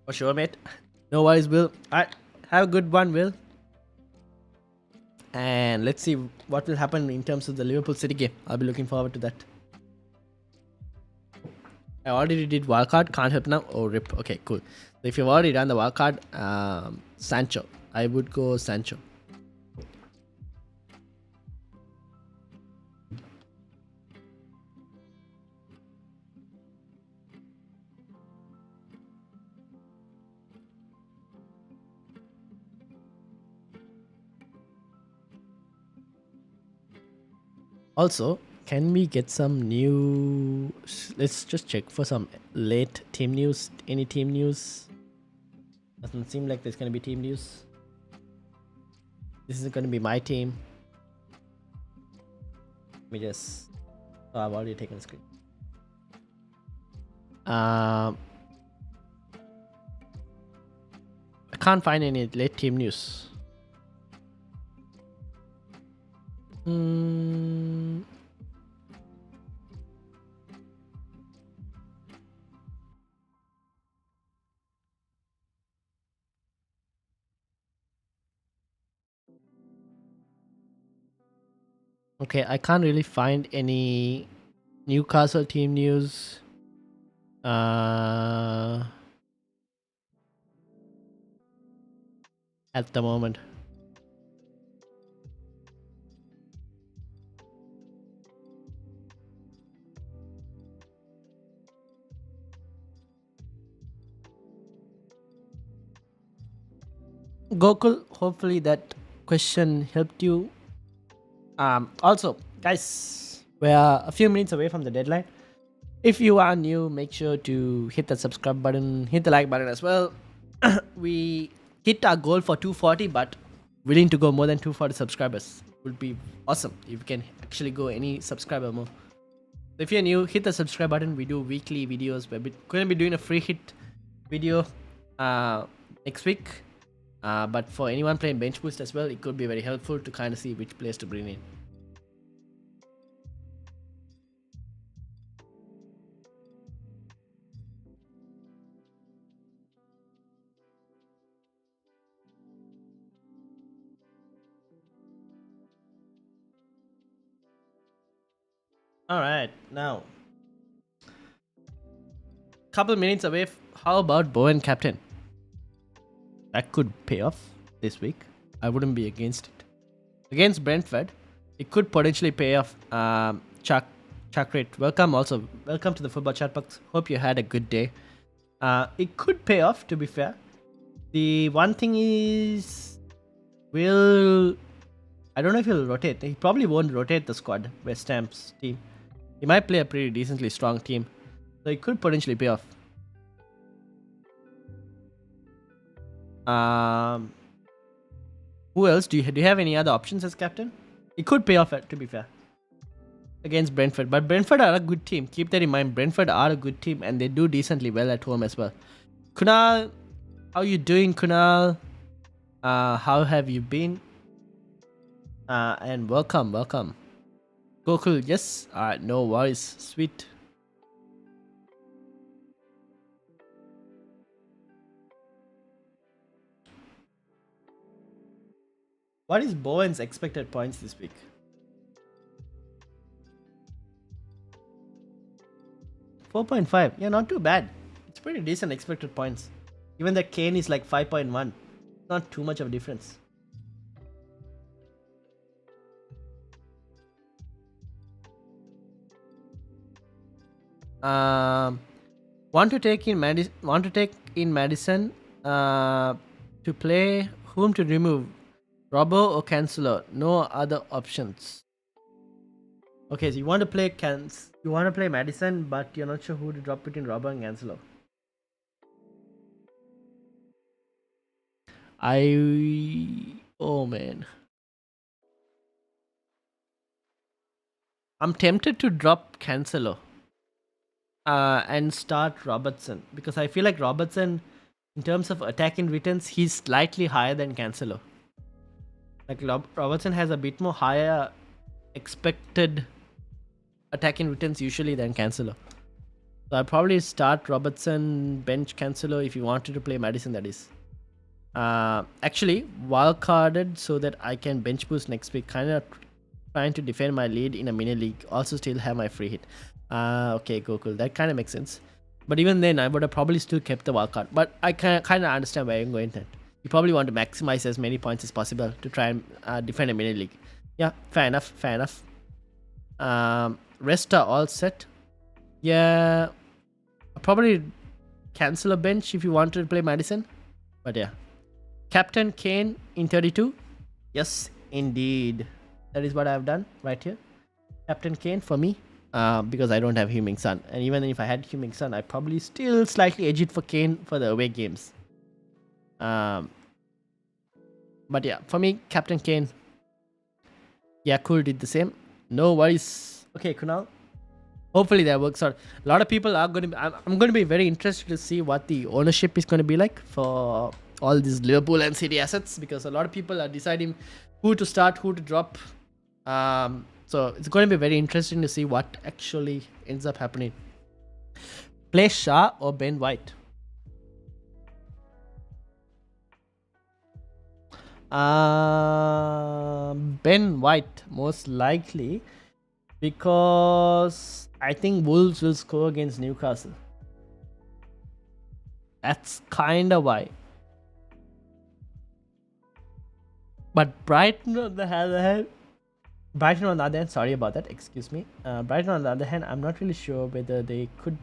For sure, mate. No worries, Will. Alright, have a good one, Will. And let's see what will happen in terms of the Liverpool City game. I'll be looking forward to that. I already did wildcard. Can't help now. Oh, rip. Okay, cool. So if you've already done the wildcard, Sancho. I would go Sancho. Also, can we get some new... Let's just check for some late team news. Any team news? Doesn't seem like there's going to be team news. This is going to be my team. Let me just... Oh, I've already taken a screen. I can't find any late team news. Okay, I can't really find any Newcastle team news. At the moment. Gokul, hopefully that question helped you. Also, guys, we are a few minutes away from the deadline. If you are new, make sure to hit the subscribe button, hit the like button as well. We hit our goal for 240, but willing to go more than 240 subscribers would be awesome if you can actually go any subscriber more. So if you're new, hit the subscribe button. We do weekly videos. We're going to be doing a free hit video next week. But for anyone playing bench boost as well, it could be very helpful to kind of see which players to bring in. All right, now couple minutes away. How about Bowen captain? That could pay off this week. I wouldn't be against it. Against Brentford, it could potentially pay off. Chakrit, welcome to the football chat box. Hope you had a good day. It could pay off, to be fair. The one thing is, I don't know if he'll rotate. He probably won't rotate the squad, West Ham's team. He might play a pretty decently strong team. So it could potentially pay off. Who else? Do you have any other options as captain? It could pay off, to be fair, against Brentford. But Brentford are a good team. Keep that in mind. Brentford are a good team and they do decently well at home as well. Kunal, how you doing, Kunal? How have you been? And welcome. Gokul, yes. Alright, no worries. Sweet. What is Bowen's expected points this week? 4.5. Yeah, not too bad. It's pretty decent expected points. Even that Kane is like 5.1. Not too much of a difference. Want to take in Madison to play. Whom to remove? Robbo or Cancelo? No other options. Okay, so you want to play Madison, but you're not sure who to drop between Robbo and Cancelo. Oh man. I'm tempted to drop Cancelo and start Robertson, because I feel like Robertson, in terms of attacking returns, he's slightly higher than Cancelo. Like Robertson has a bit more higher expected attacking returns usually than Cancelo. So I'll probably start Robertson, bench Cancelo if you wanted to play Madison, that is. Actually, wildcarded so that I can bench boost next week. Kind of trying to defend my lead in a mini league. Also still have my free hit. Okay, cool. That kind of makes sense. But even then, I would have probably still kept the wildcard. But I kind of understand where you're going then. You probably want to maximize as many points as possible to try and defend a mini league. Yeah, fair enough. Rest are all set. Yeah, I'll probably cancel a bench if you wanted to play Madison. But yeah. Captain Kane in 32. Yes, indeed. That is what I've done right here. Captain Kane for me. Because I don't have Heung-min Son. And even if I had Heung-min Son, I probably still slightly edge it for Kane for the away games. But yeah, for me, Captain Kane. Yeah, cool, did the same. No worries. Okay, Kunal. Hopefully that works out. A lot of people are going to I'm going to be very interested to see what the ownership is going to be like for all these Liverpool and City assets, because a lot of people are deciding who to start, who to drop. So it's going to be very interesting to see what actually ends up happening. Play Shah or Ben White? Ben White, most likely, because I think Wolves will score against Newcastle. That's kind of why. But Brighton on the other hand, sorry about that, excuse me. Brighton on the other hand, I'm not really sure whether they could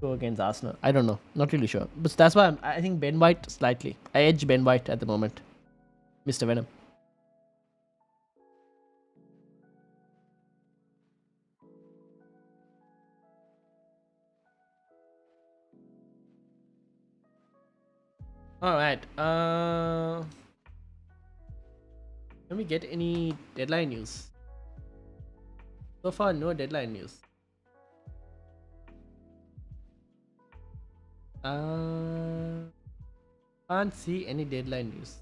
go against Arsenal. I don't know, not really sure. But that's why I think Ben White slightly. I edge Ben White at the moment. Mr. Venom. Alright, let me get any deadline news. So far, no deadline news. Can't see any deadline news.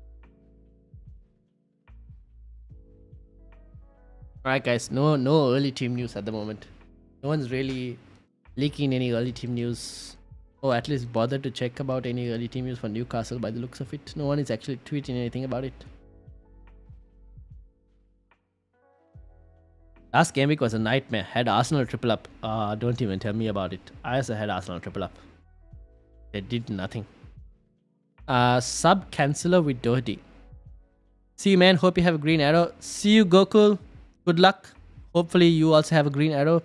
Alright guys, no early team news at the moment. No one's really leaking any early team news, or at least bother to check about any early team news for Newcastle by the looks of it. No one is actually tweeting anything about it. Last game week was a nightmare. Had Arsenal triple up. Don't even tell me about it. I also had Arsenal triple up. They did nothing. Sub canceller with Doherty. See you, man. Hope you have a green arrow. See you, Gokul. Good luck. Hopefully you also have a green arrow.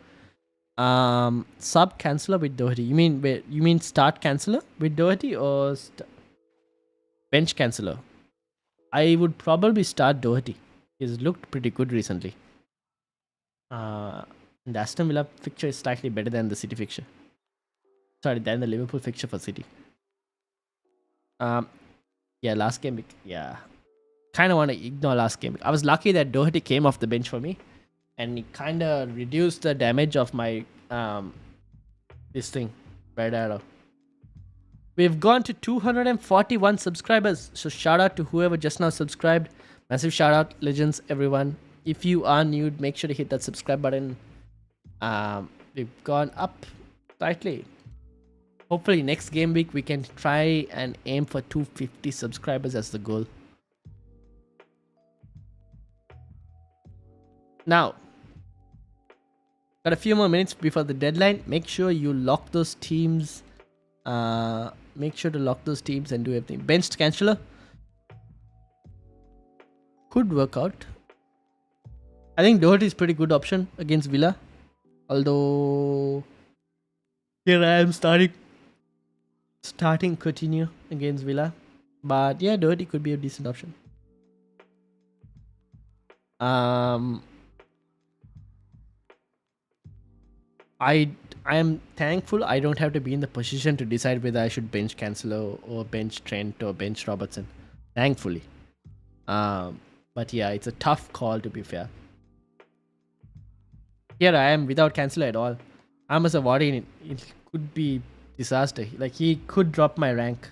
Sub canceller with Doherty. You mean start canceller with Doherty or bench canceller? I would probably start Doherty. He's looked pretty good recently. The Aston Villa fixture is slightly better than the City fixture. Sorry, than the Liverpool fixture for City. Yeah, last game week. Yeah, kind of want to ignore last game week. I was lucky that Doherty came off the bench for me, and it kind of reduced the damage of my this thing, red arrow. We've gone to 241 subscribers. So shout out to whoever just now subscribed. Massive shout out, legends, everyone. If you are new, make sure to hit that subscribe button. We've gone up slightly. Hopefully next game week we can try and aim for 250 subscribers as the goal. Now, got a few more minutes before the deadline. Make sure you lock those teams. Make sure to lock those teams and do everything. Benched Canceller could work out. I think Doherty is pretty good option against Villa. Although here I am starting Coutinho against Villa. But yeah, Doherty could be a decent option. I am thankful I don't have to be in the position to decide whether I should bench Cancelo or bench Trent or bench Robertson. Thankfully. But yeah, it's a tough call to be fair. Here I am without Cancelo at all. I must have worried it could be disaster. Like he could drop my rank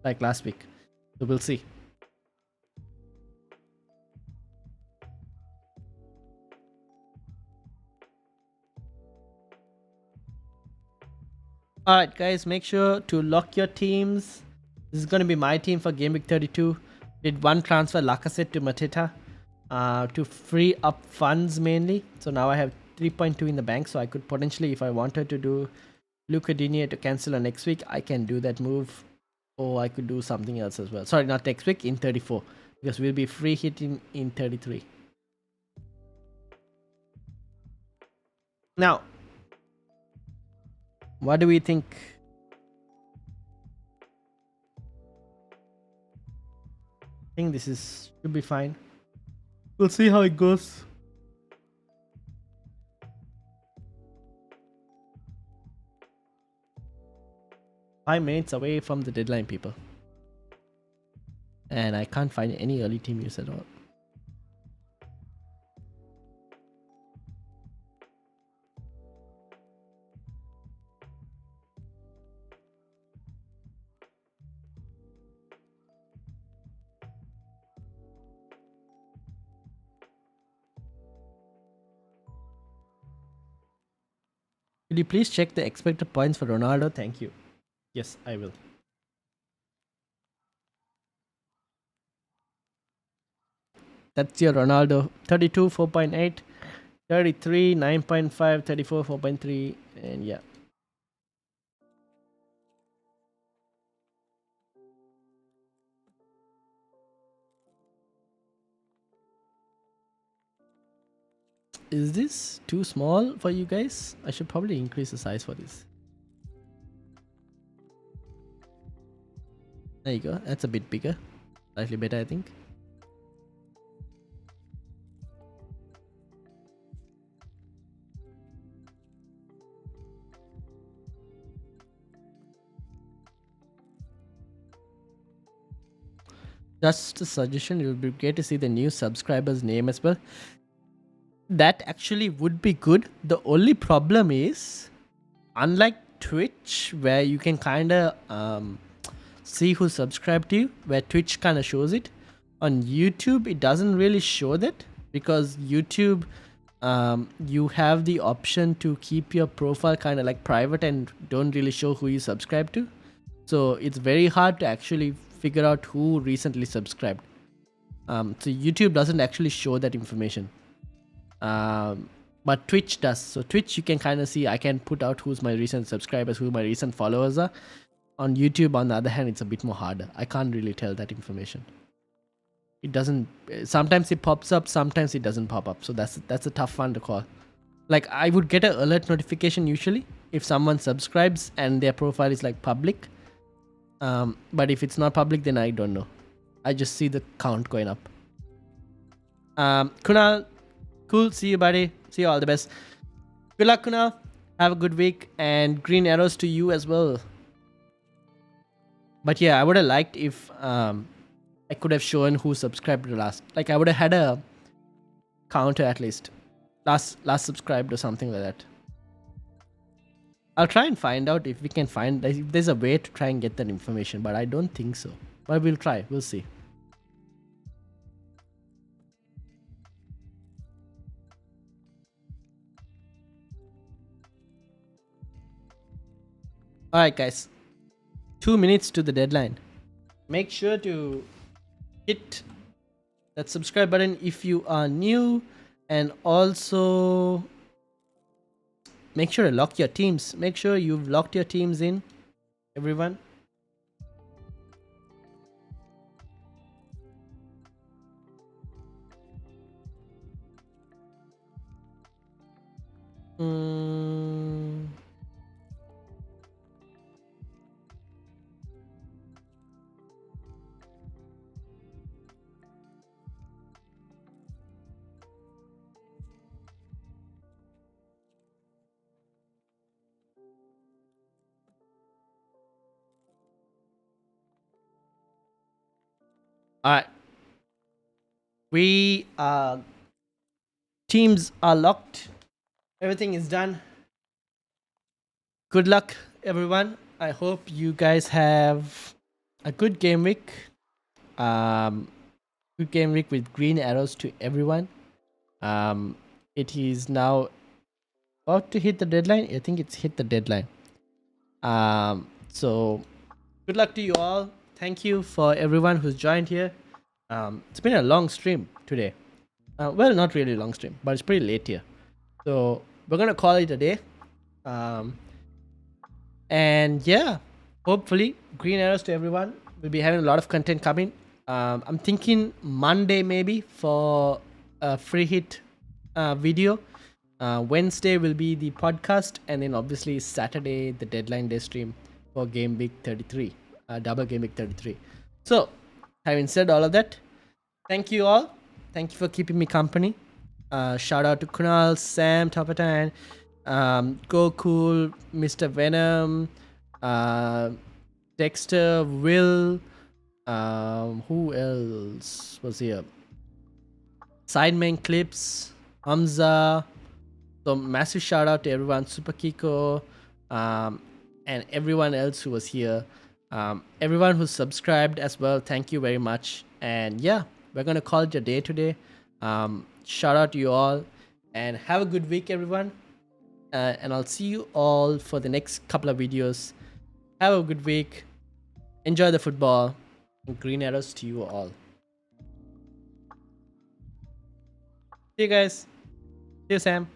like last week. So we'll see. Alright guys, make sure to lock your teams. This is going to be my team for Gameweek 32. Did one transfer, Lacazette to Mateta, to free up funds mainly. So now I have 3.2 in the bank. So I could potentially, if I wanted to do Luca Digne to cancel next week, I can do that move. Or I could do something else as well. Sorry, not next week, in 34. Because we'll be free hitting in 33. Now, what do we think? I think this should be fine. We'll see how it goes. Five minutes away from the deadline, people. And I can't find any early team use at all. Could you please check the expected points for Ronaldo? Thank you. Yes, I will. That's your Ronaldo. 32, 4.8. 33, 9.5. 34, 4.3. And yeah. Is this too small for you guys? I should probably increase the size for this. There you go. That's a bit bigger. Slightly better, I think. Just a suggestion, it would be great to see the new subscriber's name as well. That actually would be good. The only problem is, unlike Twitch, where you can kind of see who subscribed to you, where Twitch kind of shows it, on YouTube it doesn't really show that, because YouTube you have the option to keep your profile kind of like private and don't really show who you subscribe to. So it's very hard to actually figure out who recently subscribed. So YouTube doesn't actually show that information. but Twitch does. So Twitch, you can kind of see, I can put out who's my recent subscribers, who my recent followers are. On YouTube, on the other hand, it's a bit more harder. I can't really tell that information. It doesn't, sometimes it pops up, sometimes it doesn't pop up. So that's a tough one to call. Like, I would get an alert notification usually if someone subscribes and their profile is like public. But if it's not public, then I don't know. I just see the count going up. Kunal, cool. See you, buddy. See you, all the best. Good luck, Kunal. Have a good week, and green arrows to you as well. But yeah, I would have liked if I could have shown who subscribed the last. Like, I would have had a counter at least. Last subscribed or something like that. I'll try and find out if we can find, if there's a way to try and get that information, but I don't think so. But we'll try. We'll see. Alright, guys. 2 minutes to the deadline. Make sure to hit that subscribe button if you are new, and also make sure to lock your teams. Make sure you've locked your teams in, everyone. Alright. We teams are locked. Everything is done. Good luck, everyone. I hope you guys have a good game week. Good game week with green arrows to everyone. It is now about to hit the deadline. I think it's hit the deadline. So good luck to you all. Thank you for everyone who's joined here. It's been a long stream today. Well, not really long stream, but it's pretty late here. So we're gonna call it a day. And yeah, hopefully green arrows to everyone. We'll be having a lot of content coming. I'm thinking Monday maybe for a free hit video. Wednesday will be the podcast, and then obviously Saturday the deadline day stream for Gameweek 33, double Gameweek 33. So having said all of that, thank you all. Thank you for keeping me company. Shout out to Kunal, Sam, Topatan, Go Cool, Mr. Venom, Dexter, Will, who else was here? Sideman Clips, Hamza. So massive shout out to everyone, Super Kiko, and everyone else who was here. Everyone who subscribed as well, thank you very much. And yeah, we're gonna call it a day today. Shout out to you all, and have a good week, everyone. And I'll see you all for the next couple of videos. Have a good week. Enjoy the football. And green arrows to you all. See you guys. See you, Sam.